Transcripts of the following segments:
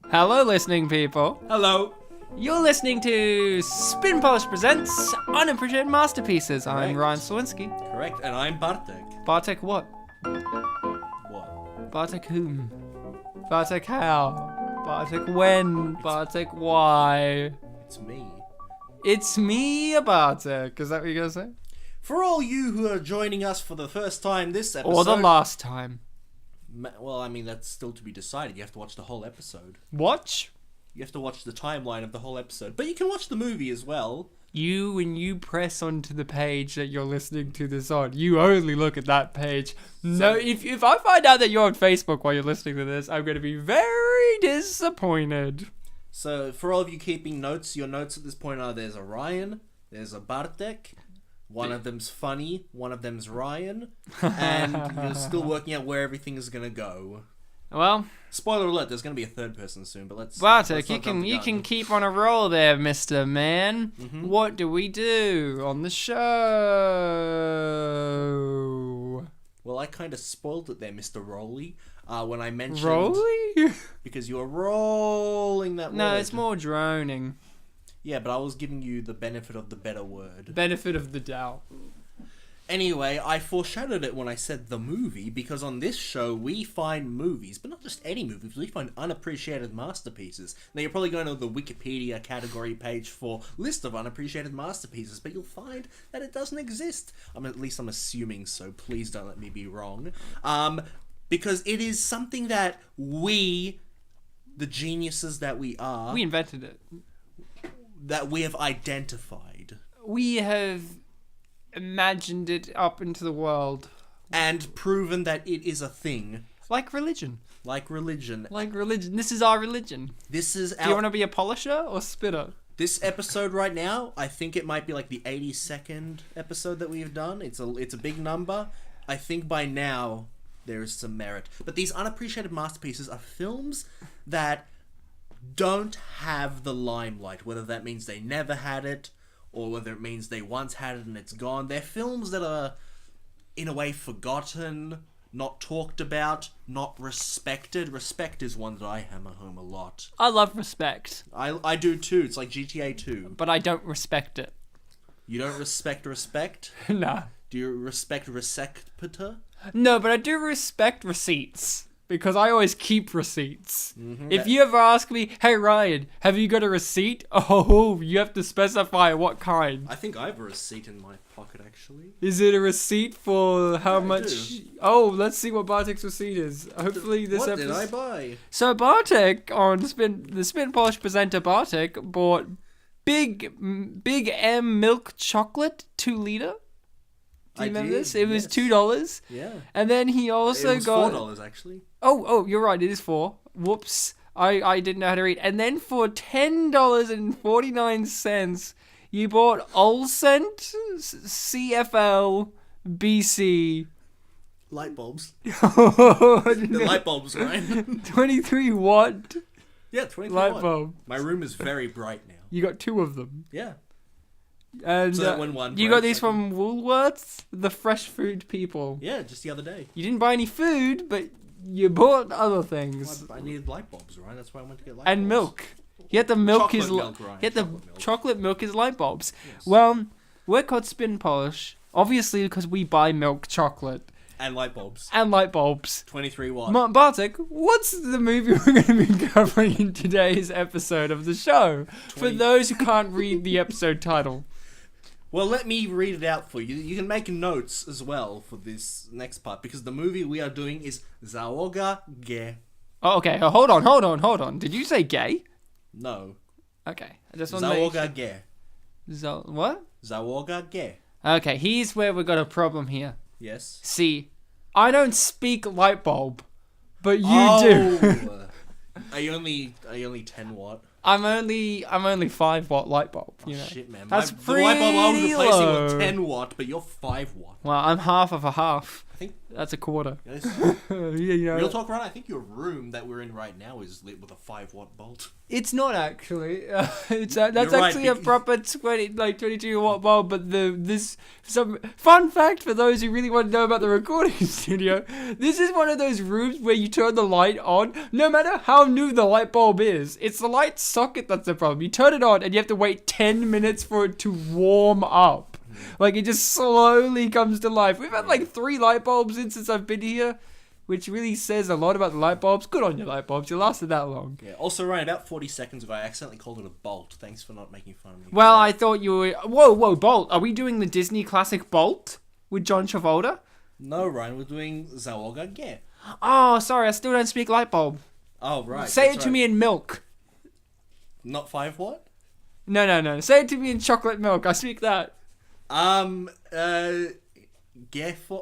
Hello, listening people. Hello. You're listening to Spin Polish Presents Unappreciated Masterpieces. Correct. I'm Ryan Sliwinski. Correct, and I'm Bartek. Bartek what? What? Bartek whom? Bartek how? Bartek when? Bartek why? It's me. It's me, Bartek. Is that what you're gonna say? For all you who are joining us for the first time this episode... Or the last time. Well, I mean, that's still to be decided. You have to watch the whole episode. Watch? You have to watch the timeline of the whole episode. But you can watch the movie as well. When you press onto the page that you're listening to this on, you only look at that page. No, if I find out that you're on Facebook while you're listening to this, I'm going to be very disappointed. So, for all of you keeping notes, your notes at this point are there's a Ryan, there's a Bartek, one of them's funny, one of them's Ryan, and you're still working out where everything is going to go. Well, spoiler alert, there's going to be a third person soon, but let's... Bartek, you can keep on a roll there, Mr. Man. Mm-hmm. What do we do on the show? Well, I kind of spoiled it there, Mr. Rolly, when I mentioned... Rolly? Because you were rolling that word. No, it's more droning. Yeah, but I was giving you the benefit of the better word. Benefit of the doubt. Anyway, I foreshadowed it when I said the movie, because on this show we find movies, but not just any movies, we find unappreciated masterpieces. Now you're probably going to the Wikipedia category page for list of unappreciated masterpieces, but you'll find that it doesn't exist. At least I'm assuming so, please don't let me be wrong. Because it is something that we, the geniuses that we are... We invented it. That we have identified. We have imagined it up into the world. And proven that it is a thing. Like religion. Like religion. Like religion. This is our religion. This is Do you want to be a polisher or spitter? This episode right now, I think it might be like the 82nd episode that we've done. It's a big number. I think by now there is some merit. But these unappreciated masterpieces are films that don't have the limelight, whether that means they never had it or whether it means they once had it and it's gone. They're films that are in a way forgotten, not talked about, not respected. Respect is one that I hammer home a lot. I love respect. I do too. It's like GTA 2. But I don't respect it. You don't respect? Nah. Do you respect resecpita? No, but I do respect receipts. Because I always keep receipts. Mm-hmm. If you ever ask me, hey Ryan, have you got a receipt? Oh, you have to specify what kind. I think I have a receipt in my pocket, actually. Is it a receipt for how much? do. Oh, let's see what Bartek's receipt is. Hopefully this What episode... did I buy? So Bartek, on the Spin Polish presenter Bartek, bought Big M milk chocolate, 2 liter. Do you remember this? It was $2. Yeah. And then he also It was got... $4, actually. Oh, you're right. It is 4. Whoops. I didn't know how to read. And then for $10.49, you bought Olsent CFL BC. Light bulbs. The The light bulbs, right? 23 watt Yeah, 23 light watt. bulb. My room is very bright now. You got 2 of them. Yeah. And So that when one you got breaks, these I can- from Woolworths, the fresh food people. Yeah, just the other day. You didn't buy any food, but you bought other things. I needed light bulbs, right? That's why I went to get light And bulbs. milk. He had to milk Chocolate his milk, Ryan. he had to Chocolate milk. chocolate milk his light bulbs. Yes. Well, we're called Spin Polish, obviously because we buy milk chocolate And light bulbs. and light bulbs. 23 watt. Bartek, what's the movie we're going to be covering in today's episode of the show? For 20 those who can't read the episode title. Well, let me read it out for you. You can make notes as well for this next part, because the movie we are doing is Załoga G. Oh, okay. Hold on. Did you say gay? No. Okay. I just want to Załoga G. What? Załoga G. Okay, here's where we got a problem here. Yes. See, I don't speak light bulb, but you do. Are you only 10 watt? I'm only 5-watt light bulb. You know, Shit, man. That's The light bulb I was pretty replacing low. was 10 watt, but you're 5 watt. Well, I'm half of a half. I think. That's a quarter. Yes. You know, Real talk, right? I think your room that we're in right now is lit with a 5-watt bolt. it's not actually. That's right, actually a proper 22-watt bulb. But this some fun fact for those who really want to know about the recording studio. This is one of those rooms where you turn the light on, no matter how new the light bulb is. It's the light socket that's the problem. You turn it on and you have to wait 10 minutes for it to warm up. Like, it just slowly comes to life. We've had like 3 light bulbs in since I've been here, which really says a lot about the light bulbs. Good on your light bulbs. You lasted that long. Yeah. Also, Ryan, about 40 seconds ago, I accidentally called it a bolt. Thanks for not making fun of me. Well, I thought you were... Whoa, Bolt. Are we doing the Disney classic Bolt with Jon Favreau? No, Ryan, we're doing Zawoga Ge. Oh, sorry. I still don't speak light bulb. Oh, right. Say that's it to right. me in milk. Not 5 watt? No. Say it to me in chocolate milk. I speak that. Geforce?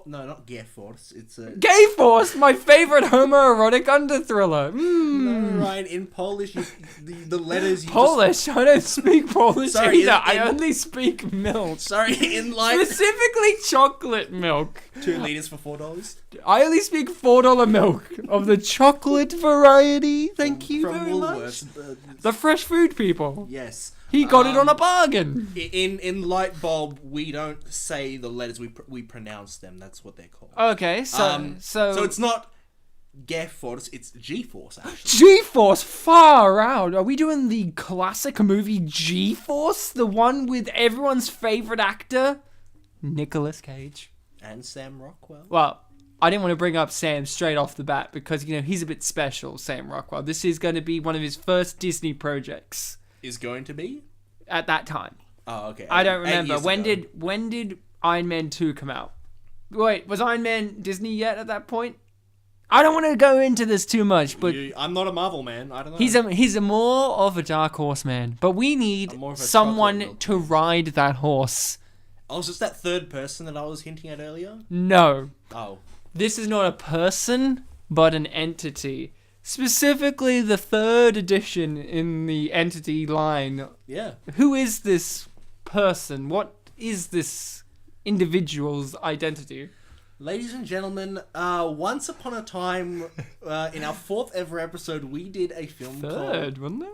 No, not Geforce. It's a... Gay Force, my favorite homoerotic under-thriller. No, Ryan, in Polish, the letters you Polish? I don't speak Polish Sorry, either. in- I only speak milk. Sorry, in like... Specifically chocolate milk. 2 liters for $4. I only speak $4 milk of the chocolate variety. Thank you From very Woolworths. much. The fresh food people. Yes. He got it on a bargain. In light bulb, we don't say the letters, we pronounce them. That's what they're called. Okay, so it's not Geforce, it's G-Force, actually. G-Force, far out. Are we doing the classic movie G-Force? The one with everyone's favorite actor? Nicolas Cage. And Sam Rockwell. Well, I didn't want to bring up Sam straight off the bat because, you know, he's a bit special, Sam Rockwell. This is going to be one of his first Disney projects. Is going to be? At that time. Oh, okay. I don't 8 remember. years ago. When did Iron Man 2 come out? Wait, was Iron Man Disney yet at that point? I don't want to go into this too much, but I'm not a Marvel man. I don't know. he's a more of a dark horse man. But we need more of a chocolate someone milk to ride that horse. Oh, is this that third person that I was hinting at earlier? No. Oh. This is not a person, but an entity. Specifically, the 3rd edition in the entity line. Yeah. Who is this person? What is this individual's identity? Ladies and gentlemen, once upon a time, in our 4th ever episode, we did a film called... Wasn't it?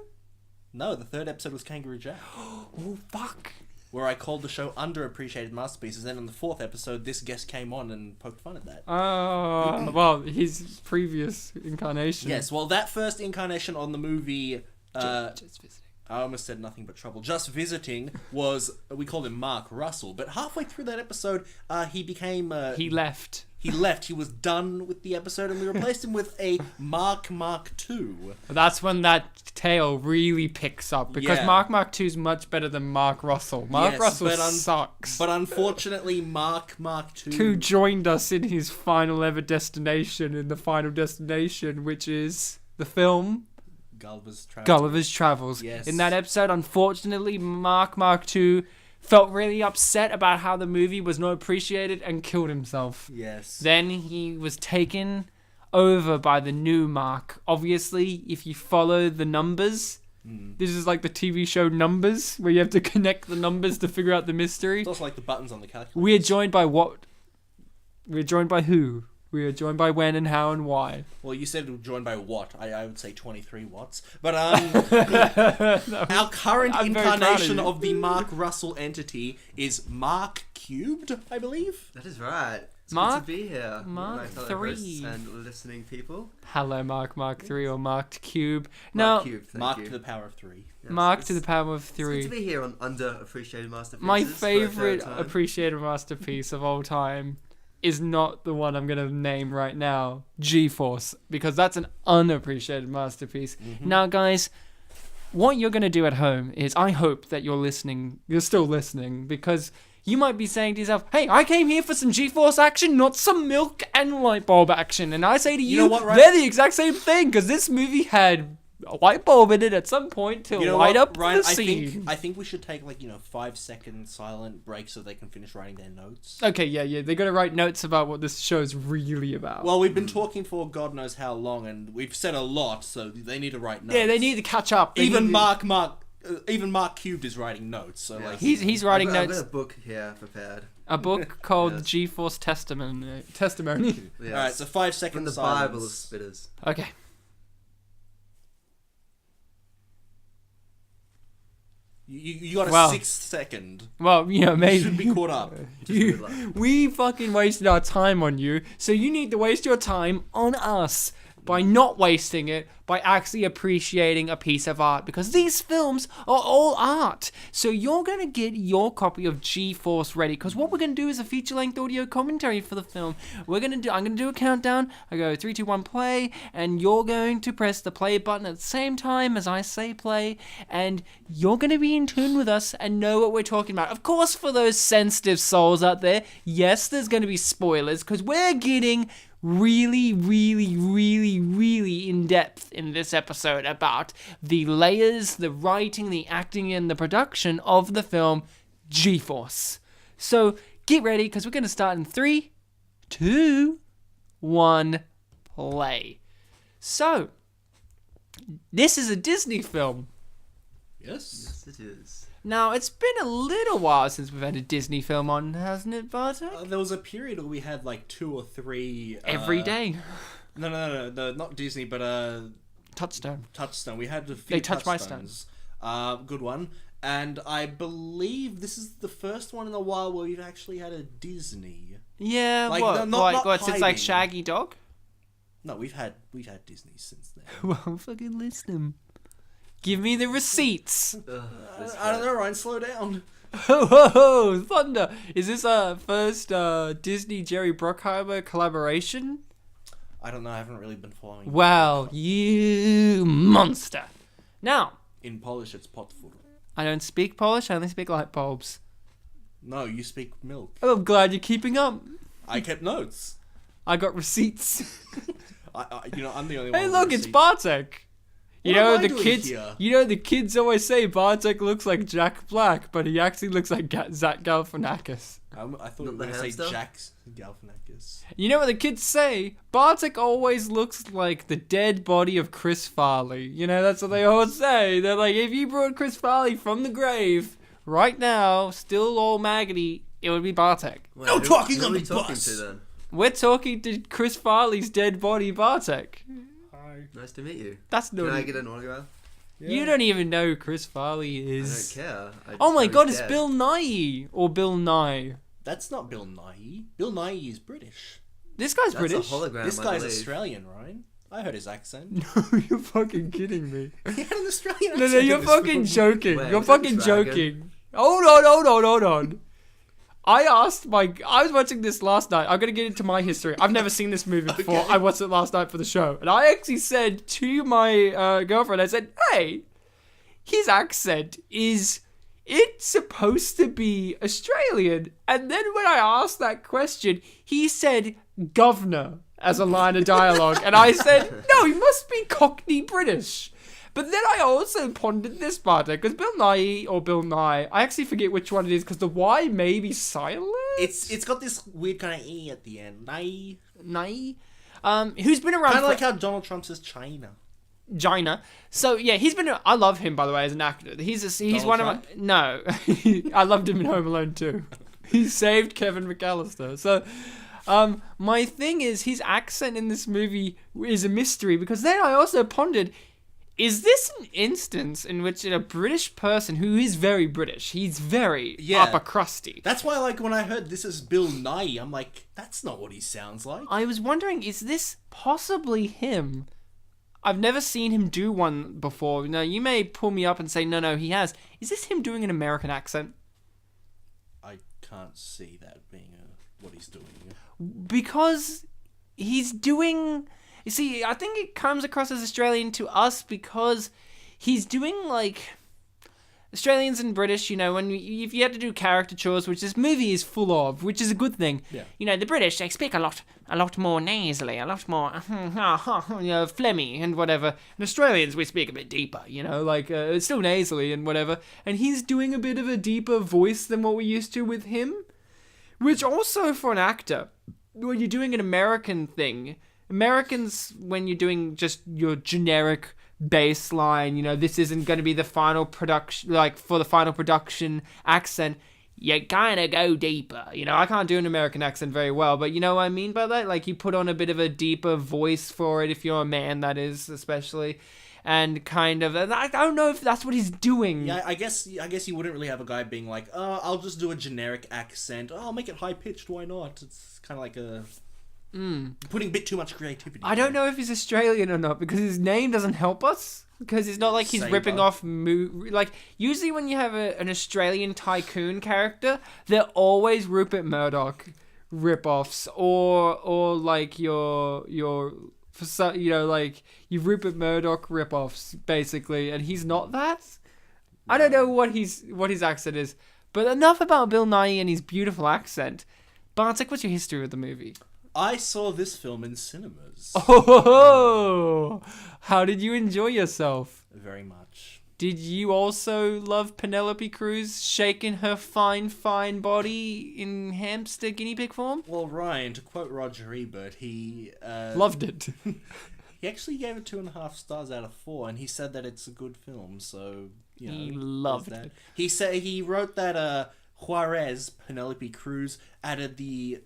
No, the 3rd episode was Kangaroo Jack. Oh, fuck. Where I called the show Underappreciated Masterpieces. Then in the 4th episode, this guest came on and poked fun at that. Well, his previous incarnation. Yes, well, that first incarnation on the movie... Just visiting. I almost said nothing but trouble. Just Visiting was... We called him Mark Russell. But halfway through that episode, he became... He left. He left. He was done with the episode, and we replaced him with a Mark II. That's when that tale really picks up, because Yeah. Mark II is much better than Mark Russell. Mark Russell sucks. But unfortunately, Mark II... Who joined us in his final ever destination, in the final destination, which is the film Gulliver's Travels. Yes. In that episode, unfortunately, Mark II felt really upset about how the movie was not appreciated and killed himself. Yes. Then he was taken over by the new Mark. Obviously, if you follow the numbers, this is like the TV show Numbers, where you have to connect the numbers to figure out the mystery. It's also like the buttons on the calculator. We are joined by what? We're joined by who? We are joined by when and how and why. Well, you said joined by what? I would say 23 watts. But No. our current I'm very proud of incarnation you. of the Mark Russell entity is Mark Cubed, I believe. That is right. It's Mark- good to be here. Mark my fellow hosts 3. and listening people. Hello, Mark 3 or Mark Cube. Mark No, Cube, thank Mark you. to the power of 3. Yes, Mark to it's- the power of It's 3. good to be here on Underappreciated Masterpieces. My for a third favorite time. appreciated masterpiece of all time is not the one I'm going to name right now, G-Force, because that's an unappreciated masterpiece. Now, guys, what you're going to do at home is, I hope that you're still listening, because you might be saying to yourself, hey, I came here for some G-Force action, not some milk and light bulb action. And I say to you, know what, right? they're the exact same thing, because this movie had a light bulb in it at some point to light up Ryan, the scene. I think we should take 5-second silent break so they can finish writing their notes. Okay, yeah. They got to write notes about what this show's really about. Well, we've been talking for God knows how long, and we've said a lot, so they need to write notes. Yeah, they need to catch up. Even Mark Cubed is writing notes. So he's writing notes. I've got a book here prepared. A book called G-Force Testimony. Yes. All right, so 5 seconds From the silence. Bible of spitters. Okay. You got a 6 second. Well, maybe. You should be caught up. We fucking wasted our time on you, so you need to waste your time on us by not wasting it, by actually appreciating a piece of art, because these films are all art. So you're going to get your copy of G-Force ready, because what we're going to do is a feature-length audio commentary for the film. I'm going to do a countdown. I go 3, 2, 1, play, and you're going to press the play button at the same time as I say play, and you're going to be in tune with us and know what we're talking about. Of course, for those sensitive souls out there, yes, there's going to be spoilers, because we're getting really, really, really, really in depth in this episode about the layers, the writing, the acting, and the production of the film G-Force. So get ready, because we're going to start in 3, 2, 1, play. So, this is a Disney film. Yes. Yes, it is. Now, it's been a little while since we've had a Disney film on, hasn't it, Bartek? There was a period where we had 2 or 3... Every day. No, not Disney, but Touchstone. Touchstone. We had a few They touch my Touchstones. Good one. And I believe this is the first one in a while where we've actually had a Disney. Yeah, Not what, since hiding. Shaggy Dog? No, we've had Disney since then. Well, fucking list them. Give me the receipts. I don't know, Ryan, slow down. Ho ho ho! Thunder! Is this our first Disney Jerry Bruckheimer collaboration? I don't know, I haven't really been following. Wow, you monster! Now, In Polish, it's potwór. I don't speak Polish, I only speak light bulbs. No, you speak milk. Oh, I'm glad you're keeping up. I kept notes. I got receipts. I'm the only one. Hey, with look, it's receipts. Bartek. What am I doing kids. here? The kids always say Bartek looks like Jack Black, but he actually looks like Zach Galifianakis. I thought you were Not the going to say hamster? Jack Galifianakis. You know what the kids say? Bartek always looks like the dead body of Chris Farley. That's what they always say. They're like, if you brought Chris Farley from the grave right now, still all maggoty, it would be Bartek. Wait, No talking who on are the we talking bus. to then? We're talking to Chris Farley's dead body, Bartek. Hi. Nice to meet you. That's Can not. I get an autograph? You don't even know who Chris Farley I is. don't care. I Oh my just know god, he's it's dead. Bill Nighy or Bill Nye. That's not Bill Nighy. Bill Nighy is British. This guy's That's British. a hologram. This I guy's believe. Australian, Ryan. I heard his accent. No, you're fucking kidding me. He had an Australian No, accent. you're in this fucking film. joking. Wait, You're was that fucking Dragon? joking. Hold on. I was watching this last night. I'm gonna get into my history. I've never seen this movie before. Okay. I watched it last night for the show, and I actually said to my girlfriend, I said, "Hey, his accent it's supposed to be Australian." And then when I asked that question, he said "governor" as a line of dialogue, and I said, "No, he must be Cockney British." But then I also pondered this part, because Bill Nighy or Bill Nye, I actually forget which one it is, because the Y may be silent. It's got this weird kind of E at the end. Nighy. Nighy, who's been around Kind of for like how Donald Trump says China. Gina. So yeah, I love him, by the way, as an actor. He's Donald one Trump? of my no. I loved him in Home Alone too. He saved Kevin McAllister. So my thing is his accent in this movie is a mystery, because then I also pondered, is this an instance in which a British person who is very British, he's very upper crusty. That's why, when I heard this is Bill Nighy, I'm like, that's not what he sounds like. I was wondering, is this possibly him? I've never seen him do one before. Now, you may pull me up and say, no, he has. Is this him doing an American accent? I can't see that being what he's doing. Because he's doing... You see, I think it comes across as Australian to us because he's doing, Australians and British, if you had to do caricature, which this movie is full of, which is a good thing. Yeah. The British, they speak a lot more nasally, a lot more, phlegmy and whatever. And Australians, we speak a bit deeper, it's still nasally and whatever. And he's doing a bit of a deeper voice than what we're used to with him. Which also, for an actor, when you're doing an American thing, Americans, when you're doing just your generic baseline, this isn't going to be the final production, for the final production accent, you kind of go deeper. I can't do an American accent very well, but you know what I mean by that? You put on a bit of a deeper voice for it, if you're a man, that is, especially. And kind of, I don't know if that's what he's doing. Yeah, I guess you wouldn't really have a guy being like, I'll just do a generic accent. I'll make it high-pitched, why not? It's kind of like putting a bit too much creativity. I don't know if he's Australian or not, because his name doesn't help us. Because it's not like he's ripping off... usually when you have an Australian tycoon character, they're always Rupert Murdoch rip-offs. Or your Rupert Murdoch rip-offs, basically. And he's not that. I don't know what his accent is. But enough about Bill Nighy and his beautiful accent. Bartek, what's your history with the movie? I saw this film in cinemas. Oh, how did you enjoy yourself? Very much. Did you also love Penelope Cruz shaking her fine body in hamster guinea pig form? Well, Ryan, to quote Roger Ebert, he... Loved it. He actually gave it 2.5 stars out of 4, and he said that it's a good film, so... He loved it. He wrote that Juarez, Penelope Cruz, added the...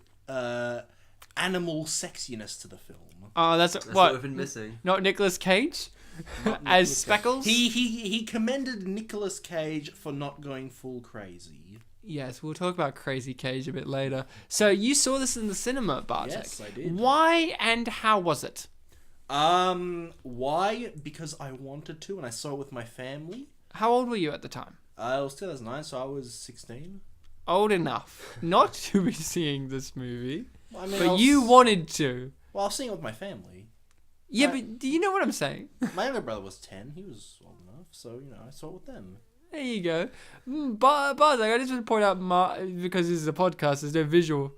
animal sexiness to the film. Oh, that's what we've been missing. Not Nicolas Cage as Speckles. He commended Nicolas Cage for not going full crazy. Yes, we'll talk about Crazy Cage a bit later. So you saw this in the cinema, Bartek. Yes, I did. Why and how was it? Why? Because I wanted to, and I saw it with my family. How old were you at the time? It was 2009, so I was 16. Old enough not to be seeing this movie. Well, I But you wanted to. Well, I was seeing it with my family. Yeah, but do you know what I'm saying? My younger brother was 10. He was old enough, so, I saw it with them. There you go. But I just want to point out, Mark, because this is a podcast, there's no visual.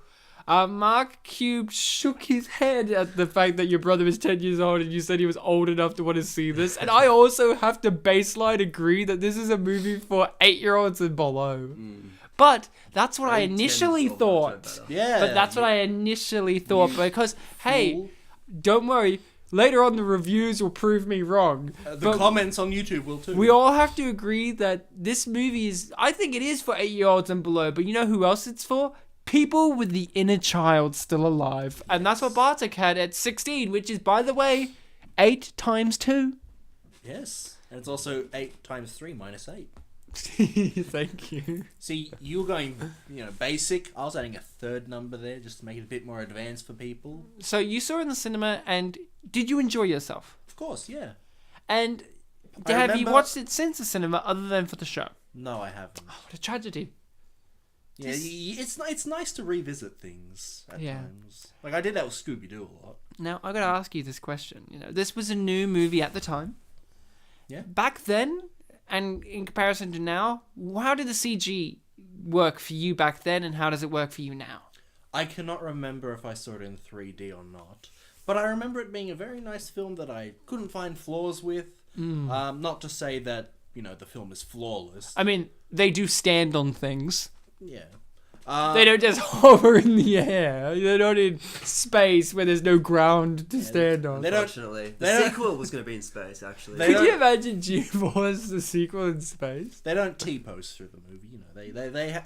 Mark Cube shook his head at the fact that your brother was 10 years old and you said he was old enough to want to see this. And I also have to baseline agree that this is a movie for 8-year-olds and below. But that's what I initially thought. Yeah. But that's what I initially thought. Because, hey, don't worry. Later on, the reviews will prove me wrong. The comments on YouTube will too. We all have to agree that this movie is... I think it is for 8-year-olds and below. But you know who else it's for? People with the inner child still alive. And that's what Bartek had at 16. Which is, by the way, 8 times 2. Yes. And it's also 8 times 3 minus 8. Thank you. See, you were going, basic. I was adding a third number there just to make it a bit more advanced for people. So you saw it in the cinema, and did you enjoy yourself? Of course, yeah. And have you watched it since the cinema, other than for the show? No, I haven't. Oh, what a tragedy. Yeah, it's nice to revisit things at times. Like, I did that with Scooby-Doo a lot. Now, I got to ask you this question. This was a new movie at the time. Yeah. Back then... And in comparison to now, how did the CG work for you back then, and how does it work for you now? I cannot remember if I saw it in 3D or not. But I remember it being a very nice film that I couldn't find flaws with. Not to say that, the film is flawless. I mean, they do stand on things. Yeah. They don't just hover in the air. They're not in space where there's no ground to stand on. Unfortunately. The sequel was going to be in space, actually. Could you imagine G-Force, the sequel in space? They don't T-pose through the movie,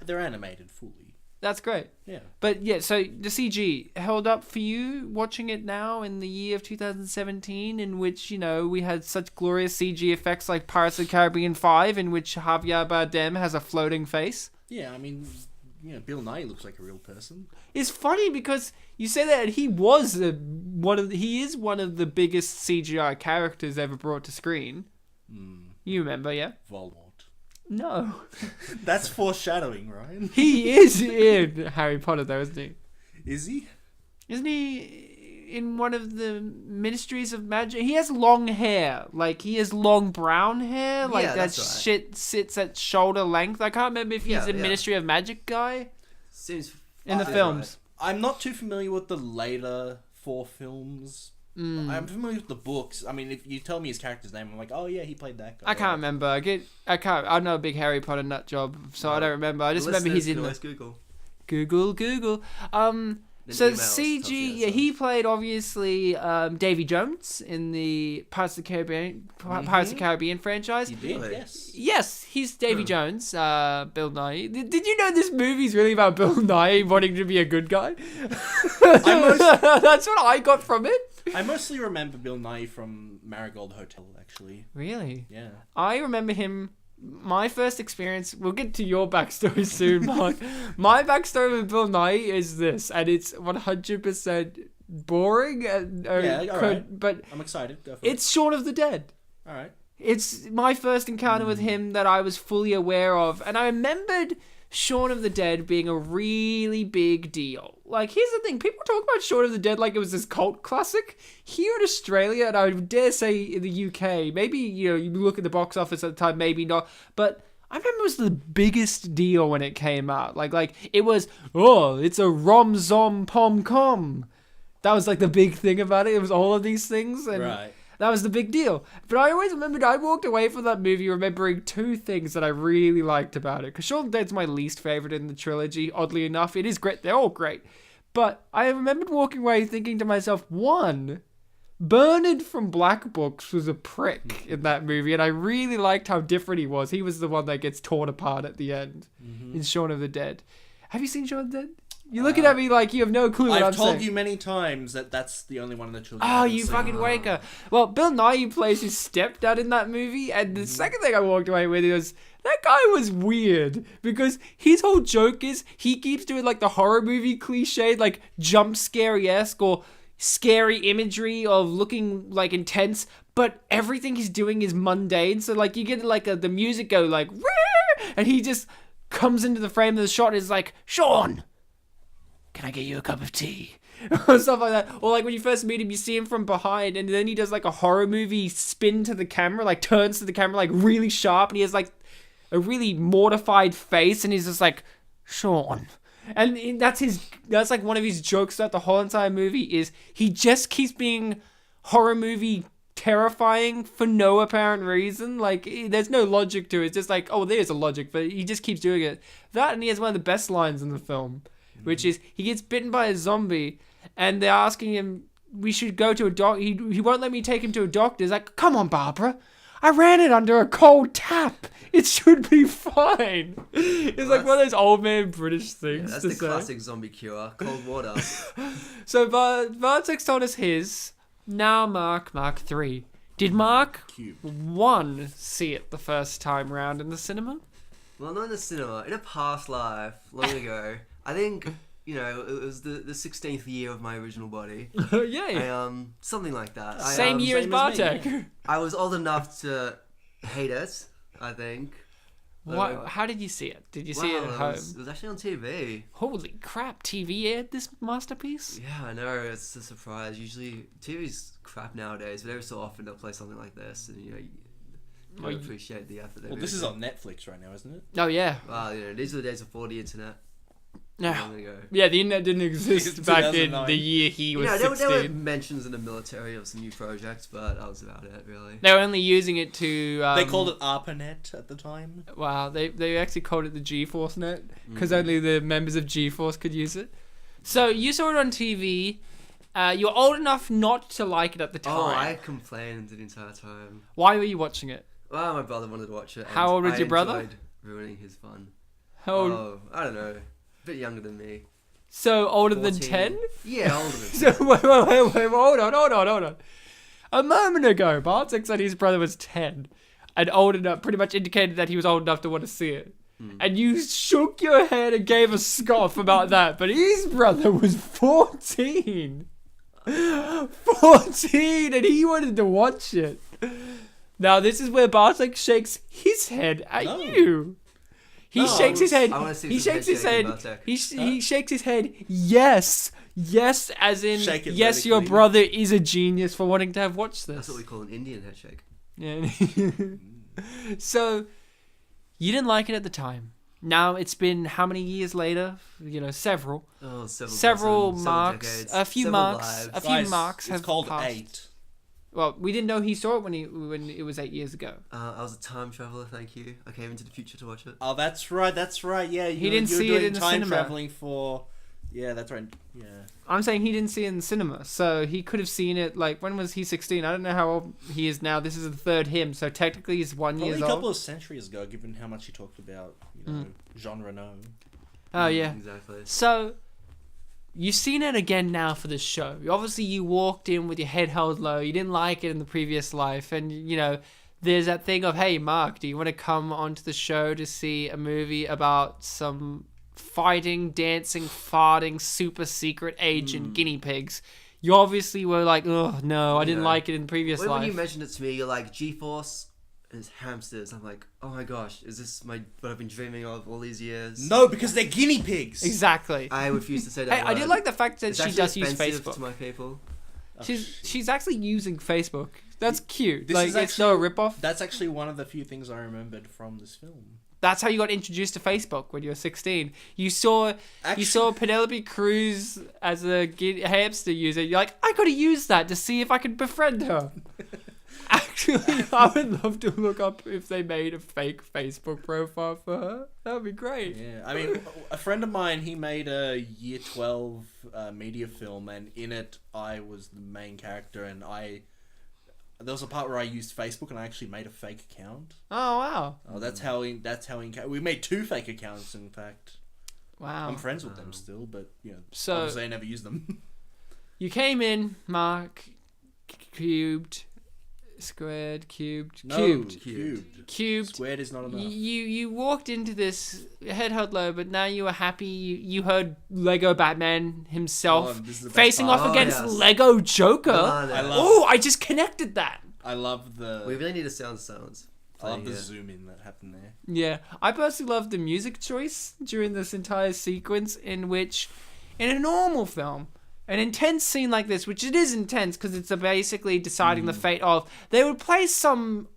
they're animated fully. That's great. Yeah. But yeah, so the CG held up for you watching it now in the year of 2017, in which, we had such glorious CG effects like Pirates of the Caribbean 5, in which Javier Bardem has a floating face. Yeah, I mean... Bill Nighy looks like a real person. It's funny because you say that he is one of the biggest CGI characters ever brought to screen. You remember, yeah? Voldemort. No. That's foreshadowing, Ryan. He is in Harry Potter, though, isn't he? Is he? Isn't he in one of the Ministries of Magic? He has long hair. Like, he has long brown hair. Like, Yeah, that that's right. shit sits at shoulder length. I can't remember if he's Yeah, a yeah. Ministry of Magic guy Seems in the that's films. I'm not too familiar with the later 4 films. I'm familiar with the books. I mean, if you tell me his character's name, I'm like, oh yeah, he played that guy. I can't remember. I'm not a big Harry Potter nut job, so I don't remember. I just remember he's in Listeners the can always Google. Then So emails, CG, tells you yeah, that he stuff. played obviously Davy Jones in the Pirates of the Caribbean franchise. He did, Really? yes. Yes, he's Davy Jones, Bill Nighy. Did you know this movie's really about Bill Nighy wanting to be a good guy? That's what I got from it. I mostly remember Bill Nighy from Marigold Hotel, actually. Really? Yeah. I remember him. My first experience. We'll get to your backstory soon, Mark. My backstory with Bill Nighy is this, and it's 100% boring. alright. But I'm excited. Go for it. it's Shaun of the Dead. All right. It's my first encounter with him that I was fully aware of, and I remembered Shaun of the Dead being a really big deal. Like, here's the thing, people talk about Shaun of the Dead like it was this cult classic. Here in Australia, and I would dare say in the UK, maybe, you look at the box office at the time, maybe not, but I remember it was the biggest deal when it came out. Like it was, it's a rom-zom pom-com. That was like the big thing about it. It was all of these things, and Right. that was the big deal. But I always remembered, I walked away from that movie remembering 2 things that I really liked about it. Because Shaun of the Dead's my least favourite in the trilogy, oddly enough. It is great. They're all great. But I remembered walking away thinking to myself, 1, Bernard from Black Books was a prick in that movie. And I really liked how different he was. He was the one that gets torn apart at the end in Shaun of the Dead. Have you seen Shaun of the Dead? You're looking at me like you have no clue what I'm I've told saying. you many times that that's the only one of the children. Oh, you fucking waker. Well, Bill Nighy plays his stepdad in that movie, and the second thing I walked away with was, that guy was weird, because his whole joke is, he keeps doing like the horror movie cliche, like jump scary-esque or scary imagery of looking like intense, but everything he's doing is mundane, so like you get like the music go like, and he just comes into the frame of the shot and is like, Sean! Can I get you a cup of tea? Or stuff like that. Or like when you first meet him, you see him from behind, and then he does like a horror movie spin to the camera, like turns to the camera like really sharp, and he has like a really mortified face, and he's just like, Sean. And that's like one of his jokes throughout the whole entire movie is he just keeps being horror movie terrifying for no apparent reason. Like, there's no logic to it. It's just like, oh, there's a logic, but he just keeps doing it. That, and he has one of the best lines in the film, which is he gets bitten by a zombie, and they're asking him, we should go to a doctor. He won't let me take him to a doctor. He's like, come on, Barbara. I ran it under a cold tap. It should be fine. It's like one of those old man British things. That's to the say. classic zombie cure. Cold water. So Bartek's told us his. Now Mark 3. Did Mark Cute. 1 see it the first time round in the cinema? Well, not in the cinema. In a past life, long ago, I think, it was the 16th year of my original body. Yay. Something like that. Same year as same as me, Bartek. yeah. I was old enough to hate it, I think. How did you see it? Did you see it at home? It was actually on TV. Holy crap, TV aired this masterpiece? Yeah, I know, it's a surprise. Usually, TV's crap nowadays, but every so often they'll play something like this, and you don't appreciate the effort they Well, this is on Netflix right now, isn't it? Oh, yeah. Wow, these are the days before the internet. No. Long ago. Yeah, the internet didn't exist back in 2009. the year he was There 16. were mentions in the military of some new projects, but that was about it, really. They were only using it to... They called it ARPANET at the time. Wow, they actually called it the GeForce Net, because only the members of GeForce could use it. So, you saw it on TV. You're old enough not to like it at the time. Oh, I complained the entire time. Why were you watching it? Well, my brother wanted to watch it. How old was your brother? Enjoyed ruining his fun. How old? Oh, I don't know. A bit younger than me. So, older than 14. 10? Yeah, older than So, wait, hold on. A moment ago, Bartek said his brother was 10, and old enough, pretty much indicated that he was old enough to want to see it. And you shook your head and gave a scoff about that, but his brother was 14. 14, and he wanted to watch it. Now, this is where Bartek shakes his head at No. you. He No, shakes his head. I wanna see He some shakes head his shaking, head. Bartek. He shakes his head. Yes, yes, as in Shake it yes. Your vertically. brother is a genius for wanting to have watched this. That's what we call an Indian head shake. Yeah. So, you didn't like it at the time. Now it's been how many years later? Several. Oh, Several seven marks. decades, A few several marks. lives. A few Guys, marks have it's called passed. 8. Well, we didn't know he saw it when it was 8 years ago. I was a time traveler, thank you. I came into the future to watch it. Oh, that's right. Yeah, He didn't see it doing in the time cinema. traveling for. Yeah, that's right. Yeah. I'm saying he didn't see it in the cinema, so he could have seen it. Like, when was he 16? I don't know how old he is now. This is the third him, so technically he's 1 year Probably old. a couple of centuries ago, given how much he talked about, Jean Reno. Oh yeah. Exactly. So, you've seen it again now for this show. Obviously, you walked in with your head held low. You didn't like it in the previous life. And, there's that thing of, hey, Mark, do you want to come onto the show to see a movie about some fighting, dancing, farting, super secret agent guinea pigs? You obviously were like, oh, no, I didn't Yeah. like it in the previous When life. you mentioned it to me, you're like, G-Force and it's hamsters. I'm like, oh my gosh, is this what I've been dreaming of all these years? No, because they're guinea pigs. Exactly. I refuse to say that Hey, I word. do like the fact that It's she actually does use offensive Facebook. to my people. She's actually using Facebook. That's cute. This Like, is it's no ripoff. That's actually one of the few things I remembered from this film. That's how you got introduced to Facebook when you were 16. You saw Penelope Cruz as a hamster user. You're like, I gotta use that to see if I can befriend her. Actually, I would love to look up if they made a fake Facebook profile for her. That would be great. Yeah, I mean, a friend of mine, he made a year 12 media film, and in it, I was the main character, and there was a part where I used Facebook, and I actually made a fake account. Oh wow! Oh, that's how we made 2 fake accounts, in fact. Wow. I'm friends with them still, but So- obviously I never use them. You came in, Mark, cubed, squared, cubed, cubed. Squared is not enough. You walked into this head held low, but now you were happy. You heard Lego Batman himself Oh, this is the best facing part. off Oh, against yes. Lego Joker. I love- Oh, I just connected that. I love the We really need a sounds. I love the Yeah. zoom in that happened there. Yeah, I personally love the music choice during this entire sequence, in which, in a normal film, an intense scene like this, which it is intense because it's basically deciding the fate of, they would play some,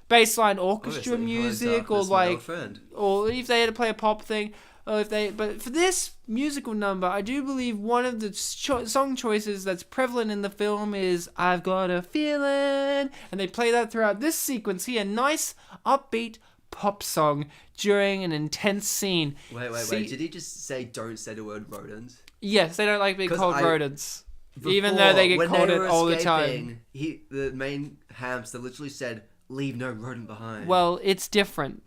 bassline orchestra Obviously, music, Darkness, or my old like, friend. or if they had to play a pop thing, but for this musical number, I do believe one of the song choices that's prevalent in the film is "I've Got a Feeling," and they play that throughout this sequence here. Nice, upbeat pop song during an intense scene. Wait. Did he just say don't say the word rodent? Yes, they don't like being 'Cause called I- rodents, even though they get when called they it were all the time. escaping, the main hamster literally said, "Leave no rodent behind." Well, it's different.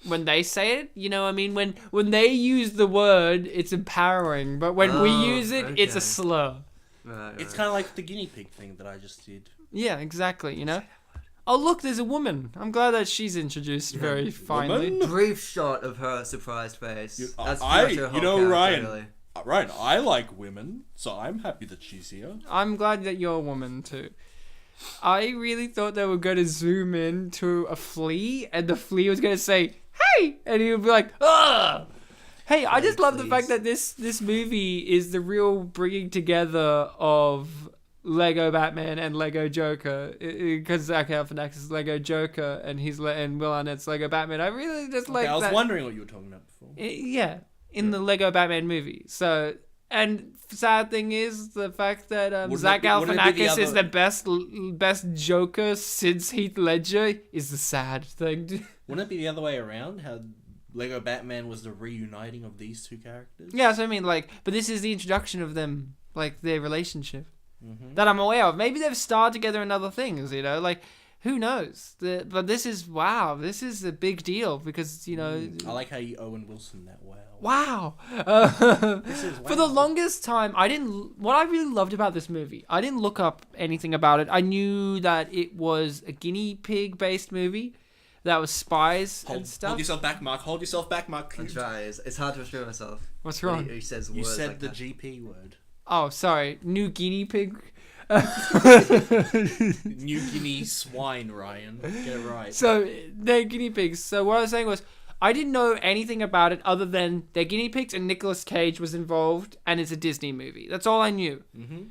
When they say it, you know what I mean? When they use the word, it's empowering. But when we use it, it's a okay. slur. Right. It's kind of like the guinea pig thing that I just did. Yeah, exactly, Oh, look, there's a woman. I'm glad that she's introduced very finely. Woman? brief shot of her surprised face. That's I- pretty much her you know, whole character, Ryan, really. Right, I like women, so I'm happy that she's here. I'm glad that you're a woman, too. I really thought they were going to zoom in to a flea, and the flea was going to say, hey! And he would be like, ugh! Hey, I just love the fact that this movie is the real bringing together of Lego Batman and Lego Joker, because Zac Galifianakis is Lego Joker and Will Arnett's Lego Batman. I really just like I was that. wondering what you were talking about before. In the Lego Batman movie. So, and sad thing is the fact that Zac wouldn't it be the Galifianakis is other- the best Joker since Heath Ledger is the sad thing. Wouldn't it be the other way around? How Lego Batman was the reuniting of these two characters? Yeah, so I mean, like, but this is the introduction of them, like, their relationship that I'm aware of. Maybe they've starred together in other things, like, who knows? But this is a big deal because, I like how you Owen Wilson that well. Wow. is For the wow. longest time, what I really loved about this movie, I didn't look up anything about it. I knew that it was a guinea pig based movie that was spies and stuff. Hold yourself back, Mark. Hold yourself back, Mark. I'm trying. It's hard to restrain myself. What's when wrong? He says You words said like the that. GP word. Oh, sorry. New guinea pig. New Guinea swine, Ryan. Get it right. So they're guinea pigs. So what I was saying was, I didn't know anything about it other than they're guinea pigs and Nicolas Cage was involved and it's a Disney movie. That's all I knew. Mm-hmm.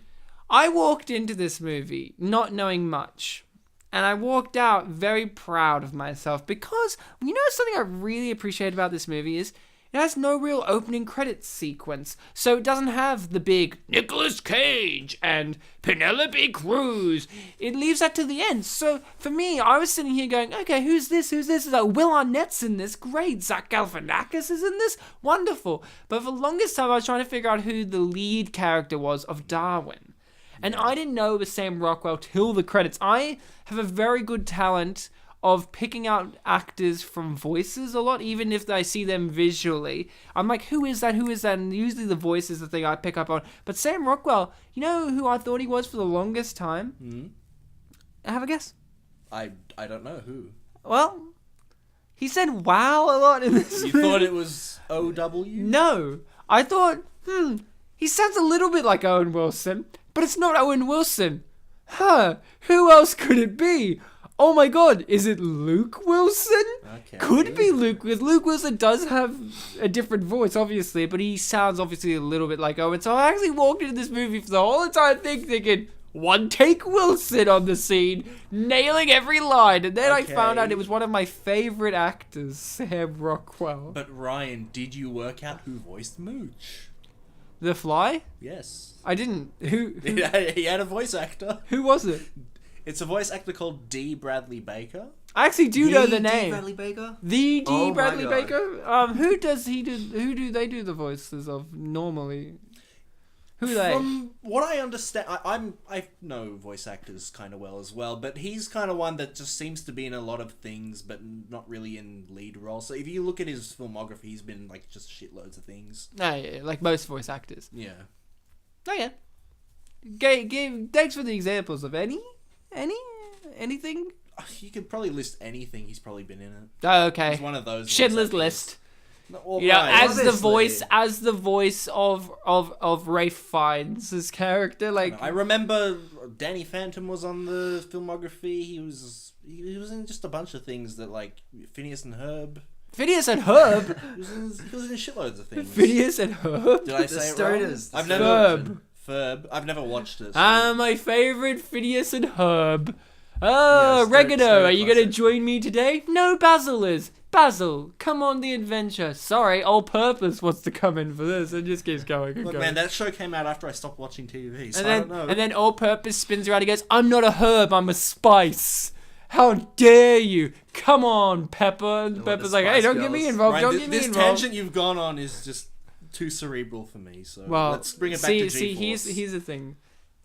I walked into this movie not knowing much. And I walked out very proud of myself because, you know, something I really appreciate about this movie is it has no real opening credits sequence. So it doesn't have the big Nicolas Cage and Penelope Cruz. It leaves that to the end. So for me, I was sitting here going, okay, who's this? Who's this? It's like, Will Arnett's in this. Great. Zach Galifianakis is in this. Wonderful. But for the longest time, I was trying to figure out who the lead character was of Darwin. And I didn't know it was Sam Rockwell till the credits. I have a very good talent of picking out actors from voices a lot, even if I see them visually. I'm like, who is that? Who is that? And usually the voice is the thing I pick up on. But Sam Rockwell, you know who I thought he was for the longest time? Mm-hmm. Have a guess. I don't know who. Well, he said wow a lot in this You movie. thought it was OW? No. I thought, he sounds a little bit like Owen Wilson, but it's not Owen Wilson. Who else could it be? Oh my god, is it Luke Wilson? Okay. Could be Luke, because Luke Wilson does have a different voice, obviously, but he sounds obviously a little bit like Owen. So I actually walked into this movie for the whole entire thing thinking, one take Wilson on the scene, nailing every line. And then I found out it was one of my favorite actors, Sam Rockwell. But Ryan, did you work out who voiced Mooch? The Fly? Yes. I didn't. Who He had a voice actor. who was it? It's a voice actor called D. Bradley Baker. I actually do know the name. Bradley Baker? The D. Oh my Bradley God. Baker? Who do they do the voices of normally? Who are they? From what I understand, I know voice actors kind of well as well, but he's kind of one that just seems to be in a lot of things, but not really in lead roles. So if you look at his filmography, he's been in like just shitloads of things. Oh, yeah, like most voice actors. Yeah. Oh yeah. Thanks for the examples of anything. You could probably list anything he's probably been in it. Oh, okay. He's one of those. Schindler's voice actors. List. No, well, You know, right. as the Obviously. voice of Rafe Fiennes' character, like I remember Danny Phantom was on the filmography. He was in just a bunch of things that like Phineas and Herb. Phineas and Herb. He was in shitloads of things. Phineas and Herb. Did I say it wrong? Stoners. I've The never. Ferb. I've never watched it. My favorite Phineas and Herb. Oh, Yes, oregano, very are you gonna classic. join me today? No, Basil is. Basil, come on the adventure. Sorry, All Purpose wants to come in for this. It just keeps going and Look, going. man, that show came out after I stopped watching TV, so and I then, don't know. and then All Purpose spins around and goes, I'm not a herb, I'm a spice. How dare you? Come on, Pepper. And want Pepper's the like, hey, Spice don't get me Girls. involved, Ryan, don't get me this involved. tangent you've gone on is just too cerebral for me. So Well, let's bring it back to G-Force. here's the thing.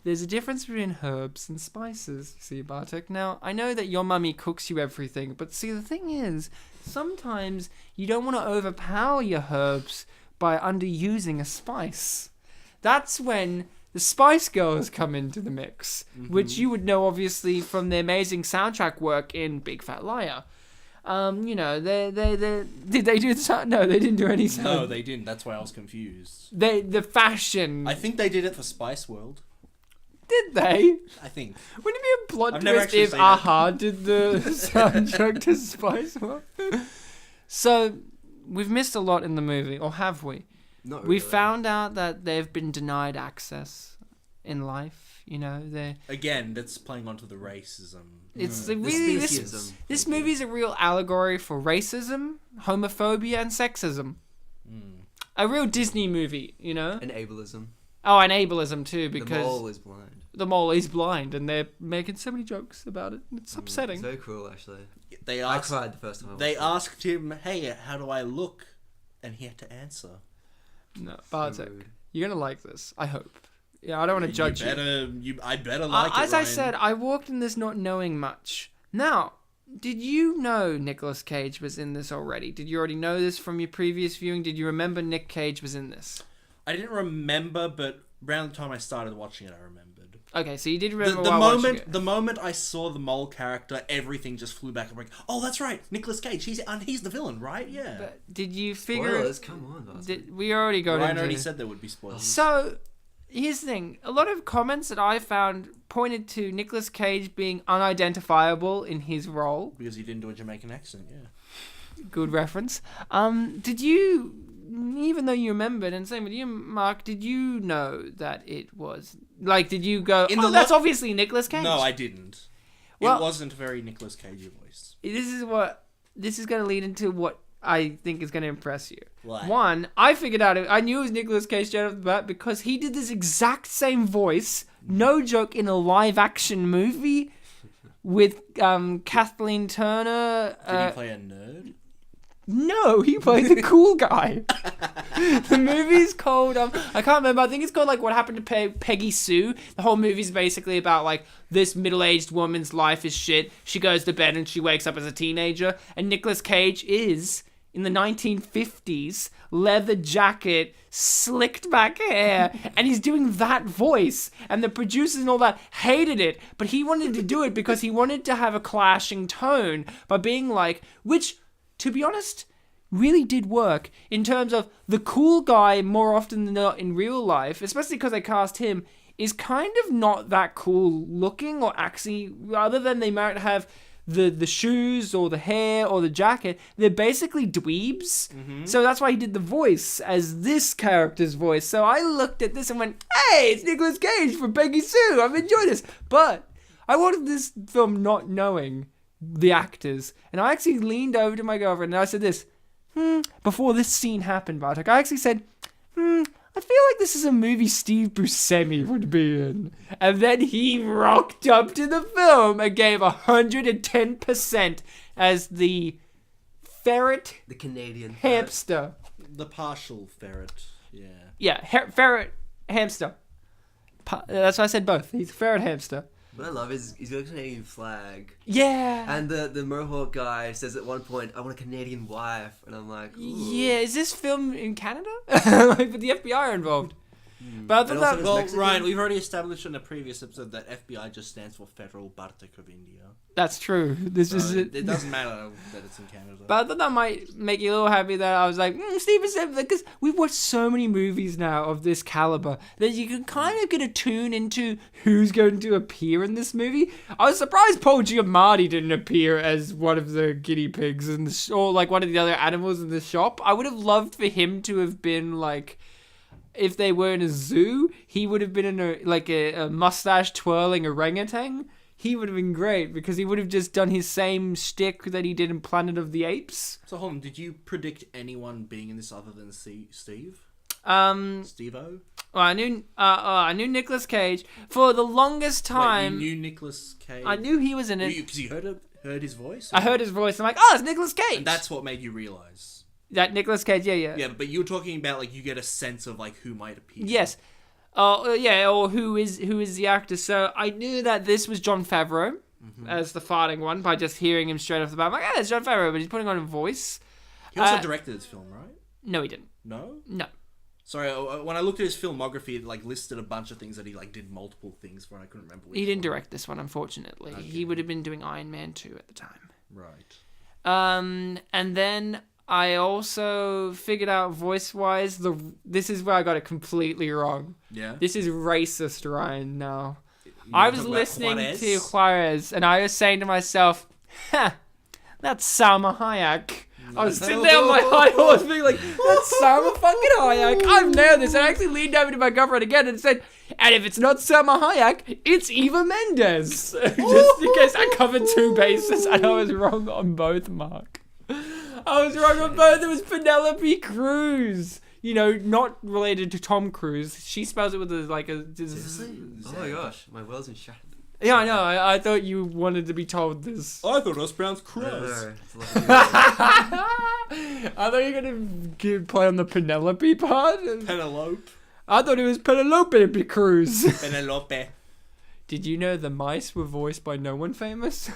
There's a difference between herbs and spices, see, Bartek. Now, I know that your mummy cooks you everything, but see, the thing is, sometimes you don't want to overpower your herbs by underusing a spice. That's when the Spice Girls come into the mix, which you would know, obviously, from their amazing soundtrack work in Big Fat Liar. You know, they did they do the sound? No, they didn't do any sound. No, they didn't. That's why I was confused. The fashion. I think they did it for Spice World. Did they? I think. Wouldn't it be a plot I've never twist actually if seen it. Aha did the soundtrack to Spice World? So, we've missed a lot in the movie, or have we? Not We really. found out that they've been denied access in life. You know, Again, that's playing onto the racism. it's The really speciesism. this movie's a real allegory for racism, homophobia, and sexism. A real Disney movie, you know. And ableism. Oh, and ableism too, The because mole is blind. the mole is blind, and they're making so many jokes about it. It's It's upsetting. very cruel, actually. They I asked. cried the first time I watched They it. asked him, "Hey, how do I look?" And he had to answer. No, So Bartek, rude. you're gonna like this. I hope. Yeah, I don't want to judge you. I better like it. As I Ryan. said, I walked in this not knowing much. Now, did you know Nicolas Cage was in this already? Did you already know this from your previous viewing? Did you remember Nick Cage was in this? I didn't remember, but around the time I started watching it, I remembered. Okay, so you did remember The while watching it. the moment I saw the mole character, everything just flew back. I'm like, oh, that's right, Nicolas Cage. He's the villain, right? Yeah. But did you figure? Spoilers, come on. Bartek. We already got Ryan into already it. said there would be spoilers. So, here's the thing. A lot of comments that I found pointed to Nicolas Cage being unidentifiable in his role. Because he didn't do a Jamaican accent, yeah. Good reference. Did you, even though you remembered, and same with you, Mark, did you know that it was, like, did you go, that's obviously Nicolas Cage? No, I didn't. Well, it wasn't a very Nicolas Cage voice. This is going to lead into what I think is going to impress you. What? One, I figured out, I knew it was Nicolas Cage straight off the bat because he did this exact same voice, no joke, in a live action movie with Kathleen Turner. Did he play a nerd? No, he played the cool guy. The movie's called, I can't remember, I think it's called, like, What Happened to Peggy Sue. The whole movie's basically about, like, this middle-aged woman's life is shit. She goes to bed and she wakes up as a teenager. And Nicolas Cage is, in the 1950s, leather jacket, slicked back hair, and he's doing that voice. And the producers and all that hated it, but he wanted to do it because he wanted to have a clashing tone by being like, which, to be honest, really did work in terms of the cool guy more often than not in real life, especially because they cast him, is kind of not that cool looking, or actually, other than they might have the shoes or the hair or the jacket, they're basically dweebs. Mm-hmm. So that's why he did the voice as this character's voice. So I looked at this and went, hey, it's Nicolas Cage from Peggy Sue. I've enjoyed this. But I wanted this film not knowing the actors. And I actually leaned over to my girlfriend and I said this, before this scene happened, Bartek. I actually said, I feel like this is a movie Steve Buscemi would be in. And then he rocked up to the film and gave 110% as the ferret. The Canadian hamster. The partial ferret, yeah. Yeah, ferret hamster. That's why I said both. He's a ferret hamster. What I love is he's got a Canadian flag. Yeah. And the Mohawk guy says at one point, I want a Canadian wife. And I'm like, ooh. Yeah, is this film in Canada? Like, but the FBI are involved. But I thought that... Well, Ryan, we've already established in a previous episode that FBI just stands for Federal Bartek of India. That's true. This is it. It doesn't matter that it's in Canada. But I thought that might make you a little happy that I was like, Steven said, because we've watched so many movies now of this caliber that you can kind of get a tune into who's going to appear in this movie. I was surprised Paul Giamatti didn't appear as one of the guinea pigs in the or like one of the other animals in the shop. I would have loved for him to have been like, if they were in a zoo, he would have been in a mustache twirling orangutan. He would have been great because he would have just done his same shtick that he did in Planet of the Apes. So, hold on, did you predict anyone being in this other than Steve? Steve-O? Well, I knew Nicolas Cage for the longest time. Wait, you knew Nicolas Cage? I knew he was in it because you heard his voice. I heard his voice. I'm like, oh, it's Nicolas Cage. And that's what made you realize. That Nicolas Cage, yeah. Yeah, but you were talking about, like, you get a sense of, like, who might appear. Yes. Or who is the actor. So I knew that this was Jon Favreau as the farting one by just hearing him straight off the bat. I'm like, it's Jon Favreau, but he's putting on a voice. He also directed this film, right? No, he didn't. No? No. Sorry, when I looked at his filmography, it, like, listed a bunch of things that he, like, did multiple things for, and I couldn't remember which He didn't direct this one, unfortunately. Okay. He would have been doing Iron Man 2 at the time. Right. And then I also figured out voice-wise, this is where I got it completely wrong. Yeah? This is racist, Ryan, now. I was listening to Juarez, and I was saying to myself, that's Salma Hayek. I was sitting there on my high horse being like, that's Salma fucking Hayek. I've nailed this. And I actually leaned over to my girlfriend again and said, and if it's not Salma Hayek, it's Eva Mendes. Just in case I covered two bases, and I was wrong on both, Mark. I was wrong on both. It was Penelope Cruz. You know, not related to Tom Cruise. She spells it with a. Seriously? Oh my gosh, my world's been shattered. Yeah, I know. I thought you wanted to be told this. I thought it was pronounced Cruz. I thought you were going to play on the Penelope part. Penelope. I thought it was Penelope Cruz. Penelope. Did you know the mice were voiced by no one famous?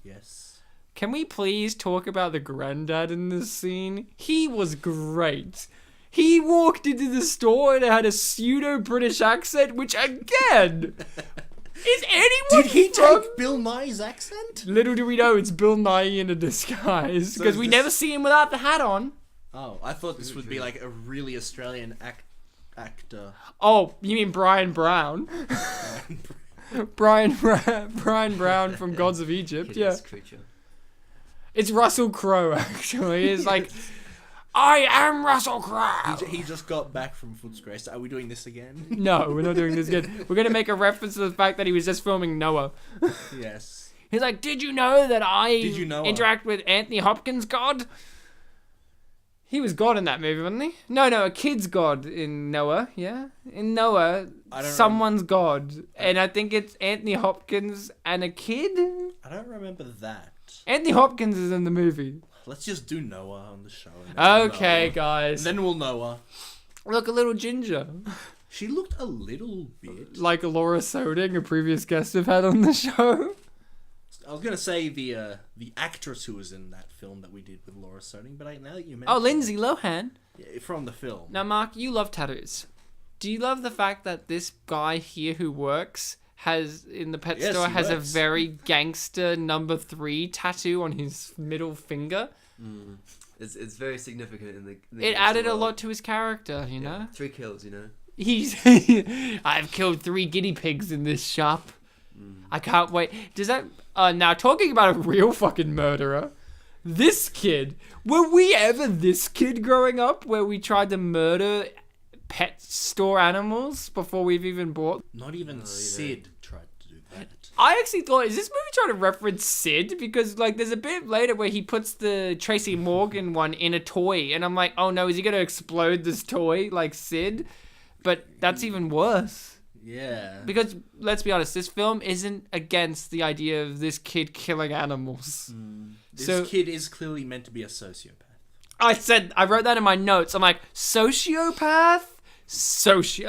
Yes. Can we please talk about the granddad in this scene? He was great. He walked into the store and had a pseudo-British accent, which again... Is anyone Did he take Bill Nighy's accent? Little do we know it's Bill Nighy in a disguise. Because we never see him without the hat on. Oh, I thought this would be like a really Australian actor. Oh, you mean Brian Brown? Brian Brown from Gods of Egypt, yeah. Creature. It's Russell Crowe, actually. It's like, I am Russell Crowe. He just got back from Footscray. So are we doing this again? No, we're not doing this again. We're going to make a reference to the fact that he was just filming Noah. Yes. He's like, did you know that I interact with Anthony Hopkins' God? He was God in that movie, wasn't he? No, a kid's God in Noah, yeah? In Noah, someone's God. And I think it's Anthony Hopkins and a kid? I don't remember that. Anthony Hopkins is in the movie. Let's just do Noah on the show. Okay, guys. And then we'll Noah. Look, a little ginger. She looked a little bit... like Laura Soding, a previous guest we've had on the show. I was going to say the actress who was in that film that we did with Laura Soding, but now that you mentioned... Oh, Lindsay Lohan. Yeah, from the film. Now, Mark, you love tattoos. Do you love the fact that this guy here who works in the pet store has a very gangster number 3 tattoo on his middle finger? Mm. It's very significant in the it added a lot to his character, you know? 3 kills, you know? I've killed 3 guinea pigs in this shop. I can't wait. Does that... now, talking about a real fucking murderer, this kid... Were we ever this kid growing up where we tried to murder pet store animals before we've even bought... Not even Sid tried to do that. I actually thought, is this movie trying to reference Sid? Because, like, there's a bit later where he puts the Tracy Morgan one in a toy, and I'm like, oh no, is he going to explode this toy like Sid? But that's even worse. Yeah. Because, let's be honest, this film isn't against the idea of this kid killing animals. This kid is clearly meant to be a sociopath. I wrote that in my notes. I'm like, sociopath?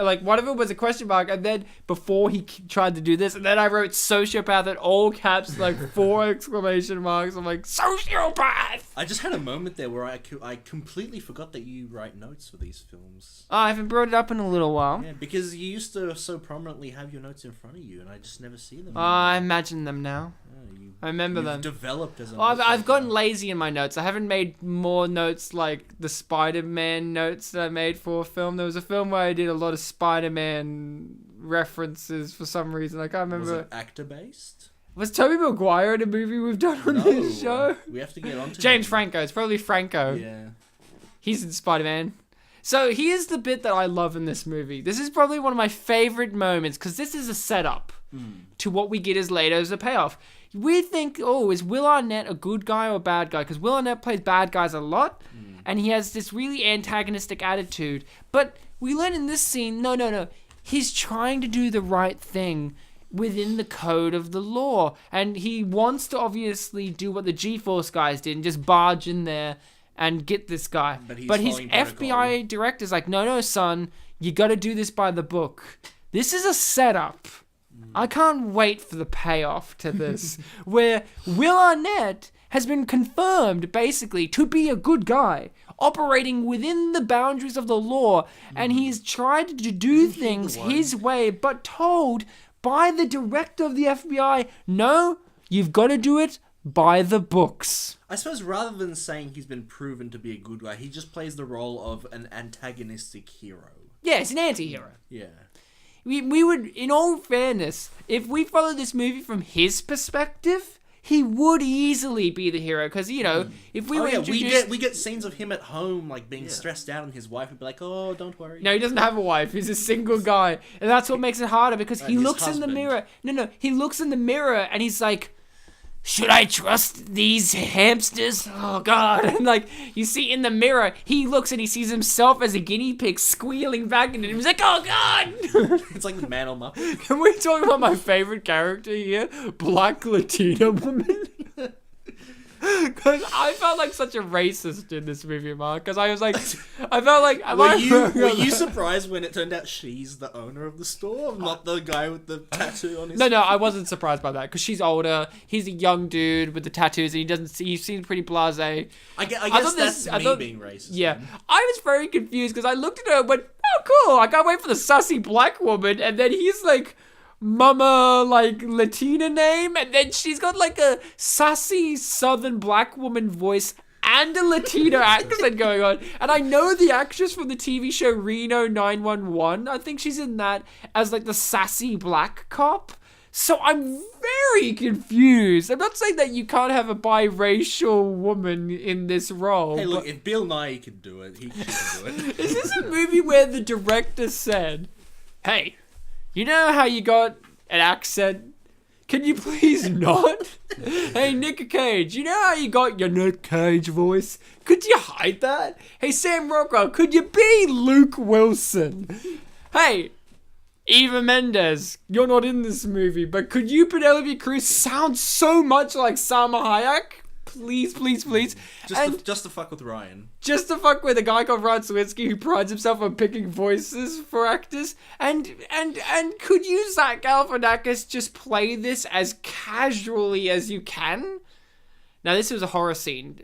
Like, one of it was a question mark, and then before he tried to do this, and then I wrote sociopath in all caps, like 4 exclamation marks. I'm like, sociopath! I just had a moment there where I completely forgot that you write notes for these films. Oh, I haven't brought it up in a little while. Yeah, because you used to so prominently have your notes in front of you, and I just never see them. I imagine them now. I remember them. Developed as a I've gotten lazy in my notes. I haven't made more notes like the Spider-Man notes that I made for a film. There was a film where I did a lot of Spider-Man references for some reason. I can't remember. Was it actor-based? Was Tobey Maguire in a movie we've done on this show? We have to get on to James Franco. It's probably Franco. Yeah. He's in Spider-Man. So here's the bit that I love in this movie. This is probably one of my favorite moments because this is a setup to what we get as later as a payoff. We think, is Will Arnett a good guy or a bad guy? Because Will Arnett plays bad guys a lot, and he has this really antagonistic attitude. But we learn in this scene, no. He's trying to do the right thing within the code of the law. And he wants to obviously do what the G-Force guys did and just barge in there and get this guy. But his FBI director's like, no, son, you got to do this by the book. This is a setup. I can't wait for the payoff to this, where Will Arnett has been confirmed, basically, to be a good guy, operating within the boundaries of the law, and he's tried to do things his way, but told by the director of the FBI, no, you've got to do it by the books. I suppose rather than saying he's been proven to be a good guy, he just plays the role of an antagonistic hero. Yeah, it's an anti-hero. Yeah. We would, in all fairness, if we follow this movie from his perspective, he would easily be the hero. Because, you know, if we we get scenes of him at home, like, being stressed out, and his wife would be like, oh, don't worry. No, he doesn't have a wife. He's a single guy. And that's what makes it harder, because he looks in the mirror. No, he looks in the mirror, and he's like, should I trust these hamsters? Oh, God. And, like, you see in the mirror, he looks and he sees himself as a guinea pig squealing back into him. He's like, oh, God. It's like the man on Muppet. Can we talk about my favorite character here? Black Latina woman. Because I felt like such a racist in this movie, Mark. Because I was like, I felt like... Were you surprised when it turned out she's the owner of the store, not the guy with the tattoo on his... No, I wasn't surprised by that. Because she's older. He's a young dude with the tattoos, and he seems pretty blasé. I guess that's being racist. Yeah. I was very confused because I looked at her and went, oh, cool. I can't wait for the sassy black woman. And then he's like... Mama, like, Latina name, and then she's got, like, a sassy southern black woman voice and a Latina accent going on. And I know the actress from the TV show Reno 911. I think she's in that as, like, the sassy black cop. So I'm very confused. I'm not saying that you can't have a biracial woman in this role. Hey, look, if Bill Nighy can do it, he should do it. Is this a movie where the director said, "Hey, you know how you got an accent? Can you please not? Hey, Nicolas Cage, you know how you got your Nick Cage voice? Could you hide that? Hey, Sam Rockwell, could you be Luke Wilson? Hey, Eva Mendes, you're not in this movie, but could you, Penelope Cruz, sound so much like Salma Hayek? Please, please, please." Just to fuck with Ryan. Just to fuck with a guy called Ryan Sliwinski who prides himself on picking voices for actors. And could you, Zach Galifianakis, just play this as casually as you can? Now, this was a horror scene.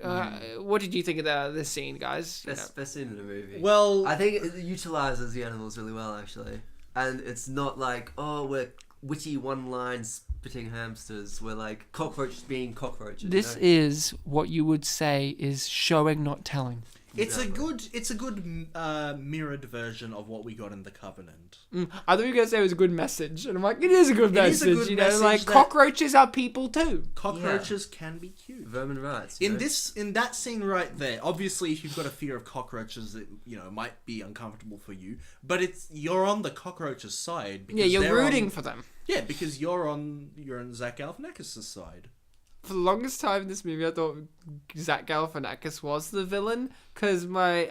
What did you think of this scene, guys? Best scene in the movie. Well, I think it utilizes the animals really well, actually. And it's not like, oh, we're witty one-line spitting hamsters. We're like cockroaches being cockroaches. This is what you would say is showing, not telling. it's a good mirrored version of what we got in The Covenant. I thought you were going to say it was a good message. And I'm like, it is a good It is message. a good message like, that- cockroaches are people too. Cockroaches can be cute. Vermin rights. In that scene right there, obviously, if you've got a fear of cockroaches, it might be uncomfortable for you. But you're on the cockroaches' side. Because Yeah, you're they're rooting on, for them. Yeah, because you're on Zach Galifianakis' side. For the longest time in this movie, I thought Zach Galifianakis was the villain. Because my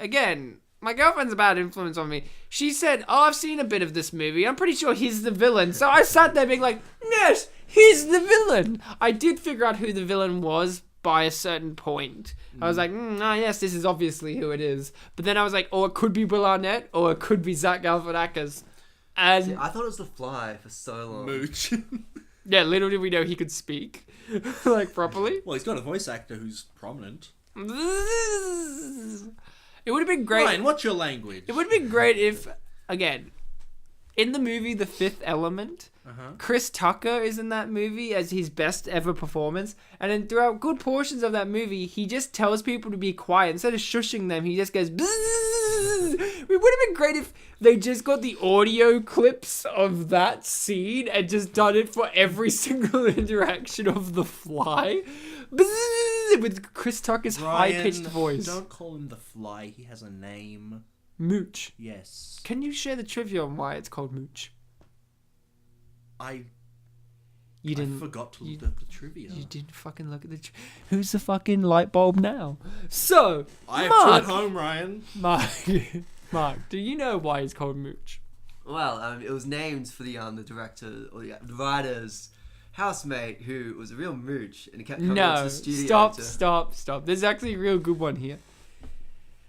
girlfriend's a bad influence on me. She said, "Oh, I've seen a bit of this movie. I'm pretty sure he's the villain." So I sat there being like, yes, he's the villain. I did figure out who the villain was by a certain point. I was like, yes, this is obviously who it is. But then I was like, oh, it could be Will Arnett, or it could be Zach Galifianakis. And See, I thought it was The Fly for so long. Mooch. yeah, little did we know he could speak. Like, properly. Well, he's got a voice actor who's prominent. It would have been great. Ryan, what's your language? It would have been great if, again, in the movie The Fifth Element, Chris Tucker is in that movie as his best ever performance. And then throughout good portions of that movie, he just tells people to be quiet. Instead of shushing them, he just goes... It would have been great if they just got the audio clips of that scene and just done it for every single interaction of the fly. With Chris Tucker's high-pitched voice. Don't call him the Fly. He has a name. Mooch. Yes. Can you share the trivia on why it's called Mooch? I didn't. forgot to look up the trivia. You didn't fucking look at the... Who's the fucking light bulb now? So, I have Mark, two at home, Ryan. Mark, do you know why it's called Mooch? Well, it was named for the director or the writer's housemate, who was a real mooch, and he kept coming into the studio. Stop. There's actually a real good one here.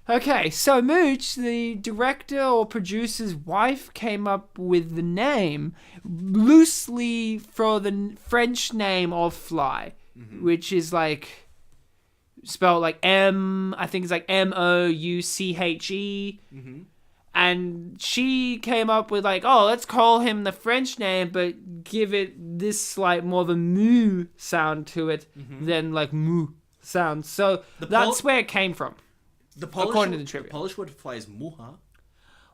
Okay, so Mooch, the director or producer's wife, came up with the name loosely for the French name of fly, which is like spelled like I think it's like Mouche. And she came up with like, oh, let's call him the French name, but give it this like more of a moo sound to it than like moo sound. So that's where it came from. According to the trivia. The Polish word fly is mucha.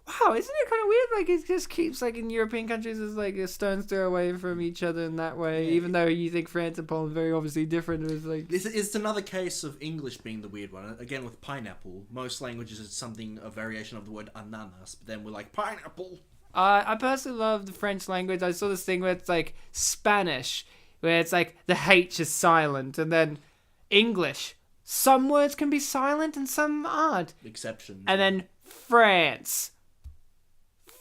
Wow, isn't it kind of weird? Like, it just keeps, like, in European countries, it's like a stone's throw away from each other in that way. Yeah. Even though you think France and Poland are very obviously different. It's like... It's another case of English being the weird one. Again, with pineapple, most languages it's a variation of the word ananas, but then we're like, pineapple. I personally love the French language. I saw this thing where it's like Spanish, where it's like the H is silent, and then English. Some words can be silent and some aren't. Exceptions. And then France.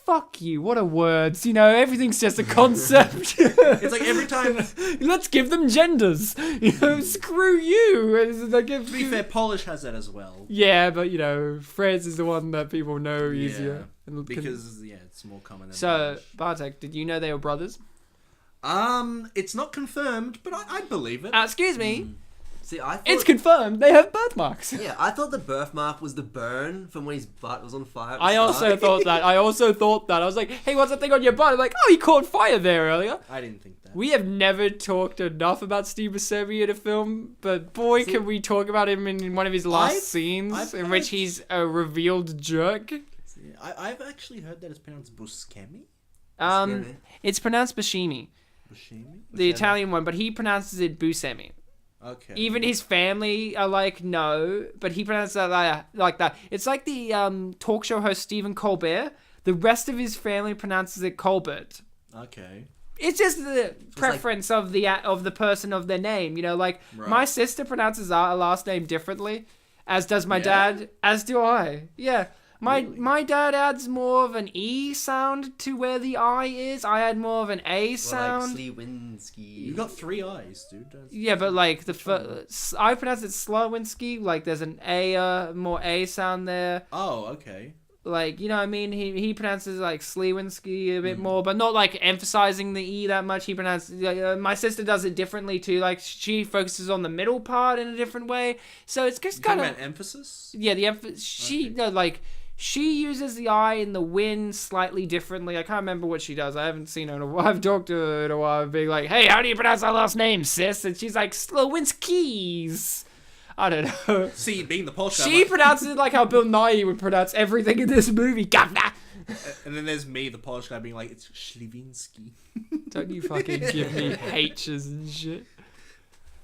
Fuck you, what are words? You know, everything's just a concept. It's like every time... Let's give them genders. You know, screw you. It's like to be fair, Polish has that as well. Yeah, but, you know, France is the one that people know easier. Yeah, because, it's more common than So, English. Bartek, did you know they were brothers? It's not confirmed, but I believe it. Excuse me. See, I thought... It's confirmed. They have birthmarks. Yeah, I thought the birthmark was the burn from when his butt was on fire. I also thought that. I was like, hey, what's that thing on your butt? I'm like, oh, you caught fire there earlier. I didn't think that. We have never talked enough about Steve Buscemi in a film, but boy, can we talk about him in one of his last scenes in which he's a revealed jerk. I've actually heard that it's pronounced Buscemi. It's pronounced Buscemi. Buscemi? the Italian one, but he pronounces it Buscemi. Okay. Even his family are like, no, but he pronounces it like that. It's like the talk show host Stephen Colbert. The rest of his family pronounces it Colbert. Okay. It's just the preference of the person of their name. You know, like my sister pronounces our last name differently, as does my dad, as do I. Yeah. My dad adds more of an E sound to where the I is. I add more of an A sound. Like Sliwinski. You got 3 I's, dude. Yeah, but like I pronounce it Sliwinski. Like there's an A, more A sound there. Oh, okay. Like, you know what I mean? He pronounces like Sliwinski a bit more, but not like emphasizing the E that much. He pronounces, my sister does it differently too. Like she focuses on the middle part in a different way. So it's just kind of about emphasis? Yeah, the emphasis. She uses the I in the win slightly differently. I can't remember what she does. I haven't seen her in a while. I've talked to her in a while, being like, "Hey, how do you pronounce our last name, sis?" And she's like, "Slowinskis." I don't know. See, being the Polish guy, She pronounces it like how Bill Nighy would pronounce everything in this movie. Governor. And then there's me, the Polish guy, being like, "It's Sliwinski." Don't you fucking give me H's and shit.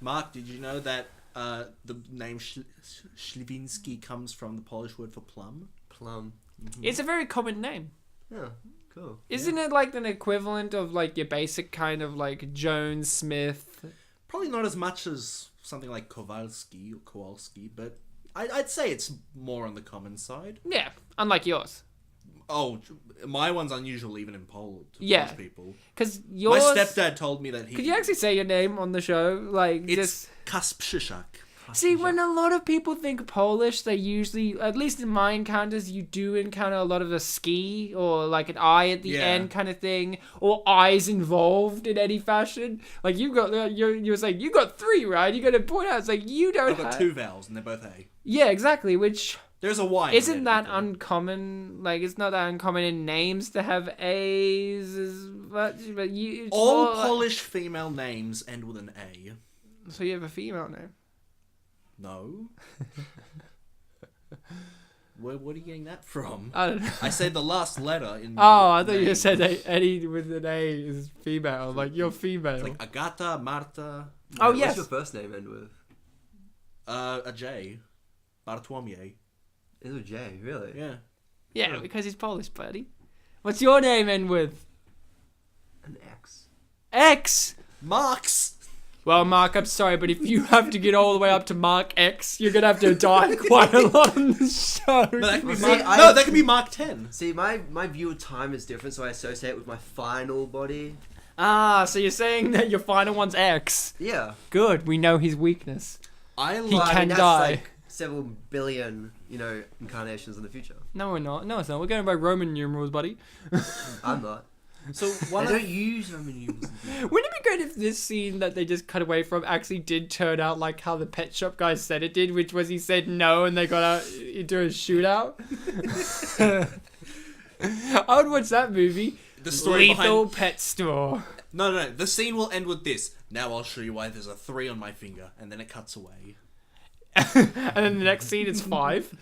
Mark, did you know that the name Sliwinski comes from the Polish word for plum? Plum. Mm-hmm. It's a very common name. Yeah, cool. Isn't it like an equivalent of like your basic kind of like Jones Smith? Probably not as much as something like Kowalski or Kowalski, but I'd say it's more on the common side. Yeah, unlike yours. Oh, my one's unusual even in Polish people. Because yours... My stepdad told me that he... Could you actually say your name on the show? Like, it's Kasprzyszak. See, when a lot of people think Polish, they usually, at least in my encounters, you do encounter a lot of a ski or like an I at the end kind of thing, or I's involved in any fashion. Like you were saying you got 3, right? You got to point out, it's like you don't. I've got 2 vowels and they're both A. Yeah, exactly. Which there's a Y. Isn't that uncommon? Like it's not that uncommon in names to have A's as much, but you. All Polish female names end with an A. So you have a female name. No. What are you getting that from? I don't know. I said the last letter in. Oh, I thought you said Eddie with an A is female. Like you're female. It's like Agata, Marta. Oh yes. What's your first name end with? A J. Bartłomiej. It's a J, really? Yeah. Yeah, because he's Polish, buddy. What's your name end with? An X. X. Marx. Well, Mark, I'm sorry, but if you have to get all the way up to Mark X, you're gonna have to die quite a lot on the show. No, that could be Mark. That could be Mark 10. See, my view of time is different, so I associate it with my final body. Ah, so you're saying that your final one's X? Yeah. Good. We know his weakness. That's die. Like several billion, incarnations in the future. No, we're not. No, it's not. We're going by Roman numerals, buddy. I'm not. So I don't use Roman numerals. Wouldn't it be great if this scene that they just cut away from actually did turn out like how the Pet Shop guy said it did, which was he said no and they got out into a shootout? I would watch that movie. The story Lethal Pet Store. No. The scene will end with this. Now I'll show you why there's a 3 on my finger, and then it cuts away. And then the next scene is 5.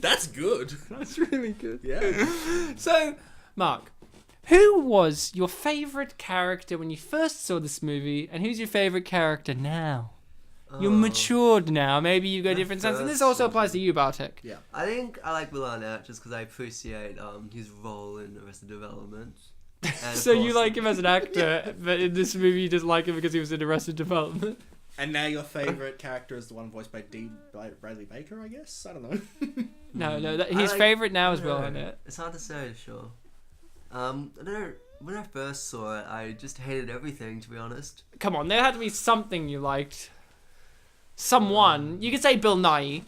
That's good. That's really good. Yeah. So, Mark, who was your favourite character when you first saw this movie, and who's your favourite character now? You're matured now. Maybe you've got different sense. And this also applies to you, Bartek. Yeah. I think I like Will Arnett just because I appreciate his role in Arrested Development. And So you like him as an actor, but in this movie you just like him because he was in Arrested Development? And now your favourite character is the one voiced by Bradley Baker, I guess? I don't know. No, his favourite now is Will Arnett. It's hard to say, sure. I don't know. When I first saw it, I just hated everything, to be honest. Come on, there had to be something you liked. Someone. You could say Bill Nighy.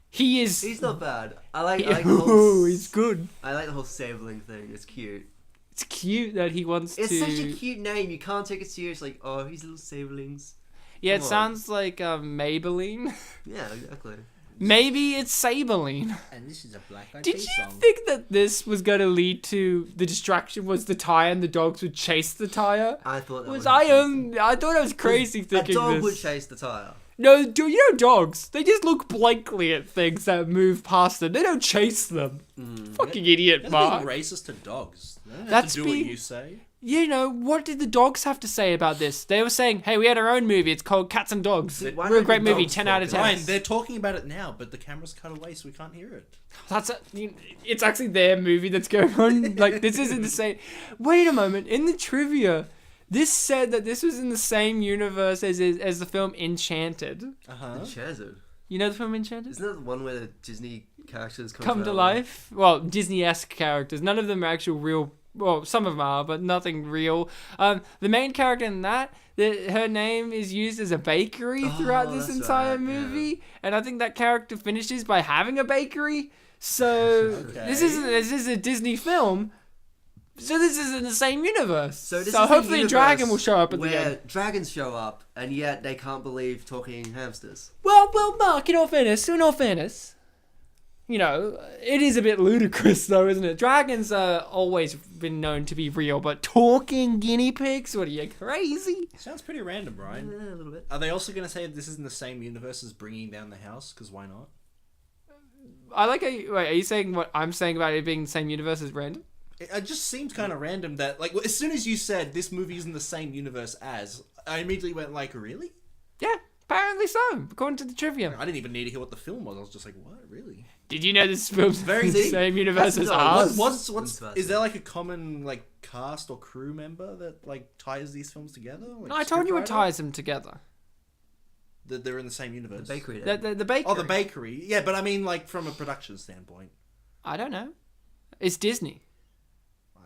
He's not bad. I like the Ooh, whole... he's good. I like the whole sabling thing. It's cute. It's cute that he wants It's to... such a cute name. You can't take it serious. Like, oh, he's little sablings. Yeah, Come it on. sounds like Maybelline. Yeah, exactly. Maybe it's Sabeline. And this is a Black Eyed Did Peas you song. think that this was going to lead to the distraction was the tire and the dogs would chase the tire? I thought that Was would I happen. I thought I was crazy thinking A dog this. would chase the tire. No, you know dogs. They just look blankly at things that move past them. They don't chase them. Fucking idiot, That's Mark. being racist to dogs. They don't have That's to do what you say. you know, what did the dogs have to say about this? They were saying, hey, we had our own movie. It's called Cats and Dogs. Why Real don't great the movie, dogs 10 talk out of 10. Ryan, they're talking about it now, but the camera's cut away, so we can't hear it. It's actually their movie that's going on. Like, this isn't the same. Wait a moment. In the trivia, this said that this was in the same universe as the film Enchanted. Enchanted. You know the film Enchanted? Isn't that the one where the Disney characters Come to life? Well, Disney-esque characters. None of them are actual real. Well, some of them are, but nothing real. The main character in that, her name is used as a bakery throughout this entire movie, and I think that character finishes by having a bakery. So this is a Disney film. So this is in the same universe. So hopefully a dragon will show up at the end. Where dragons show up, and yet they can't believe talking hamsters. Well, Mark. In all fairness. You know, it is a bit ludicrous, though, isn't it? Dragons are always been known to be real, but talking guinea pigs? What are you, crazy? Sounds pretty random, Brian. Yeah, a little bit. Are they also going to say this is in the same universe as Bringing Down the House? Because why not? I like. Are you saying what I'm saying about it being the same universe as random? It just seemed kind of random that, like, as soon as you said this movie is in the same universe as, I immediately went like, really? Yeah, apparently so, according to the trivia. I didn't even need to hear what the film was. I was just like, what? Really? Did you know this film's Very in the deep. same universe as ours? What's is there like a common like cast or crew member that like ties these films together? Like, No, I told you what scriptwriter? ties them together. That they're in the same universe. The bakery. The bakery. Oh, the bakery. Yeah, but I mean like from a production standpoint. I don't know. It's Disney.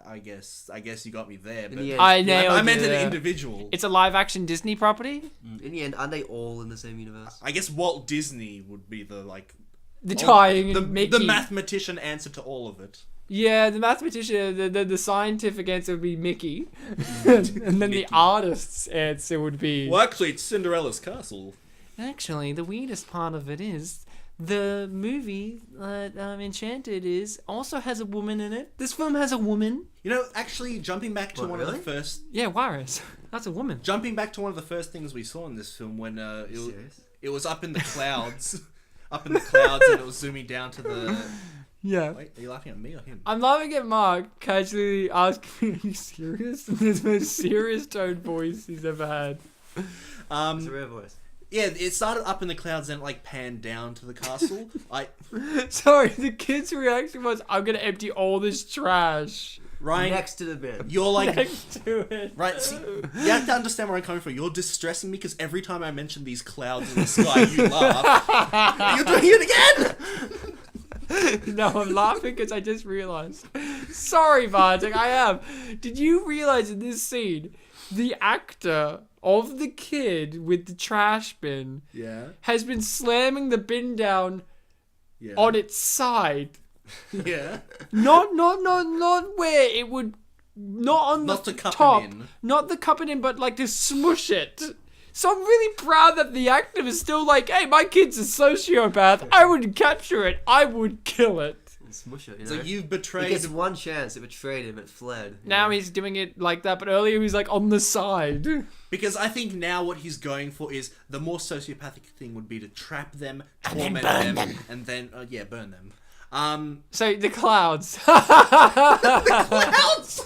I guess you got me there. But the end. I nailed I meant it. an individual. It's a live-action Disney property. In the end, aren't they all in the same universe? I guess Walt Disney would be the like The tying the, and Mickey. the mathematician answer to all of it. Yeah, the mathematician, the scientific answer would be Mickey. And then the artist's answer would be... Well, actually, it's Cinderella's castle. Actually, the weirdest part of it is the movie Enchanted also has a woman in it. This film has a woman. You know, actually, jumping back to one of the first... Yeah, Warris. That's a woman. Jumping back to one of the first things we saw in this film when it was up in the clouds. Up in the clouds and it was zooming down to the... Yeah. Wait, are you laughing at me or him? I'm laughing at Mark casually asking me, are you serious? In his most serious tone voice he's ever had. It's a rare voice. Yeah, it started up in the clouds and it like panned down to the castle. Sorry, the kid's reaction was, I'm gonna empty all this trash. Ryan, Next to the bed. you're like... Next to it. Right, see, you have to understand where I'm coming from. You're distressing me because every time I mention these clouds in the sky, you laugh. You're doing it again! No, I'm laughing because I just realized. Sorry, Bartek, I am. Did you realize in this scene, the actor of the kid with the trash bin has been slamming the bin down on its side? Yeah. Not where it would... Not on Not the to cup top. it in. Not the cup it in, but like to smush it. So I'm really proud that the actor is still like, hey, my kid's a sociopath. I would capture it. I would kill it. And smush it, you know? So you've He betrayed... gets one chance. It betrayed him. It fled. Now he's doing it like that, but earlier he was like on the side. Because I think now what he's going for is the more sociopathic thing would be to trap them, torment them, and then, burn them. So the clouds. The clouds!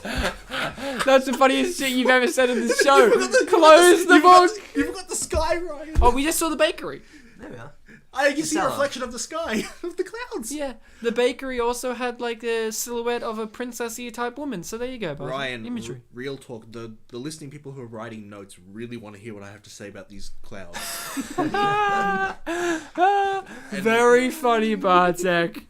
That's the funniest shit you've ever said in the show. Close the book. You forgot the sky, Ryan. Oh, we just saw the bakery. There we are. You see a cellar. reflection of the sky, of the clouds. Yeah, the bakery also had like a silhouette of a princessy type woman. So there you go, Bartek. Ryan, Imagery. real talk. The listening people who are writing notes really want to hear what I have to say about these clouds. Very funny, Bartek.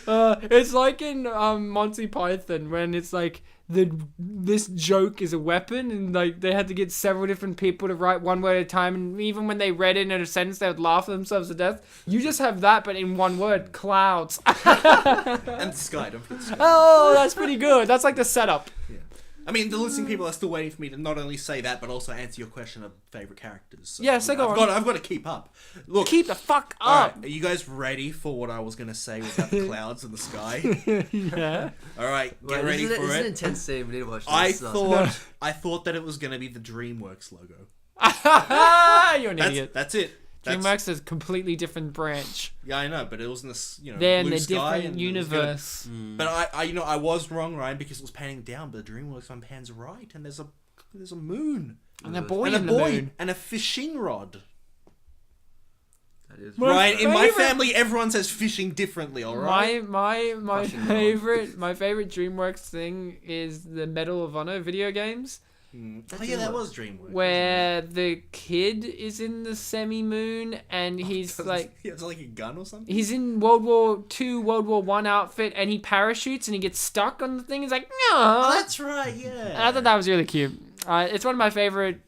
It's like in Monty Python when it's like this joke is a weapon and like they had to get several different people to write one word at a time, and even when they read it in a sentence they would laugh at themselves to death. You just have that but in one word, clouds. And sky, don't forget sky. Oh, that's pretty good. That's like the setup. Yeah. I mean, the listening people are still waiting for me to not only say that, but also answer your question of favourite characters. So, Yeah, so go on. I've got to keep up. Look, Keep the fuck up. Alright, are you guys ready for what I was going to say about the clouds and the sky? Yeah. Alright, get ready for This is an it. intense scene. We need to watch this. I thought that it was going to be the DreamWorks logo. You're an idiot. That's it. DreamWorks is a completely different branch. Yeah, I know, but it was in this, They're in blue a sky different and it was good. universe. But I was wrong, Ryan, because it was panning down, but the DreamWorks one pans right, and there's a moon. And a boy And a in the boy moon. and a fishing rod. That is Ryan, in my favorite- family, everyone says fishing differently. All right. My Crushing favorite DreamWorks thing is the Medal of Honor video games, Oh yeah, that was DreamWorks. where the kid is in the semi-moon and he's like he has like a gun or something. he's in World War II, World War One outfit, and he parachutes and he gets stuck on the thing. He's like, no. Oh, that's right. Yeah. And I thought that was really cute. It's one of my favorite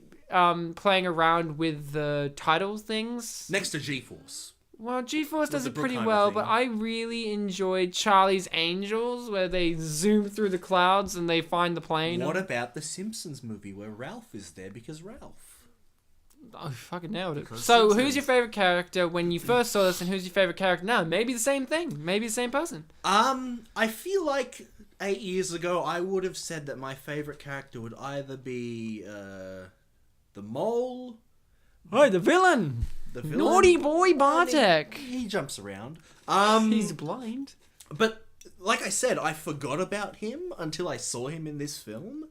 playing around with the title things. Next to G-Force. Well, G-Force does the it pretty Bruckheimer well, thing. but I really enjoyed Charlie's Angels, where they zoom through the clouds and they find the plane. What about the Simpsons movie where Ralph is there because Ralph? Oh, fucking nailed it. Because So, who's Simpsons. your favorite character when you first saw this, and who's your favorite character now? Maybe the same thing. Maybe the same person. I feel like 8 years ago I would have said that my favorite character would either be the mole, Oh, the villain! the villain. Naughty boy Bartek! He jumps around. He's blind. But like I said, I forgot about him until I saw him in this film.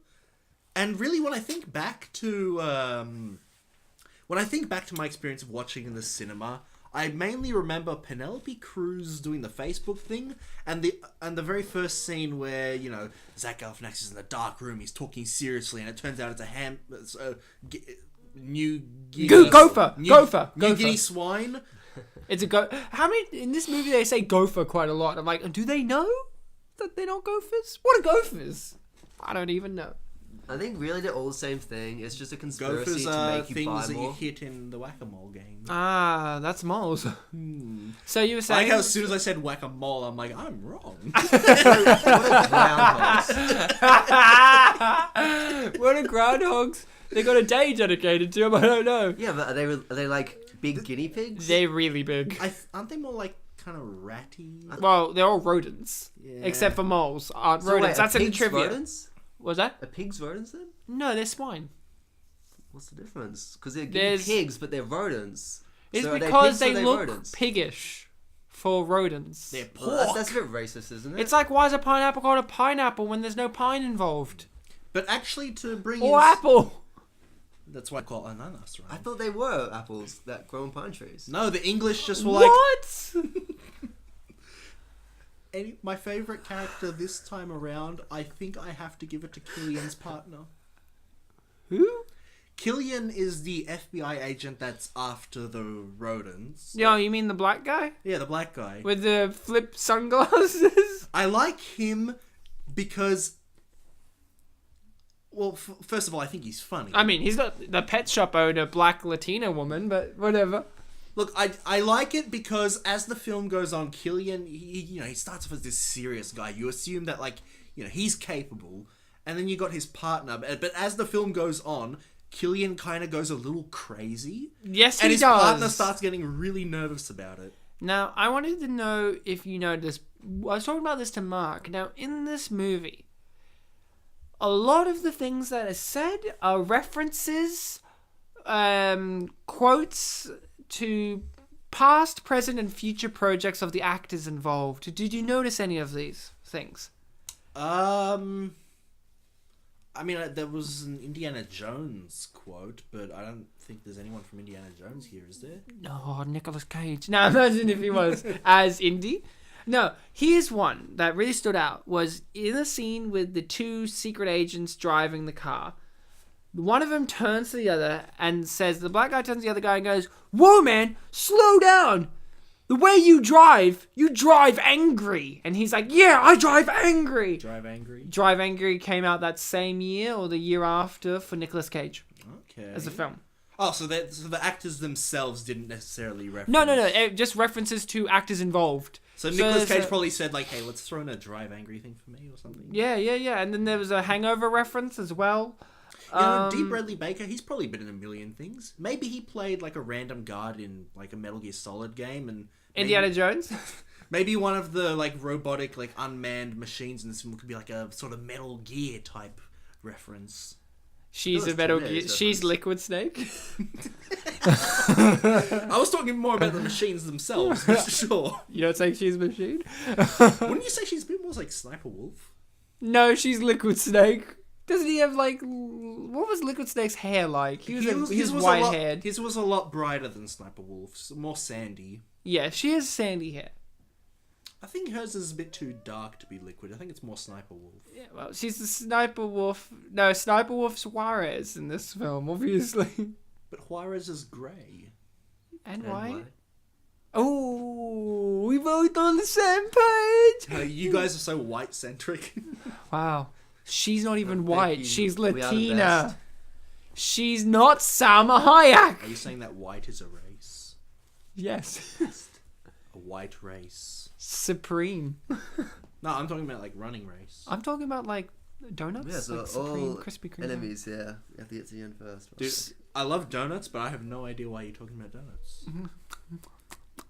And really, when I think back to my experience of watching in the cinema, I mainly remember Penelope Cruz doing the Facebook thing, and the very first scene where Zach Galifianakis is in the dark room, he's talking seriously, and it turns out it's a New Guinea Gopher! Gopher! New Gopher. Guinea swine. It's a How many in this movie they say gopher quite a lot? I'm like, do they know that they're not gophers? What are gophers? I don't even know. I think really they're all the same thing. It's just a conspiracy Gophers to are make you things buy that you more. hit in the whack-a-mole game. Ah, that's moles. So you were I saying? like how as soon as I said whack-a-mole, I'm like, I'm wrong. What a groundhogs. What are groundhogs? They got a day dedicated to them. I don't know. Yeah, but are they like big guinea pigs? They're really big. Aren't they more like kind of ratty? Well, they're all rodents, Yeah. except for moles aren't So rodents. wait, That's in the pig's trivia. Rodents? Was that? Are pigs rodents then? No, they're swine. What's the difference? Because they're guinea There's- pigs, but they're rodents. It's So are because pigs or they are look rodents? piggish for rodents. They're Well, pork. that's a bit racist, isn't it? It's like, why is a pineapple called a pineapple when there's no pine involved? But actually, to bring Or in... apple. That's why I call it ananas, I right? thought they were apples that grow on pine trees. No, the English just were like... What? My favourite character this time around, I think I have to give it to Killian's partner. Who? Killian is the FBI agent that's after the rodents. Yo, you mean the black guy? Yeah, the black guy. With the flip sunglasses? I like him because... Well, first of all, I think he's funny. I mean, he's not the pet shop owner, black Latina woman, but whatever. Look, I like it because as the film goes on, Killian, he starts off as this serious guy. You assume that, he's capable, and then you got his partner. But as the film goes on, Killian kind of goes a little crazy. Yes, And he his does. partner starts getting really nervous about it. Now, I wanted to know if you noticed. I was talking about this to Mark. Now, in this movie, a lot of the things that are said are references, quotes to past, present, and future projects of the actors involved. Did you notice any of these things? I mean, there was an Indiana Jones quote, but I don't think there's anyone from Indiana Jones here, is there? Oh, Nicolas Cage. Now, imagine if he was as Indy. No, here's one that really stood out. Was in a scene with the two secret agents driving the car. One of them turns to the other and says, the black guy turns to the other guy and goes, "Whoa, man, slow down. The way you drive angry." And he's like, "Yeah, I drive angry." Drive Angry? Drive Angry came out that same year or the year after for Nicolas Cage Okay. as a film. Oh, so the actors themselves didn't necessarily reference... No, it just references to actors involved. So Nicolas there's Cage probably said, hey, let's throw in a Drive Angry thing for me or something. Yeah. And then there was a Hangover reference as well. Deep Bradley Baker, he's probably been in a million things. Maybe he played, a random guard in, a Metal Gear Solid game, and... Indiana Jones. Maybe one of the, robotic, unmanned machines in this film could be, a sort of Metal Gear type reference. She's That a Metal was Gear. today's She's reference. Liquid Snake. I was talking more about the machines themselves, for sure. You don't think she's a machine? Wouldn't you say she's a bit more like Sniper Wolf? No, she's Liquid Snake. Doesn't he have like what was Liquid Snake's hair like? He was white haired. His was a lot brighter than Sniper Wolf's, more sandy. Yeah, she has sandy hair. I think hers is a bit too dark to be Liquid. I think it's more Sniper Wolf. Yeah, well, she's the Sniper Wolf. No, Sniper Wolf's Juarez in this film, obviously. But Juarez is grey. And And white. Oh, we both on the same page. You guys are so white centric. Wow, she's not even Thank white. you. She's We are the Latina. best. She's not Salma Hayek. Are you saying that white is a race? Yes, A white race? Supreme. No, I'm talking about like running race. I'm talking about like donuts, Yeah, so like Supreme all Krispy Kreme. enemies, yeah. You have to get to the end first. Dude, I love donuts, but I have no idea why you're talking about donuts.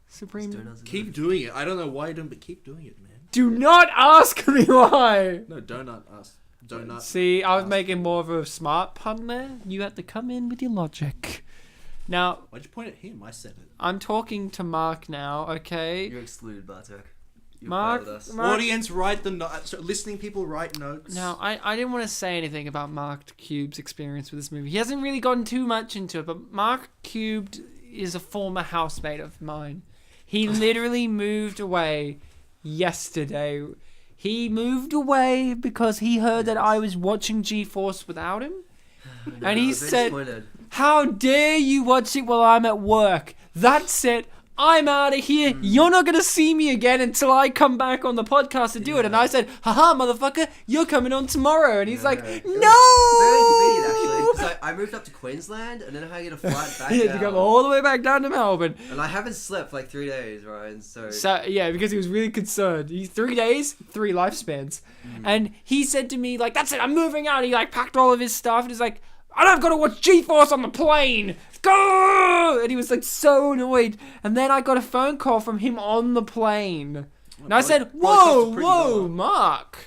Supreme. Donuts are Keep nice. doing it. I don't know why you don't, but keep doing it, man. Do not ask me why. No, donut us. Donut. See, I was making more of a smart pun there. You had to come in with your logic. Now, Why'd you point at him? I said it. I'm talking to Mark now, okay? You're excluded, Bartek. You Mark, failed us. Mark- Audience, write the notes. So listening people, write notes. Now, I didn't want to say anything about Mark Cube's experience with this movie. He hasn't really gotten too much into it, but Mark Cubed is a former housemate of mine. He literally moved away yesterday. He moved away because he heard that I was watching G-Force without him. And he I was said, disappointed. "How dare you watch it while I'm at work? That's it. I'm out of here. You're not going to see me again until I come back on the podcast to do it." And I said, "Haha, motherfucker, you're coming on tomorrow." And he's like, It was "No!" Very convenient, actually. Because I moved up to Queensland, and then I had to get a flight back He had to down. come all the way back down to Melbourne. And I haven't slept for like 3 days, Ryan, so... So, yeah, because he was really concerned. 3 days, 3 lifespans. And he said to me, like, "That's it, I'm moving out." He, like, packed all of his stuff and he's like, "I've got to watch G-Force on the plane. Go!" And he was, like, so annoyed. And then I got a phone call from him on the plane. And I said, probably "Whoa, costs a pretty whoa, dollar." Mark.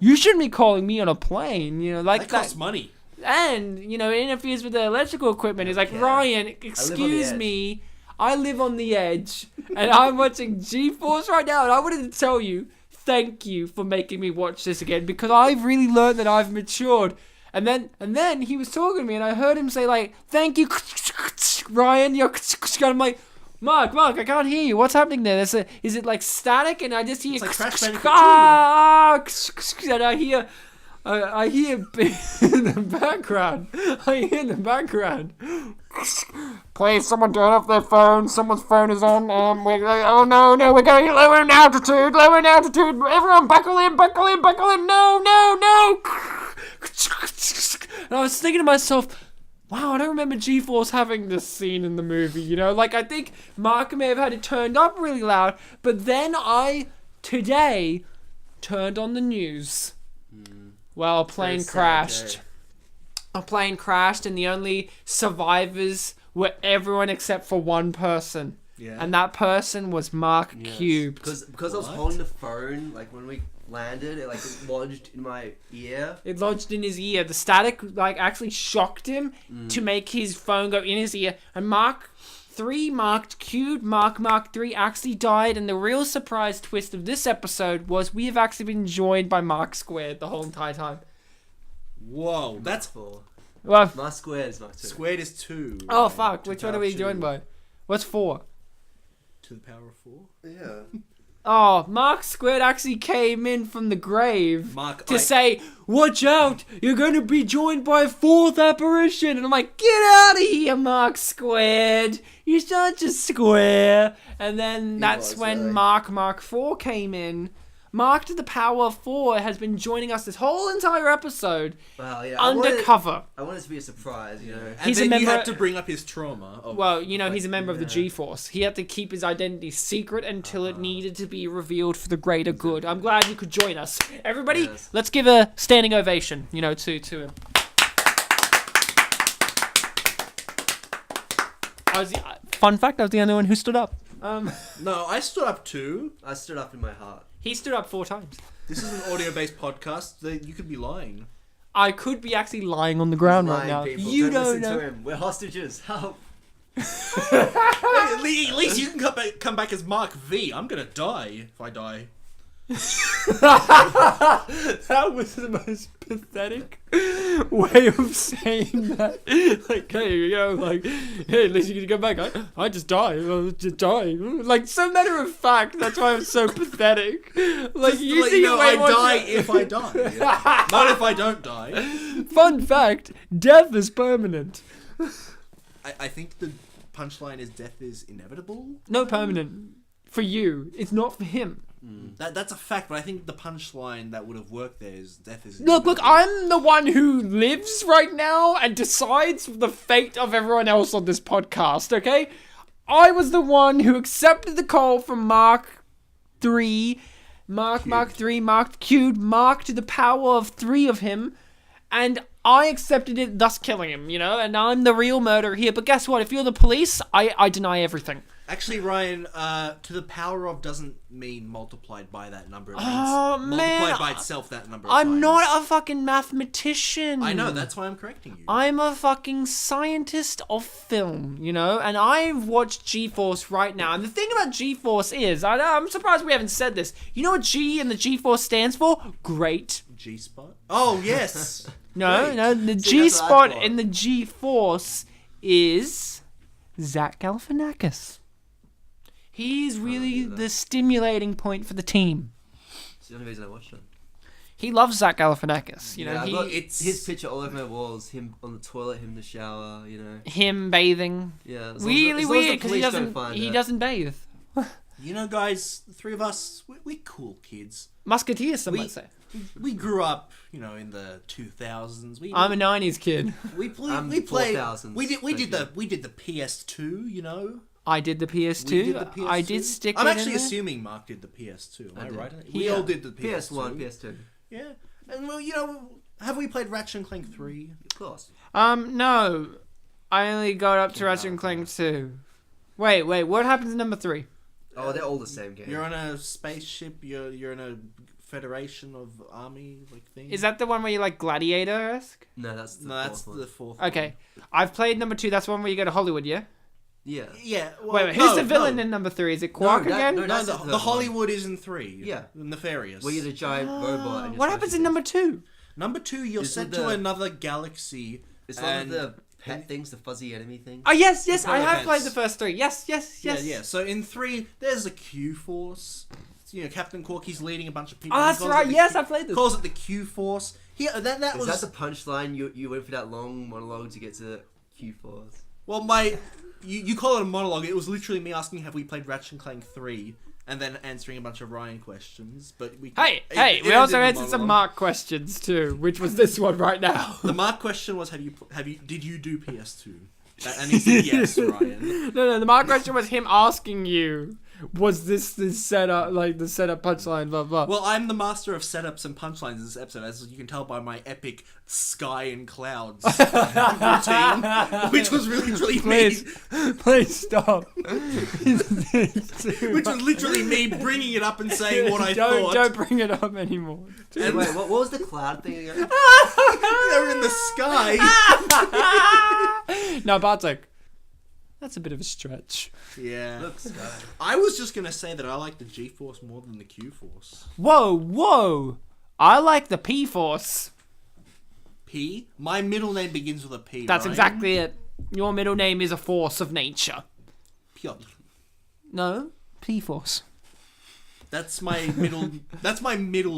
You shouldn't be calling me on a plane, you know, like That that." costs money. And, you know, it interferes with the electrical equipment. He's like, Yeah. "Ryan, excuse edge." me. I live on the edge. And I'm watching G-Force right now. And I wanted to tell you, thank you for making me watch this again. Because I've really learned that I've matured." And then he was talking to me. And I heard him say, like, "Thank you, Ryan." You're... And I'm like, Mark, I can't hear you. What's happening there? Is it like static? And I just hear... It's like Crash Bandicoot 2. And I hear in the background. Please, someone turn off their phone. Someone's phone is on. Oh no, we're going lower in altitude. Everyone, buckle in. No. And I was thinking to myself, wow, I don't remember G-Force having this scene in the movie. You know, like I think Mark may have had it turned up really loud, but then I today turned on the news. Well, a plane Very sad crashed. day. A plane crashed, and the only survivors were everyone except for one person. Yeah. And that person was Mark Yes. Cubed. Because I was What? holding the phone, like when we landed, it lodged in my ear. It lodged in his ear. The static actually shocked him to make his phone go in his ear. And Mark 3, Mark Cubed, Mark 3 actually died. And the real surprise twist of this episode was we have actually been joined by Mark Squared the whole entire time. Whoa, that's... 4. Well, Mark Squared is Mark 2. Squared is 2. oh right? fuck, To which the one are power we of joined 2. by? What's 4? To the power of 4? Yeah. Oh, Mark Squared actually came in from the grave Mark, to say, "Watch out, you're going to be joined by a 4th apparition." And I'm like, "Get out of here, Mark Squared. You're such a square." And then that's was, when really. Mark 4 came in. Mark to the power of 4 has been joining us this whole entire episode Well, yeah. undercover. I wanted it to be a surprise, you know. And He's a then you member- had to bring up his trauma. Of, Well, you know, he's a member of the yeah. G-Force. He had to keep his identity secret until it needed to be revealed for the greater good. I'm glad you could join us. Everybody, Yes. let's give a standing ovation, you know, to him. Fun fact, I was the only one who stood up. No, I stood up too. I stood up in my heart. He stood up 4 times. This is an audio-based podcast. You could be lying. I could be actually lying on the ground right now. People, You don't don't listen know. to him. We're hostages. Help. Hey, at least you can come back as Mark V. I'm gonna die if I die. That was the most pathetic way of saying that. Like, hey, you know, like, hey, at least you can go back. I just die. I'll just die. Like, so matter of fact, that's why I'm so pathetic. Like, Just to you let see, you know, way I more die if I die. Not if I don't die. Fun fact: death is permanent. I think the punchline is death is inevitable. No permanent for you. It's not for him. That's a fact, but I think the punchline that would have worked there is death is Look, inevitable. I'm the one who lives right now and decides the fate of everyone else on this podcast, okay? I was the one who accepted the call from Mark 3, Mark Cubed, Mark to the power of 3 of him, and I accepted it, thus killing him, you know? And I'm the real murderer here, but guess what? If you're the police, I deny everything. Actually, Ryan, to the power of doesn't mean multiplied by that number. It means Man, multiplied by itself that number of I'm times. not a fucking mathematician. I know, that's why I'm correcting you. I'm a fucking scientist of film, you know? And I've watched G-Force right now. And the thing about G-Force is, I'm surprised we haven't said this. You know what G in the G-Force stands for? Great. G-spot? Oh, yes! No, Great. no, the See, that's what I G-spot thought. in the G-Force is Zach Galifianakis. He's really that. the stimulating point for the team. It's the only reason I watched it. He loves Zach Galifianakis, you know. Yeah, I've got it's- his picture all over my walls. Him on the toilet, him in the shower. You know. Him bathing. Yeah. As long Really as the weird because police don't find he it. doesn't bathe. You know, guys, the three of us, we're cool kids. Musketeers, some We- might say. We grew up, you know, in the 2000s. I'm a '90s kid. we played. I'm We played. 4000s. We did Thank the PS2. You know. I did the PS2. We did the PS2. I did stick I'm it actually in there. assuming Mark did the PS2. Am I did. right? He- We all did the PS1, PS2. PS2. Yeah, and well, you know, have we played Ratchet and Clank 3? Of course. No. I only got up to Ratchet and Clank 2. Wait, what happens in number 3? Oh, they're all the same game. You're on a spaceship. You're in a federation of army like thing. Is that the one where you like gladiator-esque? No, that's the No, that's fourth the one. fourth. Okay. I've played number 2. That's the one where you go to Hollywood, yeah? Yeah. One. Yeah. Well, Wait, who's no, the villain no. in number 3? Is it Quark that- again? no, No, That's the, the third the one. Hollywood is in 3. Yeah. Nefarious. Where you're the giant robot. And you're What supposed happens to in do- number 2? Number 2, you're Is sent it to the- another galaxy. It's one of and- the pet things, the fuzzy enemy thing. Oh, yes, I Polar have Pets. played the first 3. Yes. Yeah. So in 3, there's the Q Force. You know, Captain Corky's leading a bunch of people. Oh, He that's calls right. it the Yes, Q- I played this. Calls it the Q Force. That Is was that the punchline? You went for that long monologue to get to Q4s. well, you call it a monologue. It was literally me asking, "Have we played Ratchet and Clank 3?" and then answering a bunch of Ryan questions. But we Hey, it we also ended in a answered some monologue. Mark questions too, which was this one right now. The Mark question was, did you do PS2? And he said yes, Ryan. No, the Mark question was him asking you, was this the setup, like the setup punchline, blah, blah. Well, I'm the master of setups and punchlines in this episode, as you can tell by my epic sky and clouds routine, which was really me. Please stop. Which was literally me bringing it up and saying what I thought. Don't bring it up anymore. Wait, what was the cloud thing again? They're in the sky. No, Bartek. That's a bit of a stretch. Yeah. Look, Sky. I was just going to say that I like the G-Force more than the Q-Force. Whoa. I like the P-Force. P? My middle name begins with a P, That's Ryan. exactly it. Your middle name is a force of nature. Piotr. No, P-Force. That's my middle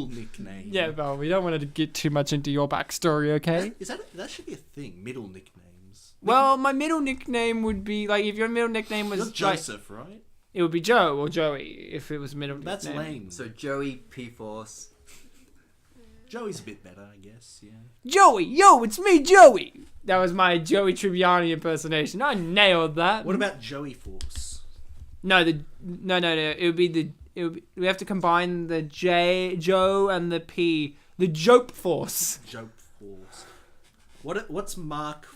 nickname. Yeah, well, we don't want to get too much into your backstory, okay? That should be a thing, middle nicknames. Well, my middle nickname would be, like, if your middle nickname was... You're like, Joseph, right? it would be Joe or Joey, if it was middle That's nickname. lame. So Joey P-Force. Joey's a bit better, I guess, yeah. Joey! Yo, it's me, Joey! That was my Joey Tribbiani impersonation. I nailed that. What about Joey Force? No. It would be we have to combine the Joe and the P. The Jope Force. Jope Force. What's Mark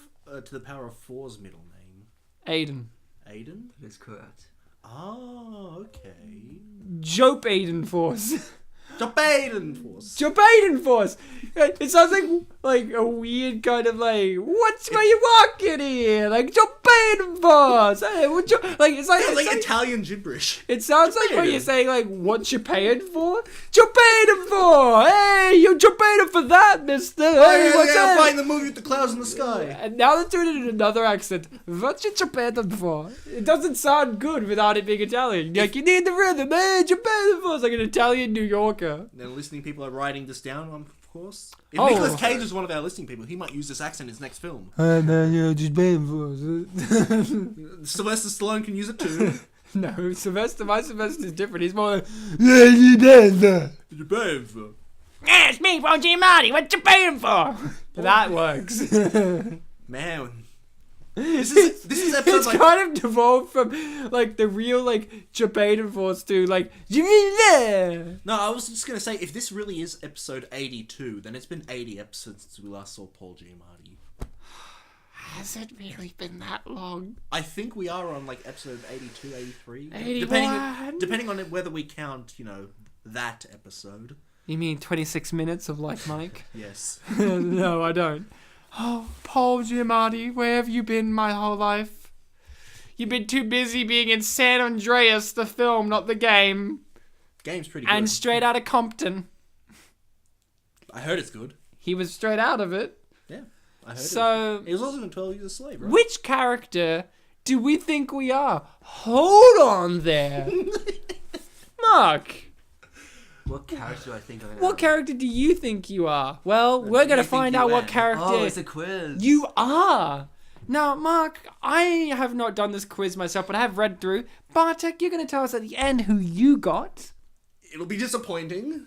to the power of 4's middle name? Aiden. Aiden? That is correct. Oh, okay. Jope Aiden Force. Japan Force. Japan Force. It sounds like a weird kind of like, what's where you walking here? Like Japan Force. Hey, what you, like it's Sounds like Italian gibberish. It sounds like when you're saying like, what you paying for? Japan for. Hey, you're Japan for that, mister. Hey, what's I'm that? buying the movie with the clouds in the sky. And now they're doing it in another accent. What you Japan for? It doesn't sound good without it being Italian. Like, you need the rhythm. Hey, Japan for. It's like an Italian New Yorker. The listening people are writing this down, of course. If Oh. Nicolas Cage is one of our listening people, he might use this accent in his next film. Japan for. Sylvester Stallone can use it too. No, my Sylvester is different. He's more like, Japan Japan. Yeah, it's me, Ron Giamatti. What you paying for? That works. Man. This is episode It's like... kind of devolved from like the real like Japan Force to like you mean there? No, I was just going to say, if this really is episode 82, then it's been 80 episodes since we last saw Paul Giamatti. Has it really been that long? I think we are on like episode 82, 83. 81? Depending on whether we count, that episode. You mean 26 minutes of like Mike? Yes. No, I don't. Oh, Paul Giamatti, where have you been my whole life? You've been too busy being in San Andreas, the film, not the game. Game's pretty good. And Straight Outta Compton. I heard it's good. He was straight out of it. Yeah, I heard So, it was also in 12 Years a Slave, right? which character do we think we are? Hold on there. Mark, What character do I think I am? what character do you think you are? Well, we're do going to you think find you out what am? character Oh, it's a quiz. you are. Now, Mark, I have not done this quiz myself, but I have read through. Bartek, you're going to tell us at the end who you got. It'll be disappointing.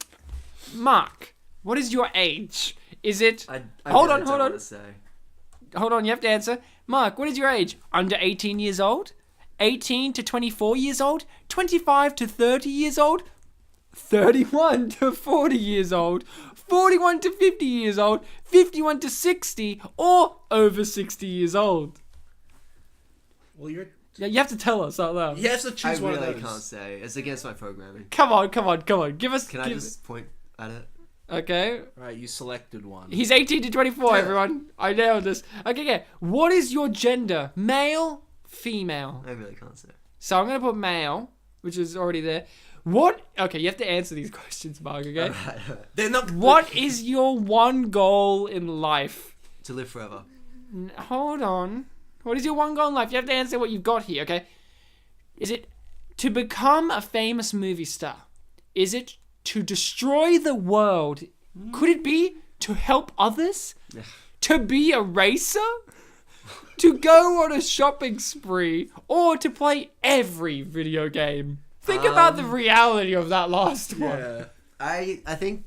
Mark, what is your age? Is it... I Hold really on, don't hold want on. to say. Hold on, you have to answer. Mark, what is your age? Under 18 years old? 18 to 24 years old? 25 to 30 years old? 31 to 40 years old? 41 to 50 years old? 51 to 60? Or over 60 years old? Well, you're... Yeah, you have to tell us out loud. You have to I choose one of really those. can't say. It's against my programming. Come on. Give us... Can I just point at it? Okay. Right, you selected one. He's 18 to 24, Yeah. everyone. I nailed this. Okay, yeah. What is your gender? Male? Female? I really can't say. So I'm going to put male, which is already there. What? Okay, you have to answer these questions, Mark, okay? Alright. They're not... What is your one goal in life? To live forever. Hold on. What is your one goal in life? You have to answer what you've got here, okay? Is it to become a famous movie star? Is it to destroy the world? Could it be to help others? To be a racer? To go on a shopping spree? Or to play every video game? Think about the reality of that last one. Yeah. I think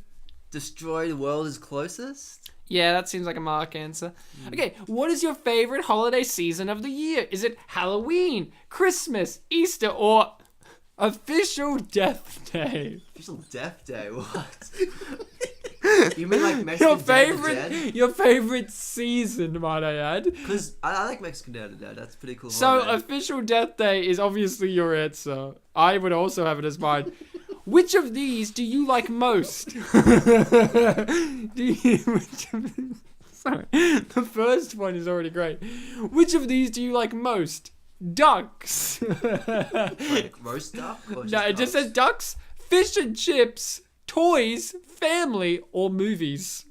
destroy the world is closest. Yeah, that seems like a Mark answer. Okay, what is your favorite holiday season of the year? Is it Halloween, Christmas, Easter, or official Death Day? Official Death Day. What? You mean like Mexican Day of the Dead? Your favorite season, might I add? Because I like Mexican Day of the Dead. That's a pretty cool. So holiday. official Death Day is obviously your answer. I would also have it as mine. Which of these do you like most? Sorry, the first one is already great. Which of these do you like most? Ducks. like roast duck. Or No, it just ducks? says ducks, fish and chips, toys, family, or movies.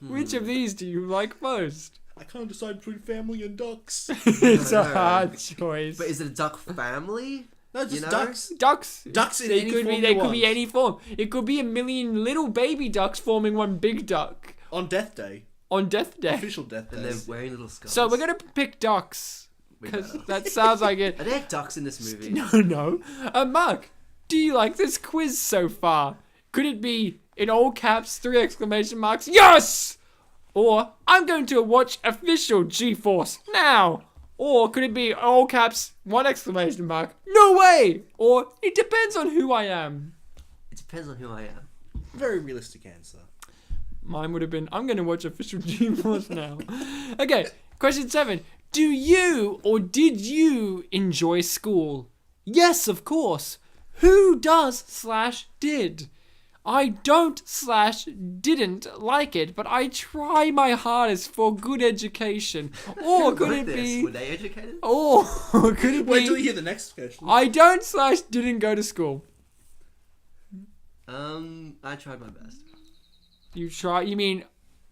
Which of these do you like most? I can't decide between family and ducks. It's a know. hard choice. But is it a duck family? No, just You know? ducks. Ducks. Ducks in They any could form be. you They could want. be any form. It could be a million little baby ducks forming one big duck On Death Day. on Death Day. Official Death And Day. they're wearing little skulls. So we're gonna pick ducks We because better. that sounds like it. Are there ducks in this movie? No. Mark, do you like this quiz so far? Could it be in all caps, 3 exclamation marks? Yes! Or I'm going to watch official G-Force now. Or could it be all caps, 1 exclamation mark? No way! Or it depends on who I am. It depends on who I am. Very realistic answer. Mine would have been, I'm going to watch official G-Force now. Okay, question 7. Do you or did you enjoy school? Yes, of course. Who does / did? I don't/didn't like it, but I try my hardest for good education. Or could it be... Were they educated? Or could it Wait till you be... hear the next question. I don't/didn't go to school. I tried my best. You mean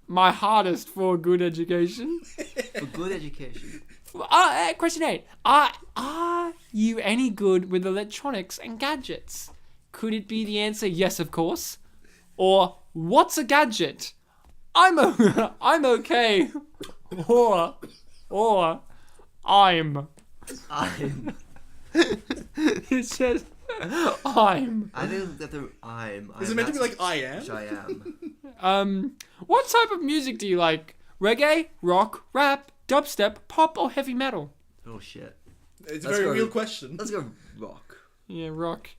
my hardest for good education? For good education. Question 8. Are you any good with electronics and gadgets? Could it be the answer yes, of course? Or what's a gadget? I'm okay. Or I'm. It says I'm. I didn't get the I'm. Is it meant to be like I am? Which I am. What type of music do you like? Reggae, rock, rap, dubstep, pop, or heavy metal? Oh shit. It's a Let's very go- real question. Let's go rock. Yeah, rock.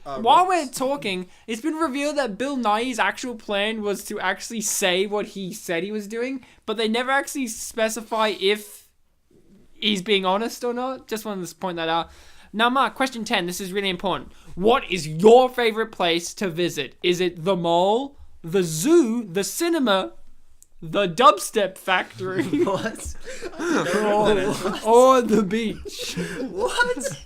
rocks. While we're talking, it's been revealed that Bill Nighy's actual plan was to actually say what he said he was doing, but they never actually specify if he's being honest or not. Just wanted to point that out. Now, Mark, question 10. This is really important. What is your favorite place to visit? Is it the mall, the zoo, the cinema, the dubstep factory, What? or the beach? What?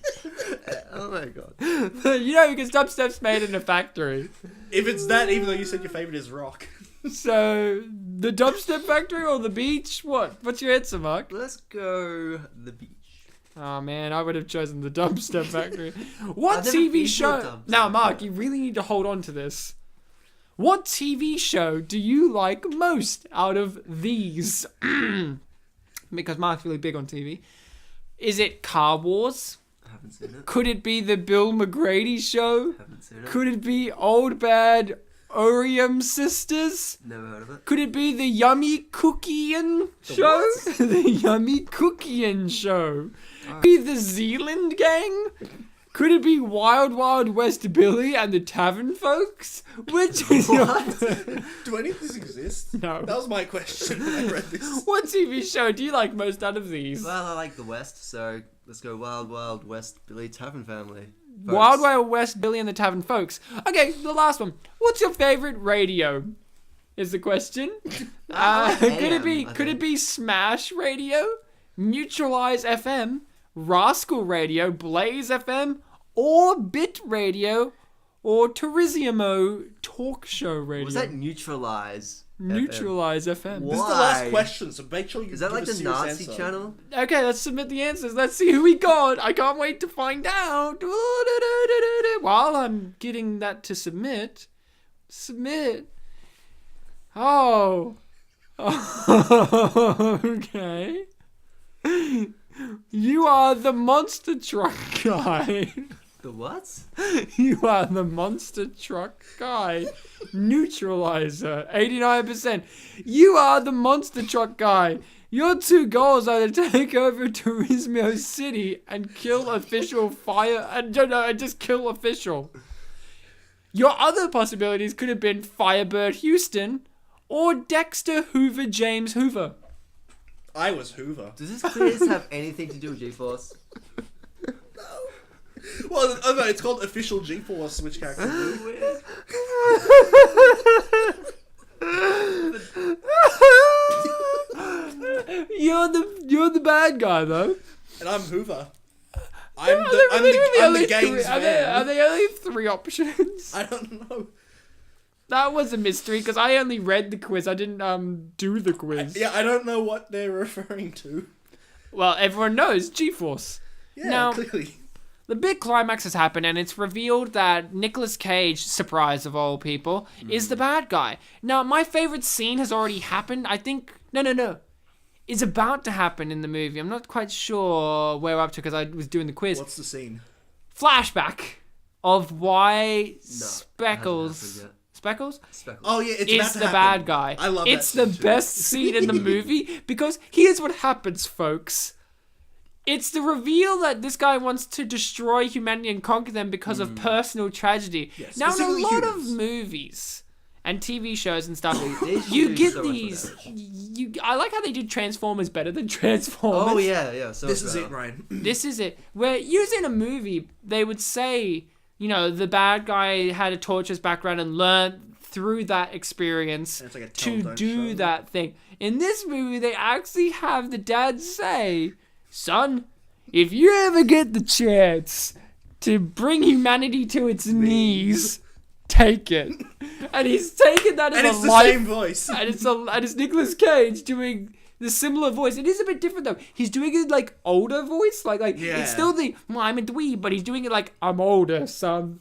Oh my god. Because dubstep's made in a factory. If it's that, even though you said your favorite is rock. So, the dubstep factory or the beach? What's your answer, Mark? Let's go the beach. Oh man, I would have chosen the dubstep factory. What I've never TV been to a show? dubstep Now, Mark, factory. you really need to hold on to this. What TV show do you like most out of these? Because Mark's really big on TV. Is it Car Wars? I haven't seen it. Could it be the Bill McGrady Show? Haven't seen it. Could it be Old Bad Orium Sisters? Never heard of it. Could it be the Yummy Cookiein Show? what? The Yummy Cookiein Show. Be the Zealand Gang? Could it be Wild Wild West Billy and the Tavern Folks? Which is Do any of these exist? No. That was my question when I read this. What TV show do you like most out of these? Well, I like the West, so let's go Wild Wild West Billy Tavern Family. Wild Wild West Billy and the Tavern Folks. Okay, the last one. What's your favorite radio? Is the question. Could it be Smash Radio, Neutralize FM, Rascal Radio, Blaze FM, or Bit Radio, or Turismo Talk Show Radio? Was that Neutralize? Neutralize FM. What? This is the last question, so make sure you Is that give like a the serious Nazi answer. channel? Okay, let's submit the answers. Let's see who we got. I can't wait to find out. While I'm getting that to submit. Oh. Okay. You are the monster truck guy. The what? You are the monster truck guy. Neutralizer. 89%. You are the monster truck guy. Your two goals are to take over Turismo City and kill official just kill official. Your other possibilities could have been Firebird Houston or Dexter Hoover James Hoover. I was Hoover. Does this quiz have anything to do with G-Force? Well, oh no, it's called Official G-Force. Which character? You're the bad guy though. And I'm Hoover. I'm the gang's Are man. there only 3 options? I don't know. That was a mystery because I only read the quiz. I didn't do the quiz. Yeah, I don't know what they're referring to. Well, everyone knows G-Force. Yeah, Now- clearly. The big climax has happened, and it's revealed that Nicolas Cage, surprise of all people, is the bad guy. Now, my favorite scene has already happened. I think... No. It's about to happen in the movie. I'm not quite sure where we're up to because I was doing the quiz. What's the scene? Flashback of why It hasn't Speckles... happened Speckles? yet. Speckles. Oh yeah, it's about Is to the happen. bad guy. I love It's that the scene too. best scene in the movie because here's what happens, folks. It's the reveal that this guy wants to destroy humanity and conquer them because of personal tragedy. Yes, Now, in a specifically lot humans. of movies and TV shows and stuff, They should you do get so much these. more I like how they did Transformers better than Transformers. Oh yeah. So This much is better. it, Ryan. This is it. Where usually in a movie they would say, the bad guy had a torturous background and learned through that experience And it's like a tell, to don't do show. that thing. In this movie, they actually have the dad say, son, if you ever get the chance to bring humanity to its knees, take it. And he's taken that as And a it's the life, same voice. and it's Nicolas Cage doing the similar voice. It is a bit different though. He's doing it like older voice, like Yeah. it's still the I'm a dweeb, but he's doing it like I'm older, son.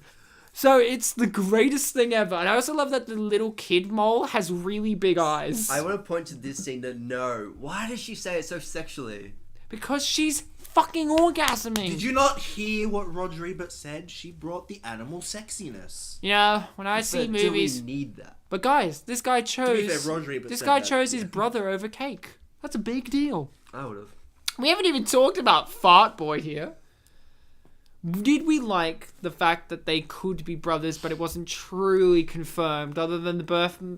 So it's the greatest thing ever. And I also love that the little kid mole has really big eyes. I want to point to this scene to know, why does she say it so sexually? Because she's fucking orgasming. Did you not hear what Roger Ebert said? She brought the animal sexiness. When I see But movies. do we need that? But guys, this guy To be fair, chose. Roger Ebert This said guy that, chose his yeah. brother over cake. That's a big deal. I would have. We haven't even talked about Fart Boy here. Did we like the fact that they could be brothers, but it wasn't truly confirmed, other than the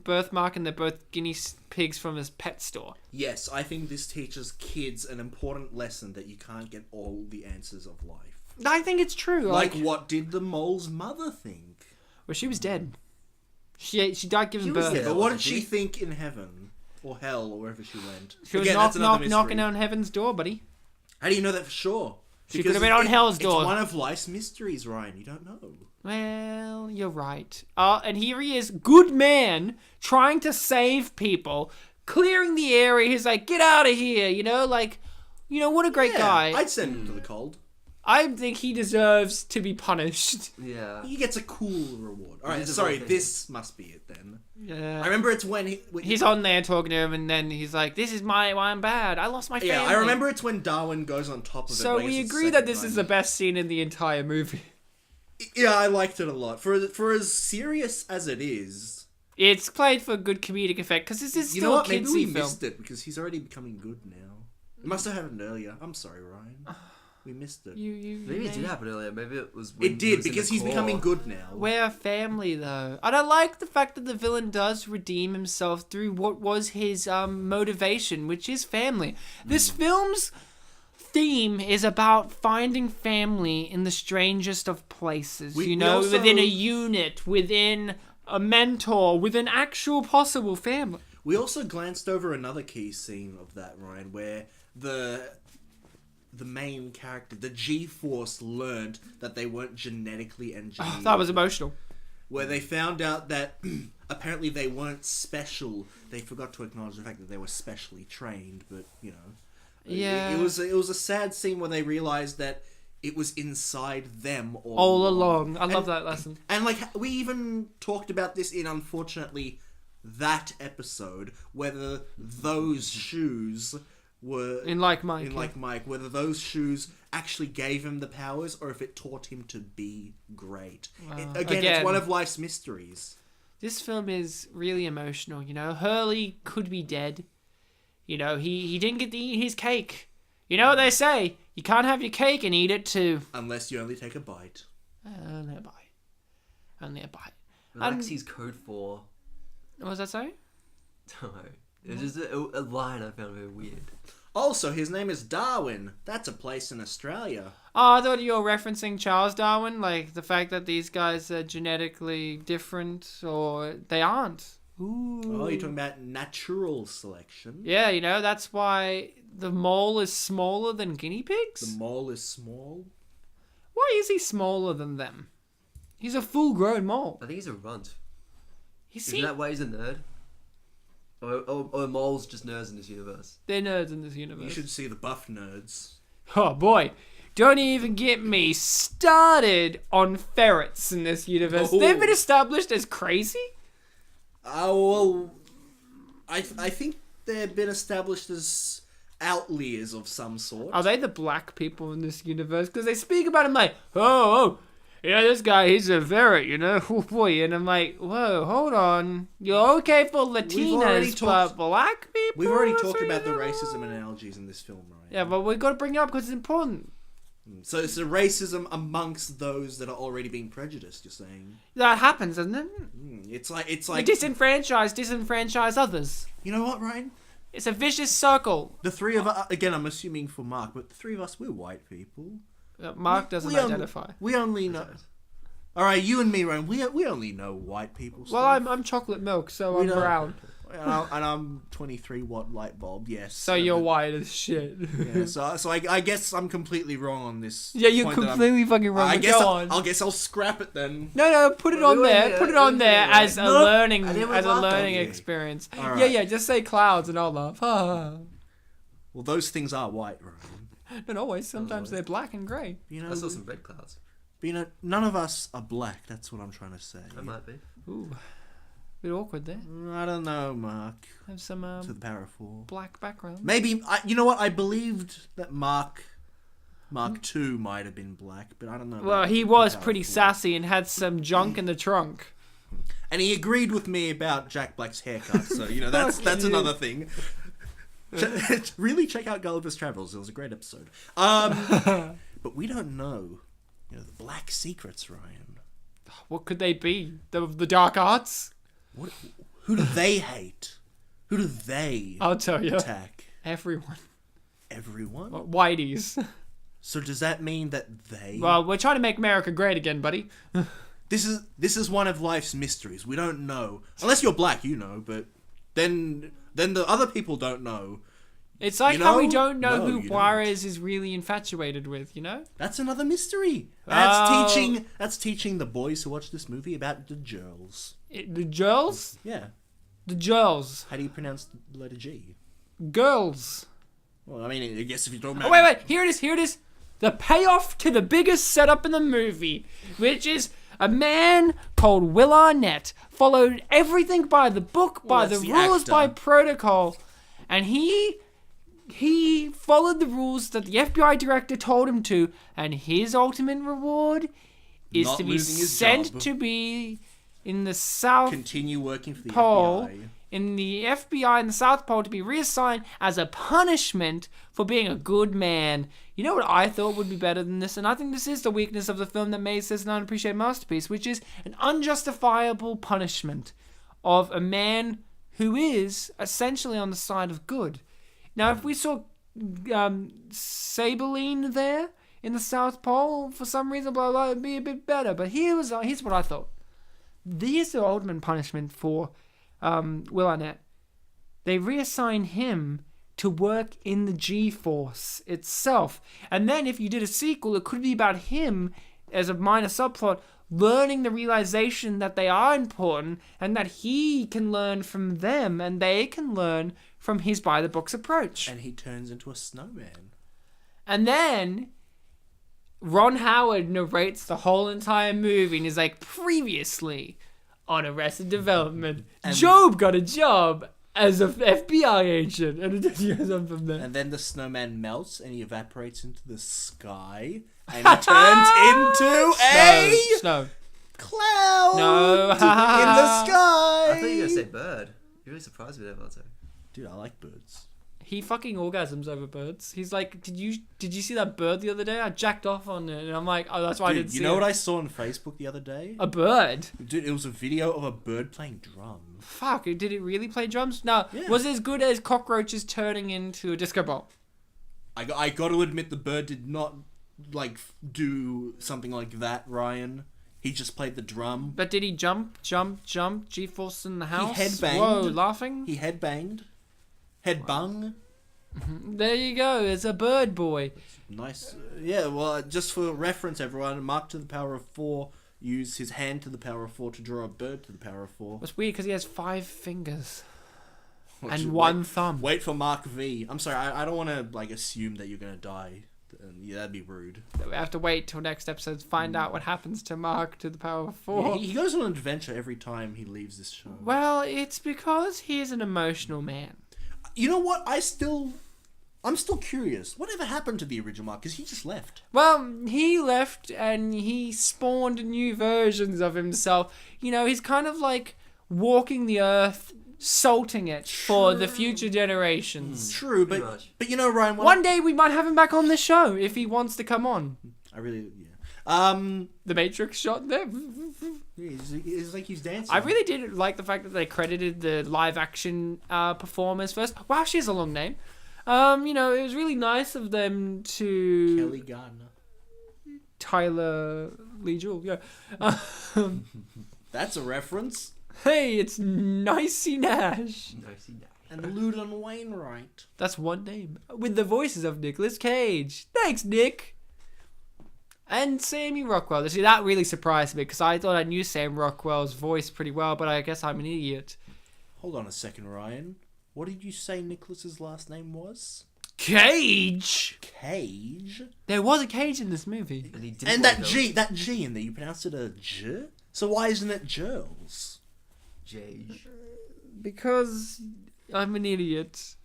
birthmark and they're both guinea pigs from his pet store? Yes, I think this teaches kids an important lesson that you can't get all the answers of life. I think it's true. Like, what did the mole's mother think? Well, she was dead. She died giving She was birth. dead. But what did wasn't she she? think in heaven? Or hell, or wherever she went? She was Again, that's another mystery. knocking on heaven's door, buddy. How do you know that for sure? She Because could have been on hell's door. It's one of life's mysteries, Ryan. You don't know. Well, you're right. And here he is, good man, trying to save people, clearing the area. He's like, get out of here, what a great guy. I'd send him to the cold. I think he deserves to be punished. Yeah. He gets a cool reward. All right, is a sorry, good thing. this must be it then. I Yeah. remember it's when He's on there talking to him, and then he's like, this is why I'm bad. I lost my family. Yeah, I remember it's when Darwin goes on top of it. So but I we guess it's the agree that second this time. is the best scene in the entire movie. Yeah, I liked it a lot. For as serious as it is, It's played for good comedic effect, because this is you know still a what? Maybe kidsy we film. missed it because he's already becoming good now. It must have happened earlier. I'm sorry, Ryan. We missed it. Maybe it did happen earlier. Maybe it was. It When he did was in because the he's core. becoming good now. We're a family, though. And I like the fact that the villain does redeem himself through what was his motivation, which is family. This film's theme is about finding family in the strangest of places. We also- within a unit, within a mentor, within actual possible family. We also glanced over another key scene of that, Ryan, where the main character, the G-Force, learned that they weren't genetically engineered. Oh, that was emotional. Where they found out that apparently they weren't special. They forgot to acknowledge the fact that they were specially trained, but, Yeah. It was a sad scene where they realized that it was inside them All along. I love that lesson. And, we even talked about this in, unfortunately, that episode, whether those shoes were... In Like Mike. In Like Mike, whether those shoes actually gave him the powers or if it taught him to be great. Again, it's one of life's mysteries. This film is really emotional, Hurley could be dead. He didn't get to eat his cake. You know what they say? You can't have your cake and eat it too. Unless you only take a bite. Only a bite. Only a bite. Relaxy's code for. What was that say? No. It was just a line I found very weird. Also, his name is Darwin. That's a place in Australia. Oh, I thought you were referencing Charles Darwin, like the fact that these guys are genetically different, or they aren't. Ooh. Oh, you're talking about natural selection. Yeah, that's why the mole is smaller than guinea pigs? The mole is small. Why is he smaller than them? He's a full-grown mole. I think he's a runt. Is Isn't that why he's a nerd? Or moles just nerds in this universe? They're nerds in this universe. You should see the buff nerds. Oh boy, don't even get me started on ferrets in this universe. Oh. They've been established as crazy? Well, I think they've been established as outliers of some sort. Are they the black people in this universe? Because they speak about him like, this guy, he's a ferret, oh boy. And I'm like, whoa, hold on. You're okay for Latinas, but black people? We've already That's talked what about the you- racism analogies in this film, right? Yeah, but we've got to bring it up because it's important. So it's the racism amongst those that are already being prejudiced, you're saying? That happens, doesn't it? It's like... The disenfranchise others. You know what, Ryan? It's a vicious circle. The three of us... Again, I'm assuming for Mark, but the three of us, we're white people. Mark doesn't identify. We only know... All right, you and me, Ryan. We only know white people. Well, I'm chocolate milk, so I'm don't- brown. And I'm 23-watt light bulb. Yes. So you're white as shit. Yeah, so I guess I'm completely wrong on this. Yeah, you're point that completely fucking wrong. I but guess go on. I guess I'll scrap it then. No, put it Well, on we there. were Put it here, on we there were as here. a No, learning I didn't as a laugh learning on you. experience. All right. Yeah, just say clouds and I'll laugh. Well, those things are white, Ryan. Not always. Sometimes they're black and grey. You know, I saw some red clouds. none of us are black. That's what I'm trying to say. I might be. Ooh, bit awkward there. I don't know, Mark. Have some To the power of 4. black background. Maybe you know what? I believed that Mark 2 might have been black, but I don't know. Well, about he the was power of pretty 4. sassy and had some junk in the trunk. And he agreed with me about Jack Black's haircut. So that's Fuck you. another thing. Really check out Gulliver's Travels. It was a great episode. But we don't know, the black secrets, Ryan. What could they be? The dark arts? Who do they hate? Who do they I'll tell you. attack? Everyone. Everyone? Whiteys. So does that mean that they? Well, we're trying to make America great again, buddy. This is one of life's mysteries. We don't know. Unless you're black, but then the other people don't know. It's like You how we know? don't know No, who you Juarez is really infatuated with, That's another mystery. Oh. That's teaching the boys who watch this movie about the girls. The girls? Yeah. The girls. How do you pronounce the letter G? Girls. Well, I mean, I guess if you don't. Oh, wait. Here it is. The payoff to the biggest setup in the movie, which is a man called Will Arnett followed everything by the book, by the that's the rules, actor. by protocol, and he followed the rules that the FBI director told him to, and his ultimate reward is Not to be losing his sent job. to be in the South Continue working for the Pole, FBI. in the FBI in the South Pole, to be reassigned as a punishment for being a good man. You know what I thought would be better than this? And I think this is the weakness of the film that makes this an unappreciated masterpiece, which is an unjustifiable punishment of a man who is essentially on the side of good. Now, if we saw Sabeline there in the South Pole, for some reason, blah, blah, it'd be a bit better. But here's what I thought. Here's the ultimate punishment for Will Arnett. They reassign him to work in the G-Force itself. And then if you did a sequel, it could be about him as a minor subplot, learning the realization that they are important and that he can learn from them and they can learn from his by-the-books approach. And he turns into a snowman. And then Ron Howard narrates the whole entire movie and is like, previously on Arrested Development, Job got a job as an FBI agent. And it just goes on from there. And then the snowman melts and he evaporates into the sky. And he turns into a Snow. cloud No. in the sky. I thought you were going to say bird. You really surprised me there, Bartek. Dude, I like birds. He fucking orgasms over birds. He's like, did you see that bird the other day? I jacked off on it, and I'm like, oh, that's why I Dude, didn't see you know it. what I saw on Facebook the other day? A bird? Dude, it was a video of a bird playing drums. Fuck, did it really play drums? No. Yeah. Was it as good as cockroaches turning into a disco ball? I got to admit, the bird did not do something like that, Ryan. He just played the drum. But did he jump, G-force in the house? headbanged. Whoa, laughing? He headbanged. Headbung. There you go, it's a bird boy. Nice. Yeah, well, just for reference, everyone, Mark to the power of 4 used his hand to the power of 4 to draw a bird to the power of 4. It's weird because he has 5 fingers. Just And one wait- thumb. Wait for Mark V. I'm sorry, I don't want to assume that you're gonna die. Yeah, that'd be rude. We have to wait till next episode to find out what happens to Mark to the power of 4. Yeah, he goes on an adventure every time he leaves this show. Well, it's because he's an emotional man. You know what? I'm still curious. Whatever happened to the original Mark? Because he just left. Well, he left and he spawned new versions of himself. You know, he's kind of like walking the earth, salting it for the future generations. True, Pretty much. but you know, Ryan. One day we might have him back on the show if he wants to come on. I really, yeah. The Matrix shot there. It's like he's dancing. I really did like the fact that they credited the live action performers first. Wow, she has a long name. You know, it was really nice of them to Kelly Gardner. Tyler Lee Jewell, yeah. That's a reference. Hey, it's Nicey Nash. Nicey Nash. And Loudon Wainwright. That's one name. With the voices of Nicolas Cage. Thanks, Nick. And Sam Rockwell. See, that really surprised me because I thought I knew Sam Rockwell's voice pretty well, but I guess I'm an idiot. Hold on a second, Ryan. What did you say Nicholas's last name was? Cage. Cage. There was a Cage in this movie. And, he didn't And want that to G in there, you pronounced it a J? So why isn't it Girls? Jage. Because I'm an idiot.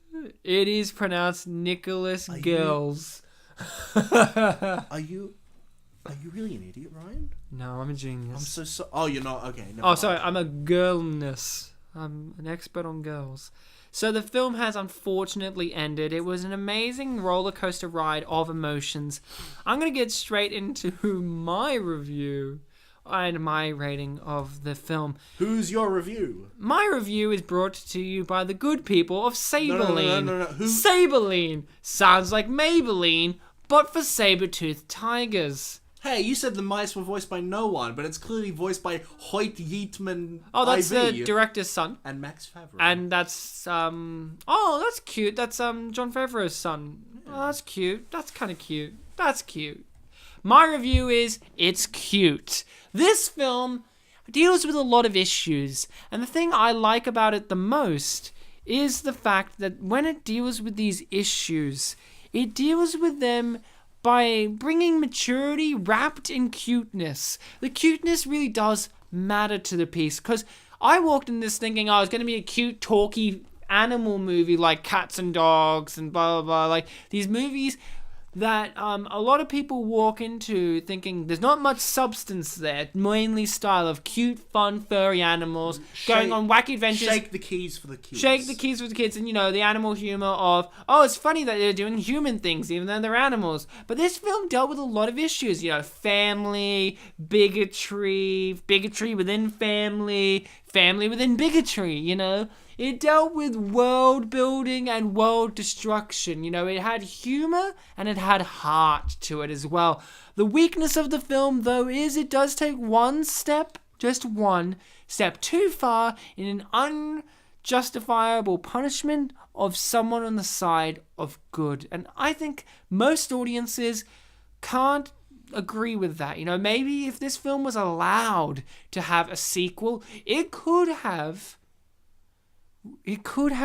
It is pronounced Nicholas Are Girls. Are you really an idiot, Ryan? No, I'm a genius. I'm so Oh, you're not. Okay. Never Oh, mind. sorry, I'm a girlness. I'm an expert on girls. So the film has unfortunately ended. It was an amazing roller coaster ride of emotions. I'm going to get straight into my review and my rating of the film. Who's your review? My review is brought to you by the good people of Saberline. No. Who? Saberline sounds like Maybelline, but for saber-toothed tigers. Hey, you said the mice were voiced by no one, but it's clearly voiced by Hoyt Yeatman. Oh, that's IV, the director's son. and Max Favreau. And that's oh, that's cute. That's Jon Favreau's son. Oh, that's cute. That's kind of cute. That's cute. My review is it's cute. This film deals with a lot of issues, and the thing I like about it the most is the fact that when it deals with these issues, it deals with them by bringing maturity wrapped in cuteness. The cuteness really does matter to the piece, because I walked in this thinking I was going to be a cute, talky animal movie like Cats and Dogs and blah, blah, blah. Like these movies that a lot of people walk into thinking there's not much substance there, mainly style of cute, fun, furry animals going on wacky adventures. Shake the keys for the kids. Shake the keys for the kids, and the animal humor of, oh, it's funny that they're doing human things even though they're animals. But this film dealt with a lot of issues, family, bigotry within family, family within bigotry, It dealt with world building and world destruction. It had humor and it had heart to it as well. The weakness of the film, though, is it does take one step, just one step too far in an unjustifiable punishment of someone on the side of good. And I think most audiences can't agree with that. Maybe if this film was allowed to have a sequel, it could have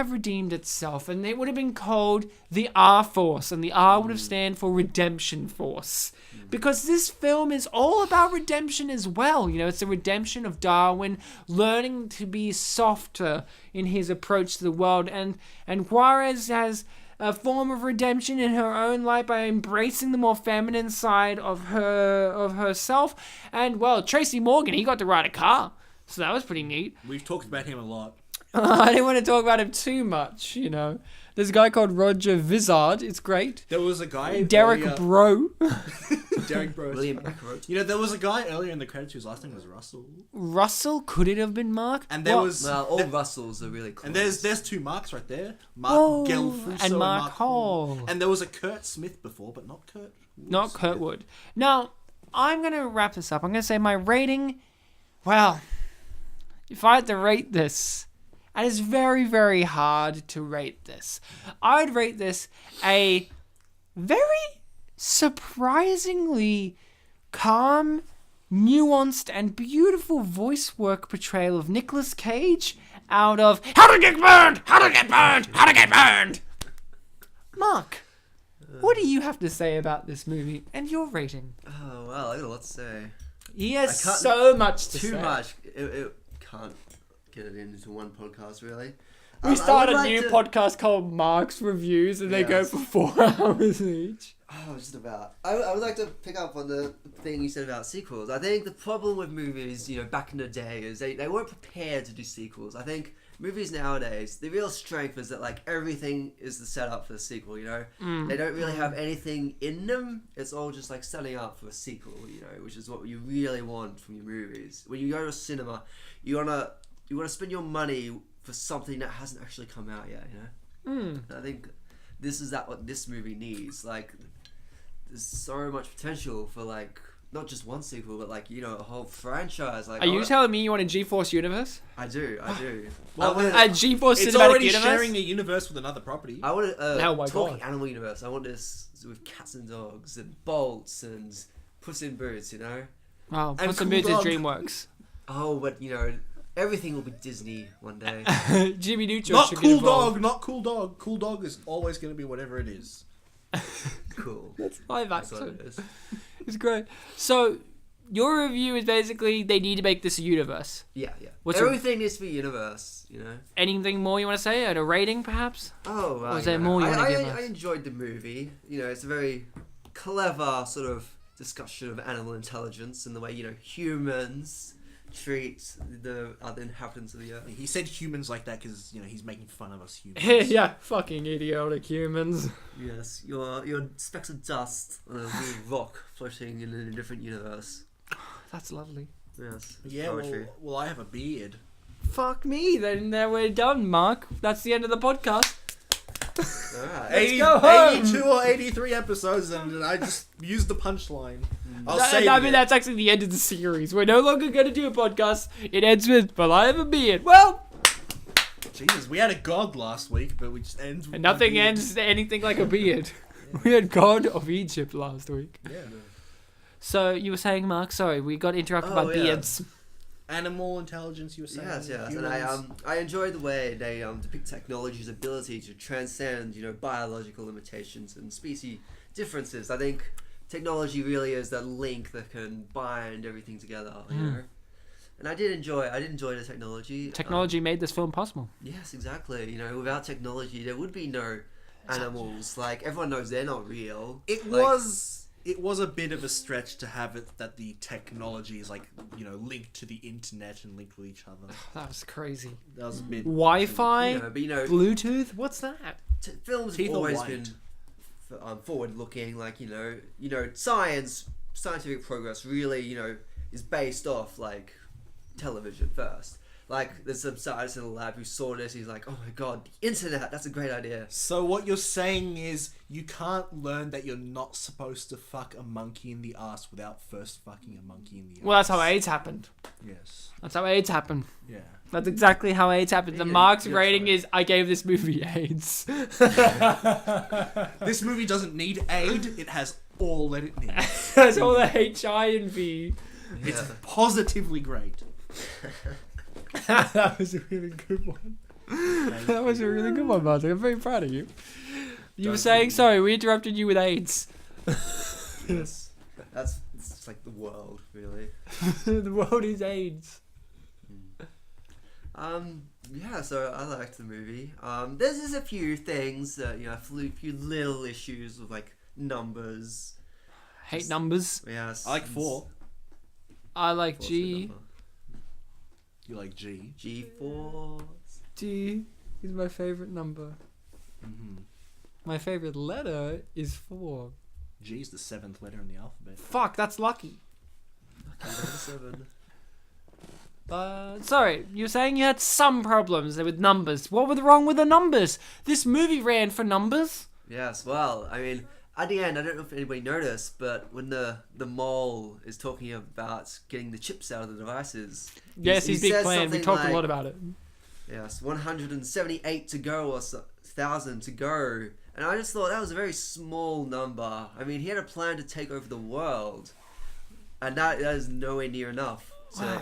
redeemed itself, and it would have been called the R Force, and the R would have stand for Redemption Force, because this film is all about redemption as well. It's a redemption of Darwin learning to be softer in his approach to the world, and Juarez has a form of redemption in her own life by embracing the more feminine side of herself. And Tracy Morgan, he got to ride a car, so that was pretty neat. We've talked about him a lot. I didn't want to talk about him too much, There's a guy called Roger Vizard. It's great. There was a guy... Derek Bro. Derek Bro. William Ackroyd. There was a guy earlier in the credits whose last name was Russell. Russell? Could it have been Mark? And there was... Well, all Russells are really close. And there's two Marks right there. Mark Whoa, Gelfuso and Mark Hall. And there was a Kurt Smith before, but not Kurt. Not Smith. Kurtwood. Now, I'm going to wrap this up. I'm going to say my rating... Well, if I had to rate this... And it's very, very hard to rate this. I would rate this a very surprisingly calm, nuanced, and beautiful voice work portrayal of Nicolas Cage out of How to Get Burned! How to Get Burned! How to Get Burned! Mark, what do you have to say about this movie and your rating? Oh, well, I got a lot to say. He has I can't- so much to say. Too much. It can't get it into one podcast, really. We start a would like new to- podcast called Mark's Reviews, and they go Yes. for 4 hours each. Oh, just about. I would like to pick up on the thing you said about sequels. I think the problem with movies, back in the day, is they weren't prepared to do sequels. I think movies nowadays, the real strength is that everything is the setup for the sequel. They don't really have anything in them. It's all just setting up for a sequel. Which is what you really want from your movies. When you go to a cinema, you wanna spend your money for something that hasn't actually come out yet. And I think this is what this movie needs. There's so much potential for not just one sequel, but like a whole franchise. Like, Are you telling me you want a G-Force universe? I do. Well, A G-Force it's cinematic already universe? sharing a universe with another property. I want Oh my talking God. animal universe. I want this with cats and dogs and bolts and Puss in Boots. Oh, And Puss in Cool Boots is Dog. DreamWorks. Oh, but everything will be Disney one day. Jimmy Neutron Not should get Cool involved. Dog, not Cool Dog. Cool Dog is always going to be whatever it is. Cool. Live That's what action. it is. It's great. So, your review is basically they need to make this a universe. Yeah. What's your- Everything needs to be universe. Anything more you want to say? And a rating, perhaps? Oh, Or is there more you wanna give us? I enjoyed the movie. It's a very clever sort of discussion of animal intelligence and the way humans treat the other inhabitants of the earth. He said humans like that because he's making fun of us humans. Yeah, fucking idiotic humans. Yes, you're specks of dust on a little rock floating in a different universe. That's lovely. Yes. Yeah, poetry. well, I have a beard. Fuck me, then we're done, Mark. That's the end of the podcast. Alright. Let's go home. 82 or 83 episodes, and I just used the punchline. I'll say I mean, that's actually the end of the series. We're no longer going to do a podcast. It ends with, well, I have a beard. Well, Jesus, we had a god last week, but we just end with and nothing a beard. ends anything like a beard. We had God of Egypt last week. Yeah. So, you were saying, Mark, sorry, we got interrupted by Oh, yeah. beards. Animal intelligence, you were saying. Yes, and humans. I enjoy the way they depict technology's ability to transcend biological limitations and species differences. I think technology really is that link that can bind everything together. And I did enjoy the technology. Technology made this film possible. Yes, exactly. Without technology, there would be no animals. Like everyone knows they're not real. It was a bit of a stretch to have it that the technology is linked to the internet and linked with each other. That was crazy. That was a bit Wi-Fi? But Bluetooth? What's that? films Teeth have are always white. been forward-looking. Like scientific progress really is based off like television first. Like there's some scientist in the lab who saw this. He's like, oh my god, the internet. That's a great idea. So what you're saying is you can't learn that you're not supposed to fuck a monkey in the ass without first fucking a monkey in the ass. Well, that's how AIDS happened. Yes. That's how AIDS happened. Yeah. That's exactly how AIDS happened. The Yeah, Mark's you're rating right. is, I gave this movie AIDS. This movie doesn't need aid. It has all that it needs. That's all the H-I and V. It's positively great. That was a really good one. That was a really good one, Bartek. I'm very proud of you. You were saying, sorry, we interrupted you with AIDS. Yes. It's like the world, really. The world is AIDS. Yeah, so I liked the movie. There's just a few things that a few little issues with like numbers. Hate numbers. Yes. I like 4. I like What's G. the number? You like G. G4. G is my favorite number. Mm-hmm. My favorite letter is 4. G is the 7th letter in the alphabet. Fuck, that's lucky. Number 7. Sorry, you were saying you had some problems with numbers. What was wrong with the numbers? This movie ran for numbers. Yes, well, I mean, at the end, I don't know if anybody noticed, but when the mole is talking about getting the chips out of the devices. Yes, he his big says plan. We something talked a like, lot about it. Yes, 178 to go or 1,000 to go. And I just thought that was a very small number. I mean, he had a plan to take over the world. And that is nowhere near enough to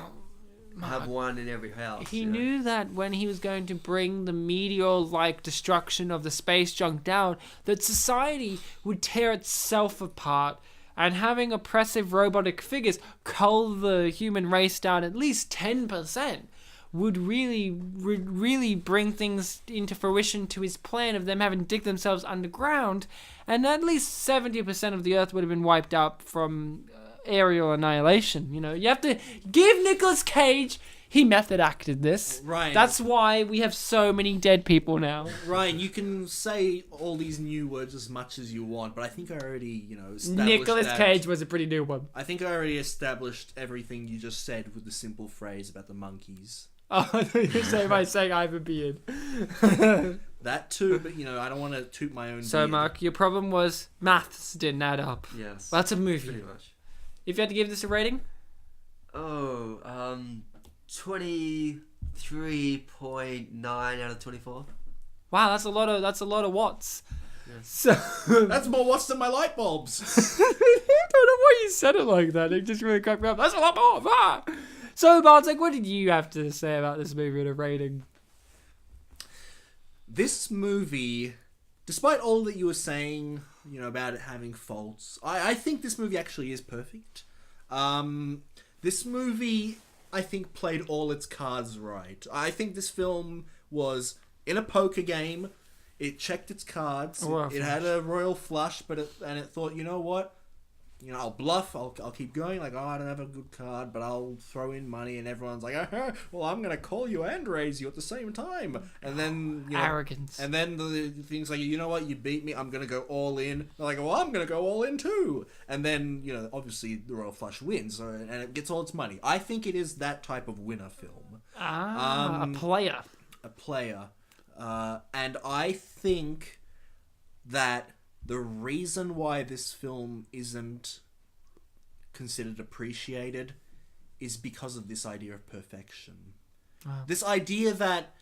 have one in every house. He knew that when he was going to bring the meteor-like destruction of the space junk down, that society would tear itself apart, and having oppressive robotic figures cull the human race down at least 10% would really bring things into fruition to his plan of them having to dig themselves underground, and at least 70% of the Earth would have been wiped out from aerial annihilation. You have to give Nicolas Cage. He method acted this. Ryan. That's why we have so many dead people now. Ryan, you can say all these new words as much as you want, but I think I already, established Nicolas that. Cage was a pretty new one. I think I already established everything you just said with the simple phrase about the monkeys. Oh, I thought you were saying by saying I have a beard. That too, but I don't want to toot my own So, beard. Mark, your problem was maths didn't add up. Yes. That's a movie. Pretty much. If you had to give this a rating? 23.9 out of 24. Wow, that's a lot of watts. Yeah. So That's more watts than my light bulbs. I don't know why you said it like that. It just really cracked me up. That's a lot more. Ah! So, Bartek, what did you have to say about this movie and a rating? This movie, despite all that you were saying, about it having faults, I think this movie actually is perfect. This movie, I think, played all its cards right. I think this film was in a poker game. It checked its cards. It had a royal flush, but it thought, you know what? I'll bluff. I'll keep going. Like, I don't have a good card, but I'll throw in money, and everyone's like, well, I'm gonna call you and raise you at the same time. And then Arrogance. And then the things like, you know what? You beat me. I'm gonna go all in. They're like, well, I'm gonna go all in too. And then obviously the royal flush wins, and it gets all its money. I think it is that type of winner film. A player. A player. And I think that the reason why this film isn't considered appreciated is because of this idea of perfection. Wow. This idea that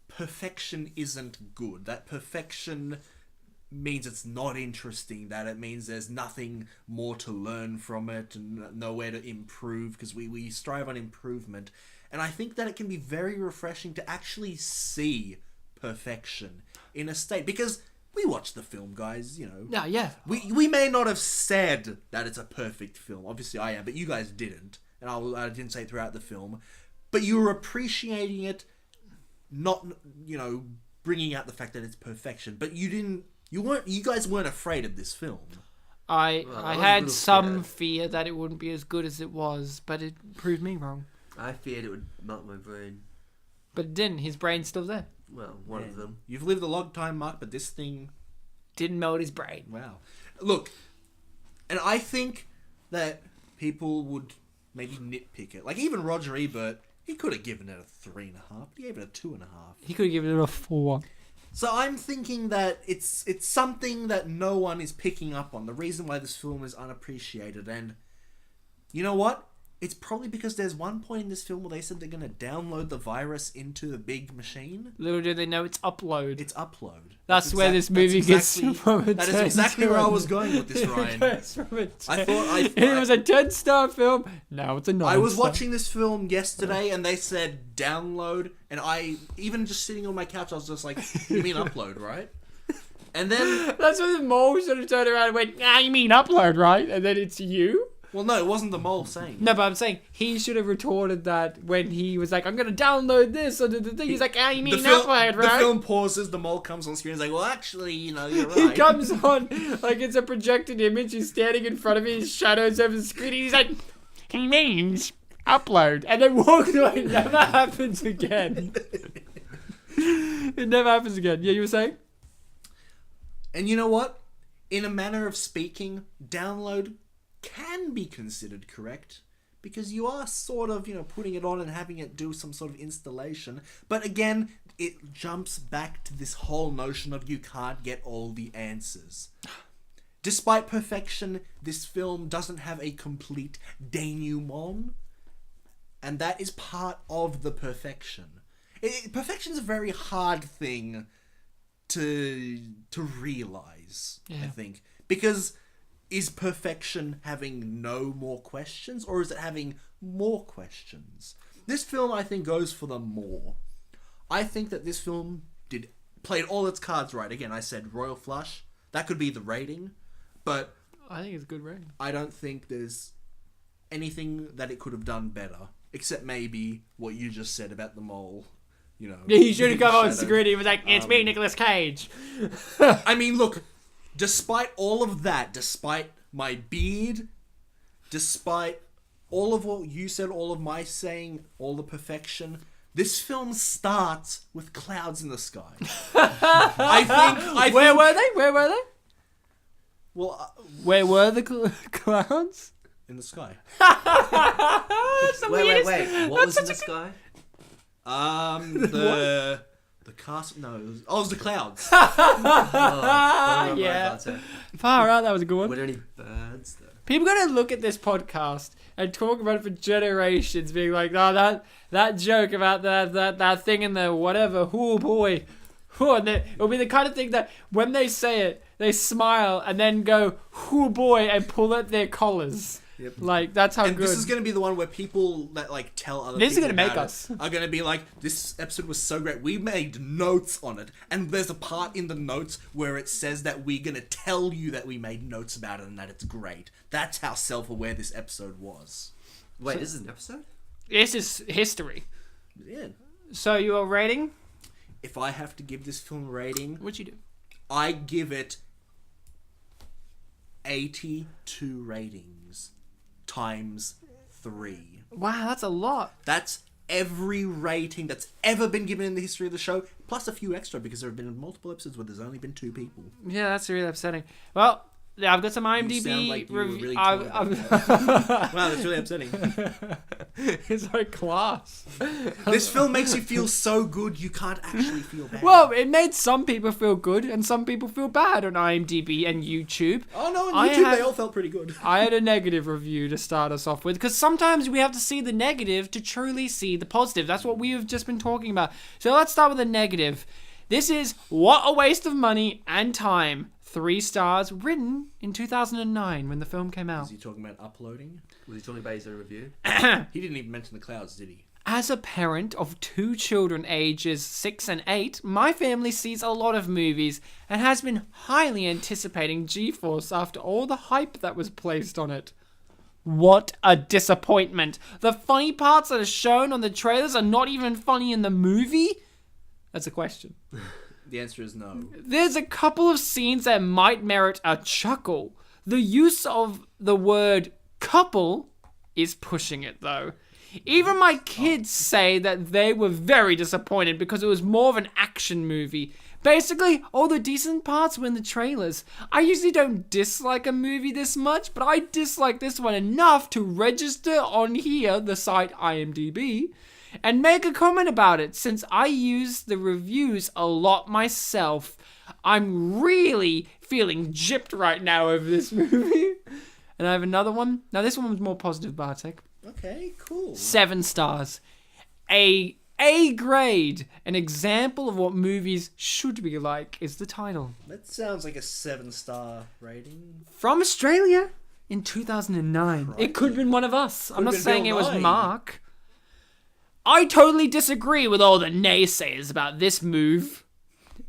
perfection isn't good, that perfection means it's not interesting, that it means there's nothing more to learn from it and nowhere to improve, because we strive on improvement. And I think that it can be very refreshing to actually see perfection in a state, because we watched the film, guys, Yeah. We may not have said that it's a perfect film. Obviously I am, but you guys didn't. And I didn't say it throughout the film. But you were appreciating it, not, bringing out the fact that it's perfection. But you guys weren't afraid of this film. I had some fear that it wouldn't be as good as it was, but it proved me wrong. I feared it would melt my brain. But it didn't. His brain's still there. Well, one of them. You've lived a long time, Mark, but this thing didn't melt his brain. Wow. Look, and I think that people would maybe nitpick it. Like, even Roger Ebert, he could have given it a 3.5. He gave it a 2.5. He could have given it a 4. So I'm thinking that it's something that no one is picking up on. The reason why this film is unappreciated. And you know what? It's probably because there's one point in this film where they said they're going to download the virus into the big machine. Little do they know it's upload. It's upload. That's where this movie gets from a 10. That is exactly where I was going with this, Ryan. I thought it was a 10-star film. Now it's a 9-star. I was watching this film yesterday and they said download, and I, even just sitting on my couch, I was just like, you mean upload, right? And then... That's when the mole should have turned around and went, you mean upload, right? And then it's you? Well, no, it wasn't the mole saying. No, but I'm saying he should have retorted that when he was like, I'm going to download this onto the thing. He's like, you mean upload, right? The film pauses, the mole comes on screen, he's like, well, actually, you're right. He comes on like it's a projected image. He's standing in front of me, his shadows over the screen. And he's like, he means upload. And then walks away. It never happens again. It never happens again. Yeah, you were saying? And you know what? In a manner of speaking, download can be considered correct, because you are sort of, putting it on and having it do some sort of installation. But again, it jumps back to this whole notion of you can't get all the answers. Despite perfection, this film doesn't have a complete denouement, and that is part of the perfection. Perfection's a very hard thing to realize, I think, because is perfection having no more questions, or is it having more questions? This film, I think, goes for the more. I think that this film played all its cards right. Again, I said royal flush. That could be the rating, but I think it's a good rating. I don't think there's anything that it could have done better, except maybe what you just said about the mole. Yeah, he should have come on screen. He was like, "It's me, Nicolas Cage." I mean, look. Despite all of that, despite my beard, despite all of what you said, all of my saying, all the perfection, this film starts with clouds in the sky. Where were they? Well, where were the clouds? In the sky. Wait. What was in the sky? The cast... No, it was the clouds. Yeah. Far out, that was a good one. Were there any birds, though? People are gonna look at this podcast and talk about it for generations, being like, "Oh, that joke about that thing in the whatever, oh boy." And it'll be the kind of thing that when they say it, they smile and then go, "Oh boy," and pull at their collars. Yep. Like, that's how and good. This is going to be the one where people that like tell other This is people gonna make about us. it are going to be like, this episode was so great. We made notes on it. And there's a part in the notes where it says that we're going to tell you that we made notes about it and that it's great. That's how self-aware this episode was. Wait, this is an episode? This is history. Yeah. So your rating? If I have to give this film a rating, What'd you do? I give it 82 ratings times 3. Wow, that's a lot. That's every rating that's ever been given in the history of the show, plus a few extra because there have been multiple episodes where there's only been 2 people. Yeah, that's really upsetting. Well, yeah, I've got some IMDb. You sound like you were really I've- torn about Wow, that's really upsetting. It's like class. This film makes you feel so good you can't actually feel bad. Well, it made some people feel good and some people feel bad on IMDb and YouTube. Oh no, on I YouTube had- they all felt pretty good. I had a negative review to start us off with because sometimes we have to see the negative to truly see the positive. That's what we have just been talking about. So let's start with the negative. This is What a Waste of Money and Time. 3 stars, written in 2009 when the film came out. Is he talking about uploading? Was he talking about his own review? He didn't even mention the clouds, did he? As a parent of 2 children ages 6 and 8, my family sees a lot of movies and has been highly anticipating G-Force after all the hype that was placed on it. What a disappointment. The funny parts that are shown on the trailers are not even funny in the movie? That's a question. The answer is no. There's a couple of scenes that might merit a chuckle. The use of the word couple is pushing it, though. Even my kids say that they were very disappointed because it was more of an action movie. Basically, all the decent parts were in the trailers. I usually don't dislike a movie this much, but I dislike this one enough to register on here, the site IMDb, and make a comment about it since I use the reviews a lot myself. I'm really feeling gypped right now over this movie. And I have another one. Now this one was more positive, Bartek. Okay, cool. 7 stars. A grade. An example of what movies should be like is the title. That sounds like a 7-star rating. From Australia in 2009. Crikey. It could have been one of us. I'm not been saying Bill it was Nighy. Mark. I totally disagree with all the naysayers about this move.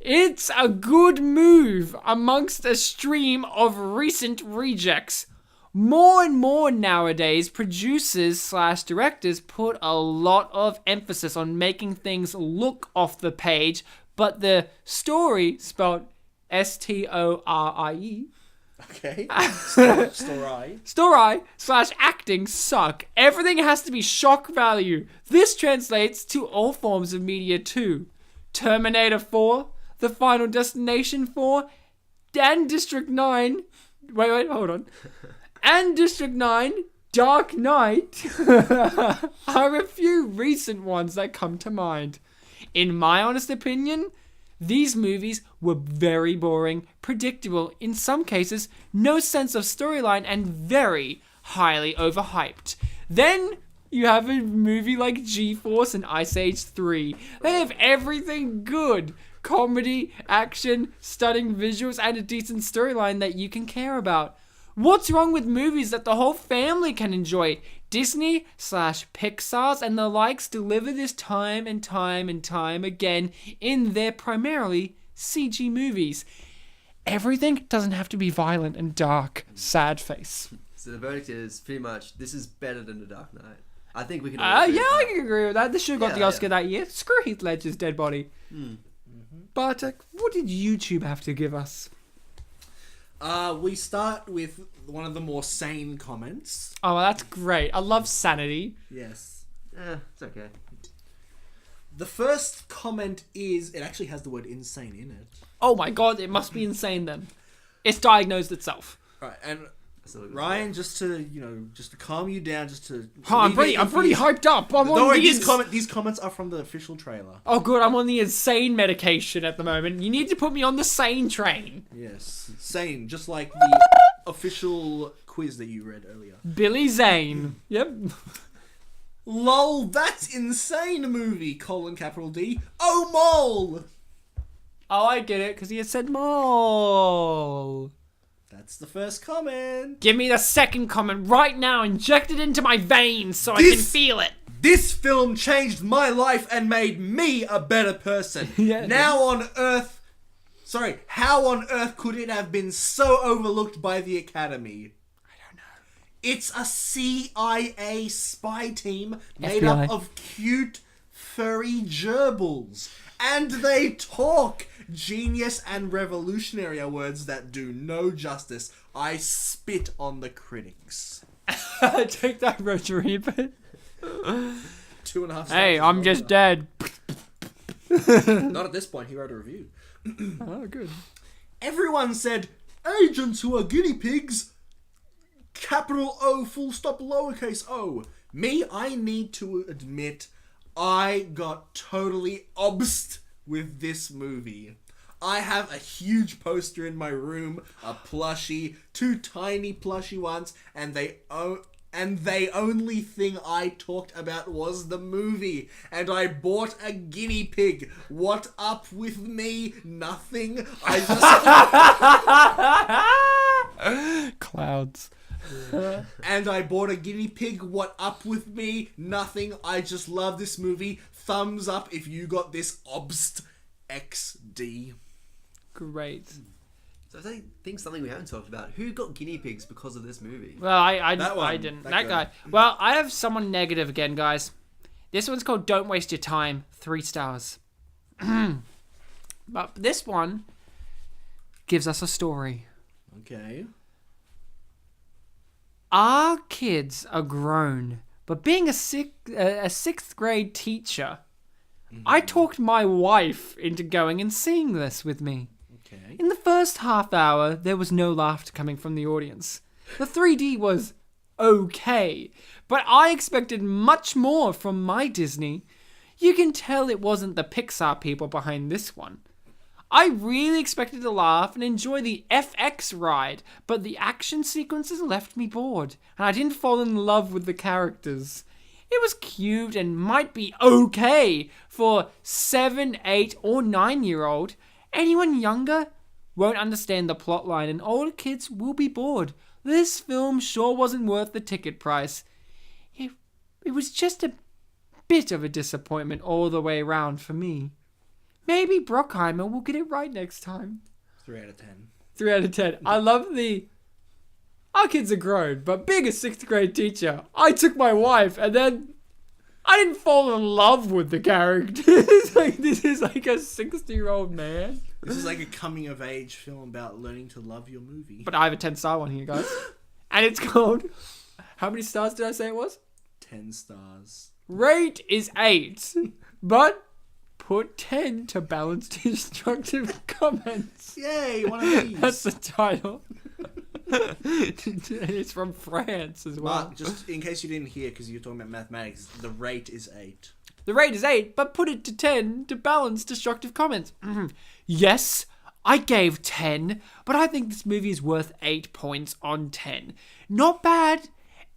It's a good move amongst a stream of recent rejects. More and more nowadays, producers/directors put a lot of emphasis on making things look off the page, but the story, spelled S-T-O-R-I-E, Okay. Story. story/acting suck. Everything has to be shock value. This translates to all forms of media too. Terminator 4, The Final Destination 4, and District 9. Wait, hold on. And District 9, Dark Knight are a few recent ones that come to mind. In my honest opinion, these movies were very boring, predictable, in some cases, no sense of storyline, and very highly overhyped. Then you have a movie like G-Force and Ice Age 3. They have everything good. Comedy, action, stunning visuals, and a decent storyline that you can care about. What's wrong with movies that the whole family can enjoy? Disney/Pixar's and the likes deliver this time and time and time again in their primarily CG movies. Everything doesn't have to be violent and dark, sad face. So the verdict is pretty much, this is better than The Dark Knight. I think we can Yeah, I can agree with that. This should have got Yeah, the Oscar yeah. that year. Screw Heath Ledger's dead body. Bartek, what did YouTube have to give us? We start with one of the more sane comments. Oh, well, that's great. I love sanity. Yes. It's okay. The first comment is, it actually has the word insane in it. Oh my god, it must be insane then. It's diagnosed itself. Right, and That's all it was. Ryan, just to calm you down, just to... Oh, I'm pretty hyped up. Don't worry, these comments are from the official trailer. Oh, good. I'm on the insane medication at the moment. You need to put me on the sane train. Yes. Sane, just like the official quiz that you read earlier. Billy Zane. Yep. Lol, that's insane movie, capital D. Oh, mole! Oh, I get it, because he had said mole. That's the first comment. Give me the second comment right now. Inject it into my veins so I can feel it. This film changed my life and made me a better person. Yeah. How on earth could it have been so overlooked by the Academy? I don't know. It's a CIA spy team made FBI. up of cute, furry gerbils. And they talk. Genius and revolutionary are words that do no justice. I spit on the critics. Take that, Roger Ebert. 2.5 stars. Hey, I'm just dead. Not at this point, he wrote a review. Oh, good. Everyone said, agents who are guinea pigs, capital O, full stop, lowercase o. Me, I need to admit, I got totally obsessed with this movie. I have a huge poster in my room, a plushie, 2 tiny plushie ones, and they only thing I talked about was the movie. And I bought a guinea pig. What up with me? Nothing. Clouds. And I bought a guinea pig. What up with me? Nothing. I just love this movie. Thumbs up if you got this obst XD. Great. So I think something we haven't talked about. Who got guinea pigs because of this movie? Well, I one, didn't. that That guy. Well, I have someone negative again, guys. This one's called Don't Waste Your Time. 3 stars. But this one gives us a story. Okay. Our kids are grown, but being a 6th grade teacher, I talked my wife into going and seeing this with me. Okay. In the first half hour, there was no laughter coming from the audience. The 3D was okay, but I expected much more from my Disney. You can tell it wasn't the Pixar people behind this one. I really expected to laugh and enjoy the FX ride, but the action sequences left me bored, and I didn't fall in love with the characters. It was cute and might be okay for 7, 8, or 9-year-old. Anyone younger won't understand the plotline, and older kids will be bored. This film sure wasn't worth the ticket price. It was just a bit of a disappointment all the way around for me. Maybe Brockheimer will get it right next time. 3 out of 10. 3 out of 10. I love our kids are grown, but being a 6th grade teacher, I took my wife and then I didn't fall in love with the characters. This is like a 60-year-old man. This is like a coming of age film about learning to love your movie. But I have a 10-star one here, guys. And it's called... How many stars did I say it was? 10 stars. Rate is 8, but put 10 to balance destructive comments. Yay, one of these. That's the title. It's from France as well. Mark, just in case you didn't hear, because you're talking about mathematics, the rate is 8. The rate is 8, but put it to 10 to balance destructive comments. Yes, I gave 10, but I think this movie is worth 8 points on 10. Not bad.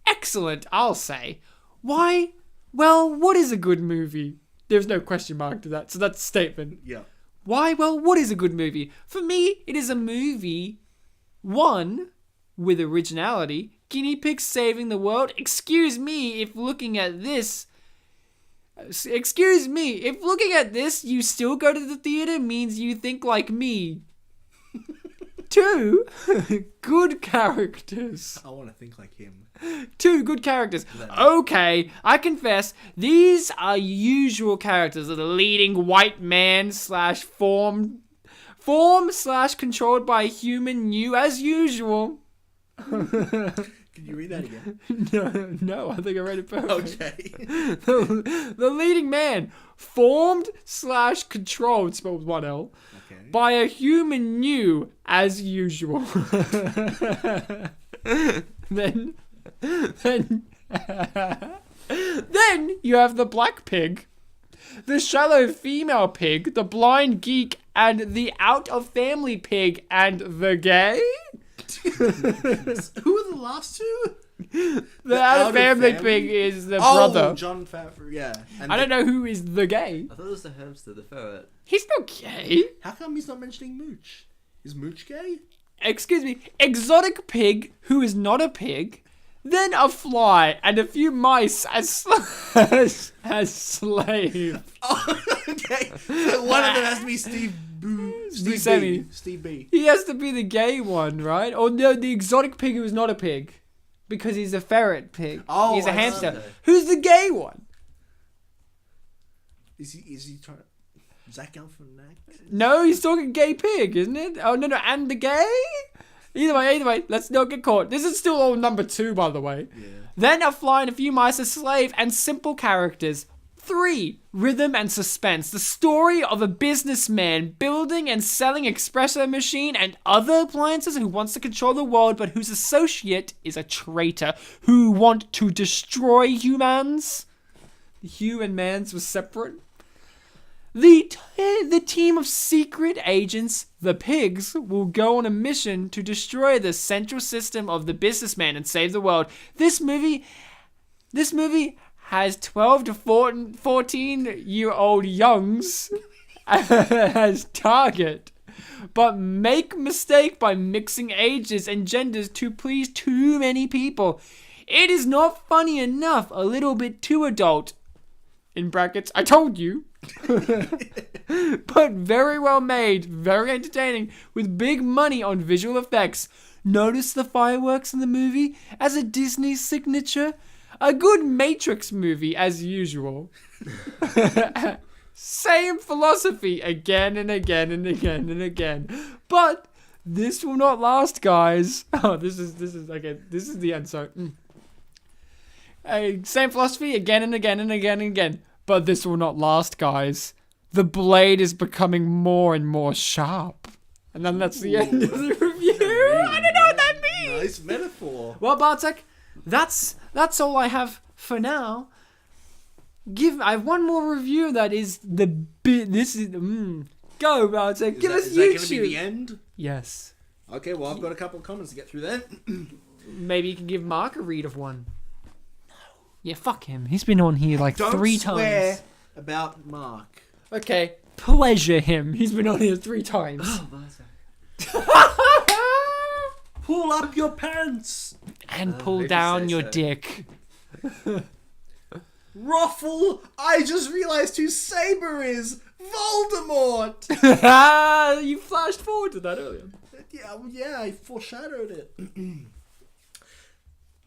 Excellent, I'll say. Why? Well, what is a good movie? There's no question mark to that, so that's a statement. Yeah. Why? Well, what is a good movie? For me, it is a movie, 1, with originality, guinea pigs saving the world. Excuse me if looking at this, you still go to the theater means you think like me. 2, good characters. I want to think like him. 2 good characters. Okay, I confess, these are usual characters of the leading white man / form / controlled by a human new as usual. Can you read that again? No, I think I read it perfect. Okay. The leading man, formed / controlled, spelled with 1 L, Okay. by a human new as usual. Then you have the black pig, the shallow female pig, the blind geek, and the out of family pig, and the gay. Who are the last two? The out of family pig is the brother. Jon Favreau, yeah. And I don't know who is the gay. I thought it was the hamster, the ferret. He's not gay. How come he's not mentioning Mooch? Is Mooch gay? Excuse me. Exotic pig who is not a pig. Then a fly and a few mice as slaves. Oh, okay. So one of them has to be Steve Buscemi. B. Steve B. He has to be the gay one, right? Or no, the exotic pig who is not a pig. Because he's a ferret pig. Oh, he's a I hamster. see. Who's the gay one? Is he trying to... Zach Galifianakis? No, he's talking gay pig, isn't it? Oh, no, and the gay? Either way, let's not get caught. This is still all number 2, by the way. Yeah. Then a fly and a few mice, a slave, and simple characters. 3. Rhythm and suspense. The story of a businessman building and selling espresso machine and other appliances who wants to control the world, but whose associate is a traitor who want to destroy humans. The Hugh and Mans was separate. The team of secret agents, the pigs, will go on a mission to destroy the central system of the businessman and save the world. This movie has 12 to 14-year-old youngs as target, but make mistake by mixing ages and genders to please too many people. It is not funny enough, a little bit too adult. In brackets, I told you. But very well made, very entertaining, with big money on visual effects. Notice the fireworks in the movie as a Disney signature. A good Matrix movie as usual. Same philosophy again and again and again and again. But this will not last, guys. Oh, this is okay. This is the end. So, same philosophy again and again and again and again. But this will not last, guys. The blade is becoming more and more sharp. And then that's the end of the review. I don't know what that means. Nice metaphor. Well, Bartek, that's all I have for now. I have one more review that is the bit. This is go, Bartek. Give us Is that YouTube. going to be the end? Yes. Okay, well, I've got a couple of comments to get through then. Maybe you can give Mark a read of one. Yeah, fuck him. He's been on here like Don't 3 swear times. about Mark. Okay, pleasure him. He's been on here 3 times. Oh, Bartek. Pull up your pants. And pull if you down say your so. dick. Ruffle, I just realized who Saber is. Voldemort. You flashed forward to that earlier. Yeah, I foreshadowed it.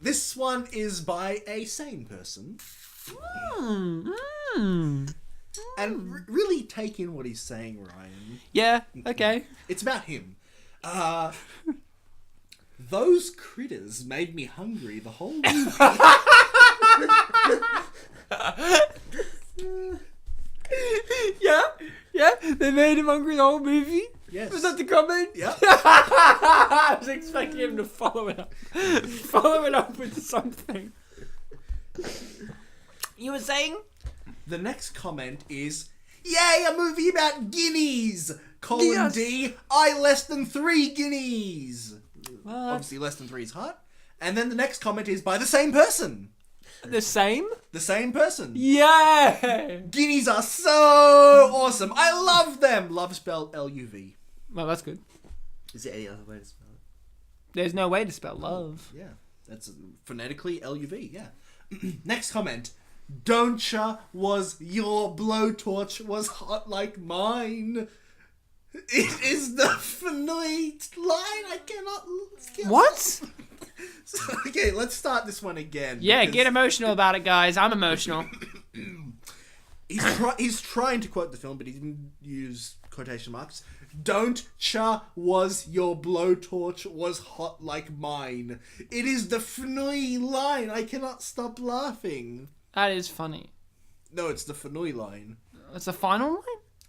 This one is by a sane person. And really take in what he's saying, Ryan. Yeah, okay. It's about him. Those critters made me hungry the whole movie. Yeah, they made him hungry the whole movie? Yes. Was that the comment? Yep. I was expecting him to follow it up. Follow it up with something. You were saying? The next comment is, yay, a movie about guineas! Colin Yes. D, I less than 3 guineas. What? Obviously less than 3 is hot. And then the next comment is by the same person. The same? The same person. Yeah! Guineas are so awesome. I love them. Love spelled L-U-V. Well, that's good. Is there any other way to spell it? There's no way to spell love. Yeah, that's phonetically L-U-V, yeah. Next comment. Don'tcha was your blowtorch was hot like mine. It is the finite line I cannot... What? Okay, let's start this one again. Yeah, because get emotional about it, guys. I'm emotional. He's trying to quote the film, but he didn't use quotation marks. Don'tcha was your blowtorch was hot like mine. It is the finite line. I cannot stop laughing. That is funny. No, it's the finite line. It's a final line?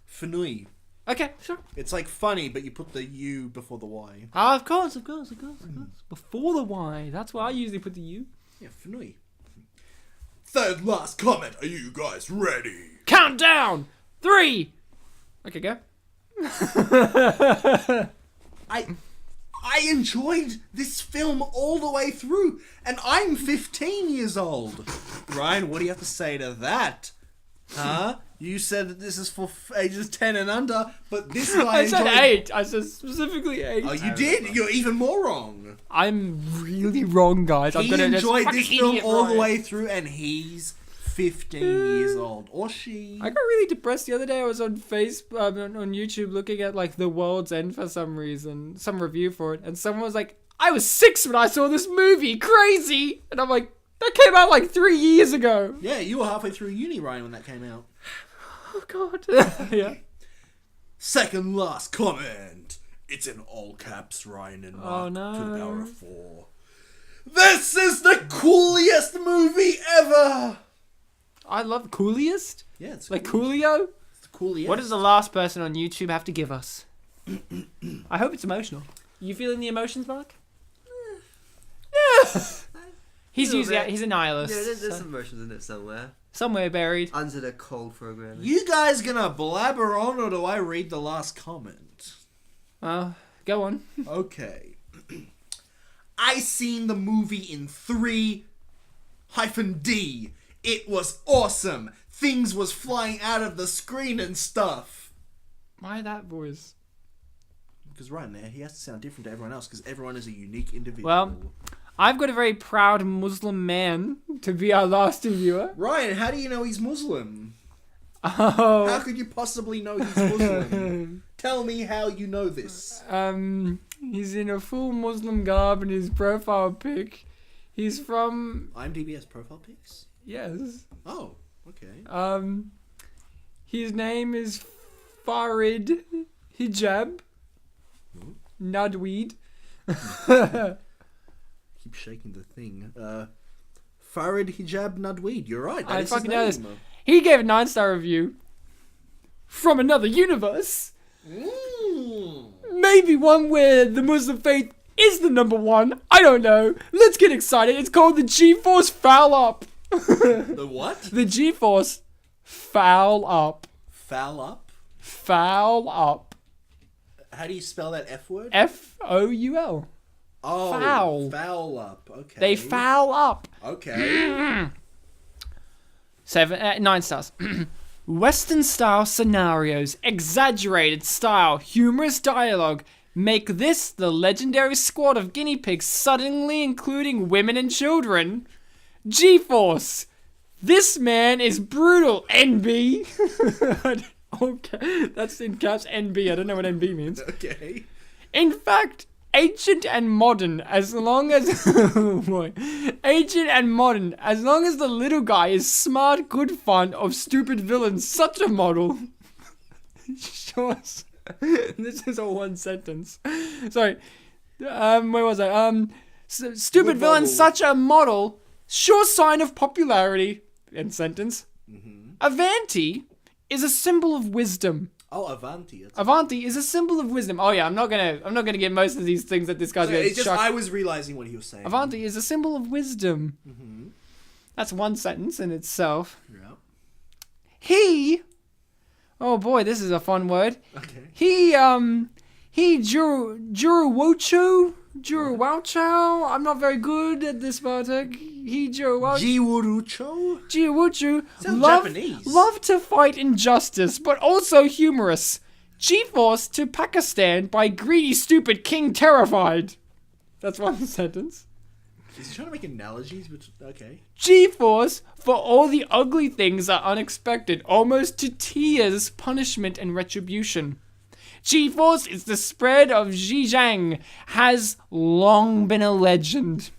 Finite. Okay, sure. It's like funny, but you put the U before the Y. Oh, of course. Before the Y. That's why I usually put the U. Yeah, finite. Third last comment. Are you guys ready? Countdown! 3! Okay, go. I enjoyed this film all the way through, and I'm 15 years old. Ryan, what do you have to say to that? Huh? You said that this is for ages 10 and under, but this guy I said 8. I said specifically 8. Oh, you did? You're even more wrong. I'm really wrong, guys. I'm He gonna enjoyed just this film all the way through, and he's 15 years old. Or she. I got really depressed the other day. I was on Facebook, on YouTube, looking at like The World's End for some reason, some review for it, and someone was like, "I was 6 when I saw this movie. Crazy!" And I'm like, "That came out like 3 years ago." Yeah, you were halfway through uni, Ryan, when that came out. Oh God. Yeah. Second last comment. It's in all caps, Ryan and Mark. Oh, no. To the power of 4. This is the coolest movie ever. I love Cooliest. Yeah, it's Like cool. Coolio. It's the coolest. What does the last person on YouTube have to give us? I hope it's emotional. You feeling the emotions, Mark? Yeah. He's a nihilist. Yeah, there's so some emotions in it somewhere. somewhere buried. Under the cold programming. You guys gonna blabber on, or do I read the last comment? Go on. Okay. I seen the movie in 3-D. It was awesome. Things was flying out of the screen and stuff. Why that voice? Because Ryan there, he has to sound different to everyone else, because everyone is a unique individual. Well, I've got a very proud Muslim man to be our last reviewer. Ryan, how do you know he's Muslim? Oh. How could you possibly know he's Muslim? Tell me how you know this. He's in a full Muslim garb in his profile pic. He's from... IMDb profile pics? Yes. Oh, okay. His name is Farid Hijab Nadweed. Keep shaking the thing. Farid Hijab Nadweed. You're right. That I is his fucking know this. name. He gave a 9-star review. From another universe. Maybe one where the Muslim faith is the number one. I don't know. Let's get excited. It's called the G-Force Foul Up. The what? The G-Force Foul Up. Foul up? Foul Up. How do you spell that F word? F-O-U-L. Oh, Foul. Foul up. Okay. They foul up. Okay. 9 stars. Western style scenarios, exaggerated style, humorous dialogue make this the legendary squad of guinea pigs, suddenly including women and children. G-Force. This man is brutal, NB. Okay, that's in caps, NB. I don't know what NB means. Okay. In fact, ancient and modern, as long as... oh boy. Ancient and modern, as long as the little guy is smart, good fun, of stupid villains, such a model. Sure. This is all one sentence. Sorry. Where was I? Stupid villain, such a model, sure sign of popularity. End sentence. Mm-hmm. Avanti is a symbol of wisdom. Oh, Avanti. Avanti is a symbol of wisdom. Oh yeah, I'm not gonna get most of these things that this guy's gonna It's just chuck. I was realizing what he was saying. Avanti is a symbol of wisdom. Mm-hmm. That's one sentence in itself. Yeah. He, oh boy, this is a fun word. Okay. He Juruwaucho. I'm not very good at this, Bartek. He Juruwaucho. Jiwurucho? Jiwuchu. Sounds Japanese. Love to fight injustice, but also humorous. G-Force to Pakistan by greedy, stupid King Terrified. That's one sentence. Is he trying to make analogies? But okay. G-Force for all the ugly things are unexpected, almost to tears, punishment and retribution. G-Force is the spread of Zhejiang, has long been a legend.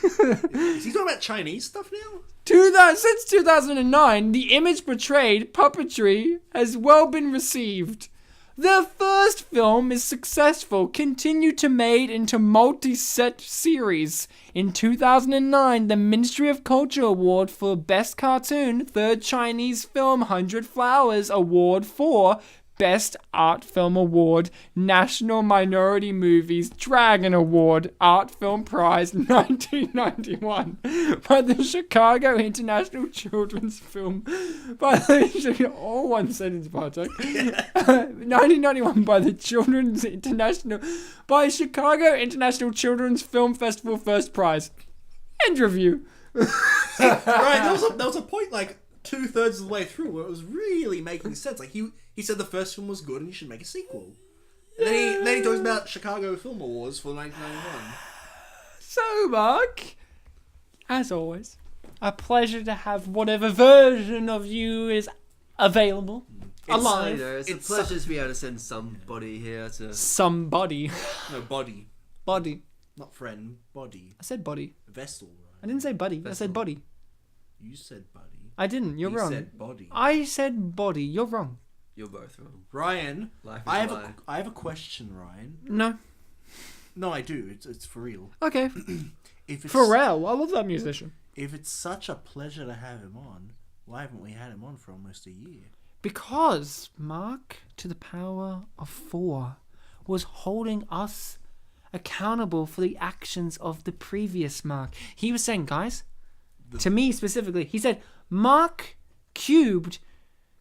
Is he talking about Chinese stuff now? Since 2009, the image portrayed puppetry has well been received. Their first film is successful, continued to made into multi-set series. In 2009, the Ministry of Culture Award for Best Cartoon, third Chinese film 100 Flowers Award for Best Art Film Award, National Minority Movies Dragon Award, Art Film Prize 1991 by the Chicago International Children's Film all one sentence, Bartek. 1991 by the Chicago International Children's Film Festival First Prize. End review. Right, there was a point like 2/3 of the way through where it was really making sense. Like he said the first film was good and you should make a sequel. And then he talks about Chicago Film Awards for 1991. So, Mark, as always, a pleasure to have whatever version of you is available. Alive. It's a pleasure to be able to send somebody here to... Somebody. No, body. Body. Not friend, body. I said body. Vessel, right? I didn't say buddy. I said body. You said buddy. I didn't. You're wrong. You said body. I said body. You're wrong. You're both wrong. Ryan, Life is I have a question, Ryan. No. No, I do. It's for real. Okay. If it's, Pharrell. I love that musician. If it's such a pleasure to have him on, why haven't we had him on for almost a year? Because Mark, to the power of 4, was holding us accountable for the actions of the previous Mark. He was saying, guys, to me specifically, he said, Mark Cubed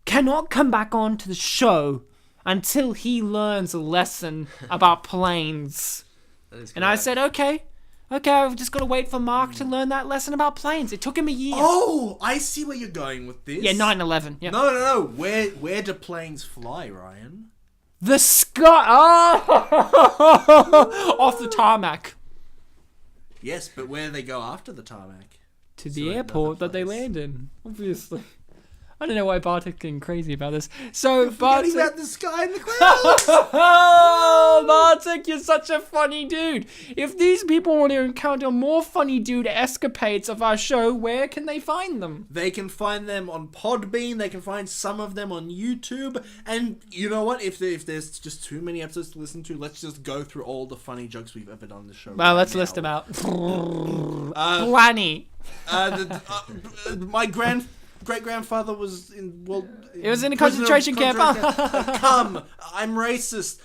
cannot come back on to the show until he learns a lesson about planes. And I said, okay, I've just got to wait for Mark to learn that lesson about planes. It took him a year. Oh, I see where you're going with this. Yeah, 9/11. Yeah. No. Where do planes fly, Ryan? The sky. Oh! Off the tarmac. Yes, but where do they go after the tarmac? To the airport that they land in, obviously. I don't know why Bartek's getting crazy about this. So, Forgetting Bartek... about the sky and the clouds! Oh, Bartek, you're such a funny dude. If these people want to encounter more funny dude escapades of our show, where can they find them? They can find them on Podbean. They can find some of them on YouTube. And you know what? If there's just too many episodes to listen to, let's just go through all the funny jokes we've ever done on the show. Well, let's now. list them out. Plenty. My great-grandfather was in... Well, it was in a concentration camp. Come, I'm racist.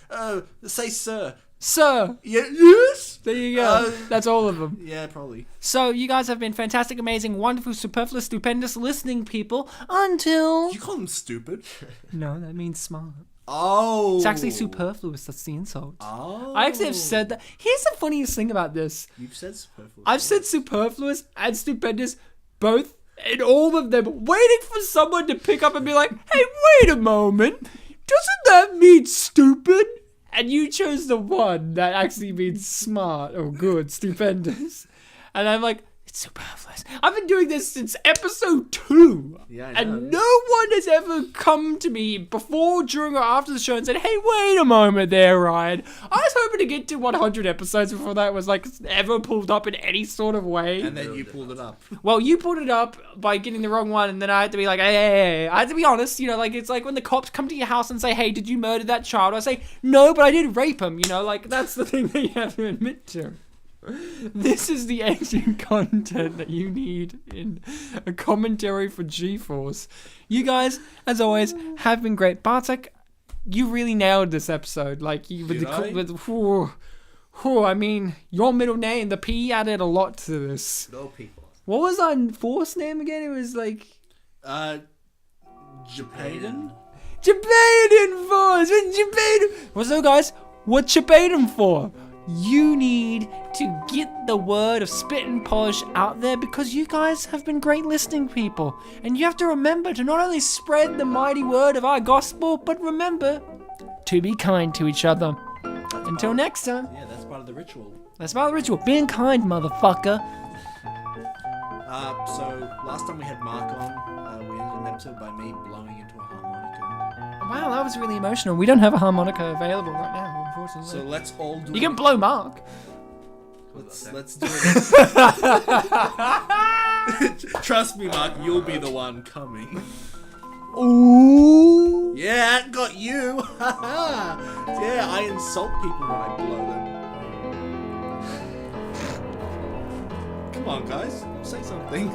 Say sir. Sir. Yeah, yes? There you go. That's all of them. Yeah, probably. So, you guys have been fantastic, amazing, wonderful, superfluous, stupendous listening people until... You call them stupid? No, that means smart. Oh. It's actually superfluous. That's the insult. Oh. I actually have said that. Here's the funniest thing about this. You've said superfluous. I've said superfluous and stupendous both in all of them, waiting for someone to pick up and be like, hey, wait a moment. Doesn't that mean stupid? And you chose the one that actually means smart or good, stupendous. And I'm like, it's superfluous. I've been doing this since episode 2. Yeah, I know. And no one has ever come to me before, during, or after the show and said, hey, wait a moment there, Ryan. I was hoping to get to 100 episodes before that was like ever pulled up in any sort of way. And then you pulled it up. Well, you pulled it up by getting the wrong one, and then I had to be like, hey. I had to be honest, you know, like, it's like when the cops come to your house and say, hey, did you murder that child? I say, no, but I did rape him, you know, like, that's the thing that you have to admit to. This is the ancient content that you need in a commentary for G-Force. You guys, as always, have been great. Bartek, you really nailed this episode. Like, you with I mean, your middle name, the P added a lot to this. No people. What was our Force name again? It was like... Japaden? Japaden Force! Well, so guys, what Japaden for? You need to get the word of Spit and Polish out there because you guys have been great listening people. And you have to remember to not only spread the mighty word of our gospel, but remember to be kind to each other. Until next time. Yeah, that's part of the ritual. That's part of the ritual. Being kind, motherfucker. So, last time we had Mark on, we ended an episode by me blowing into a harmonica. Wow, that was really emotional. We don't have a harmonica available right now, unfortunately. So let's all do You can blow Mark. Let's do it. Trust me, Mark, you'll be the one coming. Ooh. Yeah, got you. Yeah, I insult people when I blow them. Come on, guys, say something.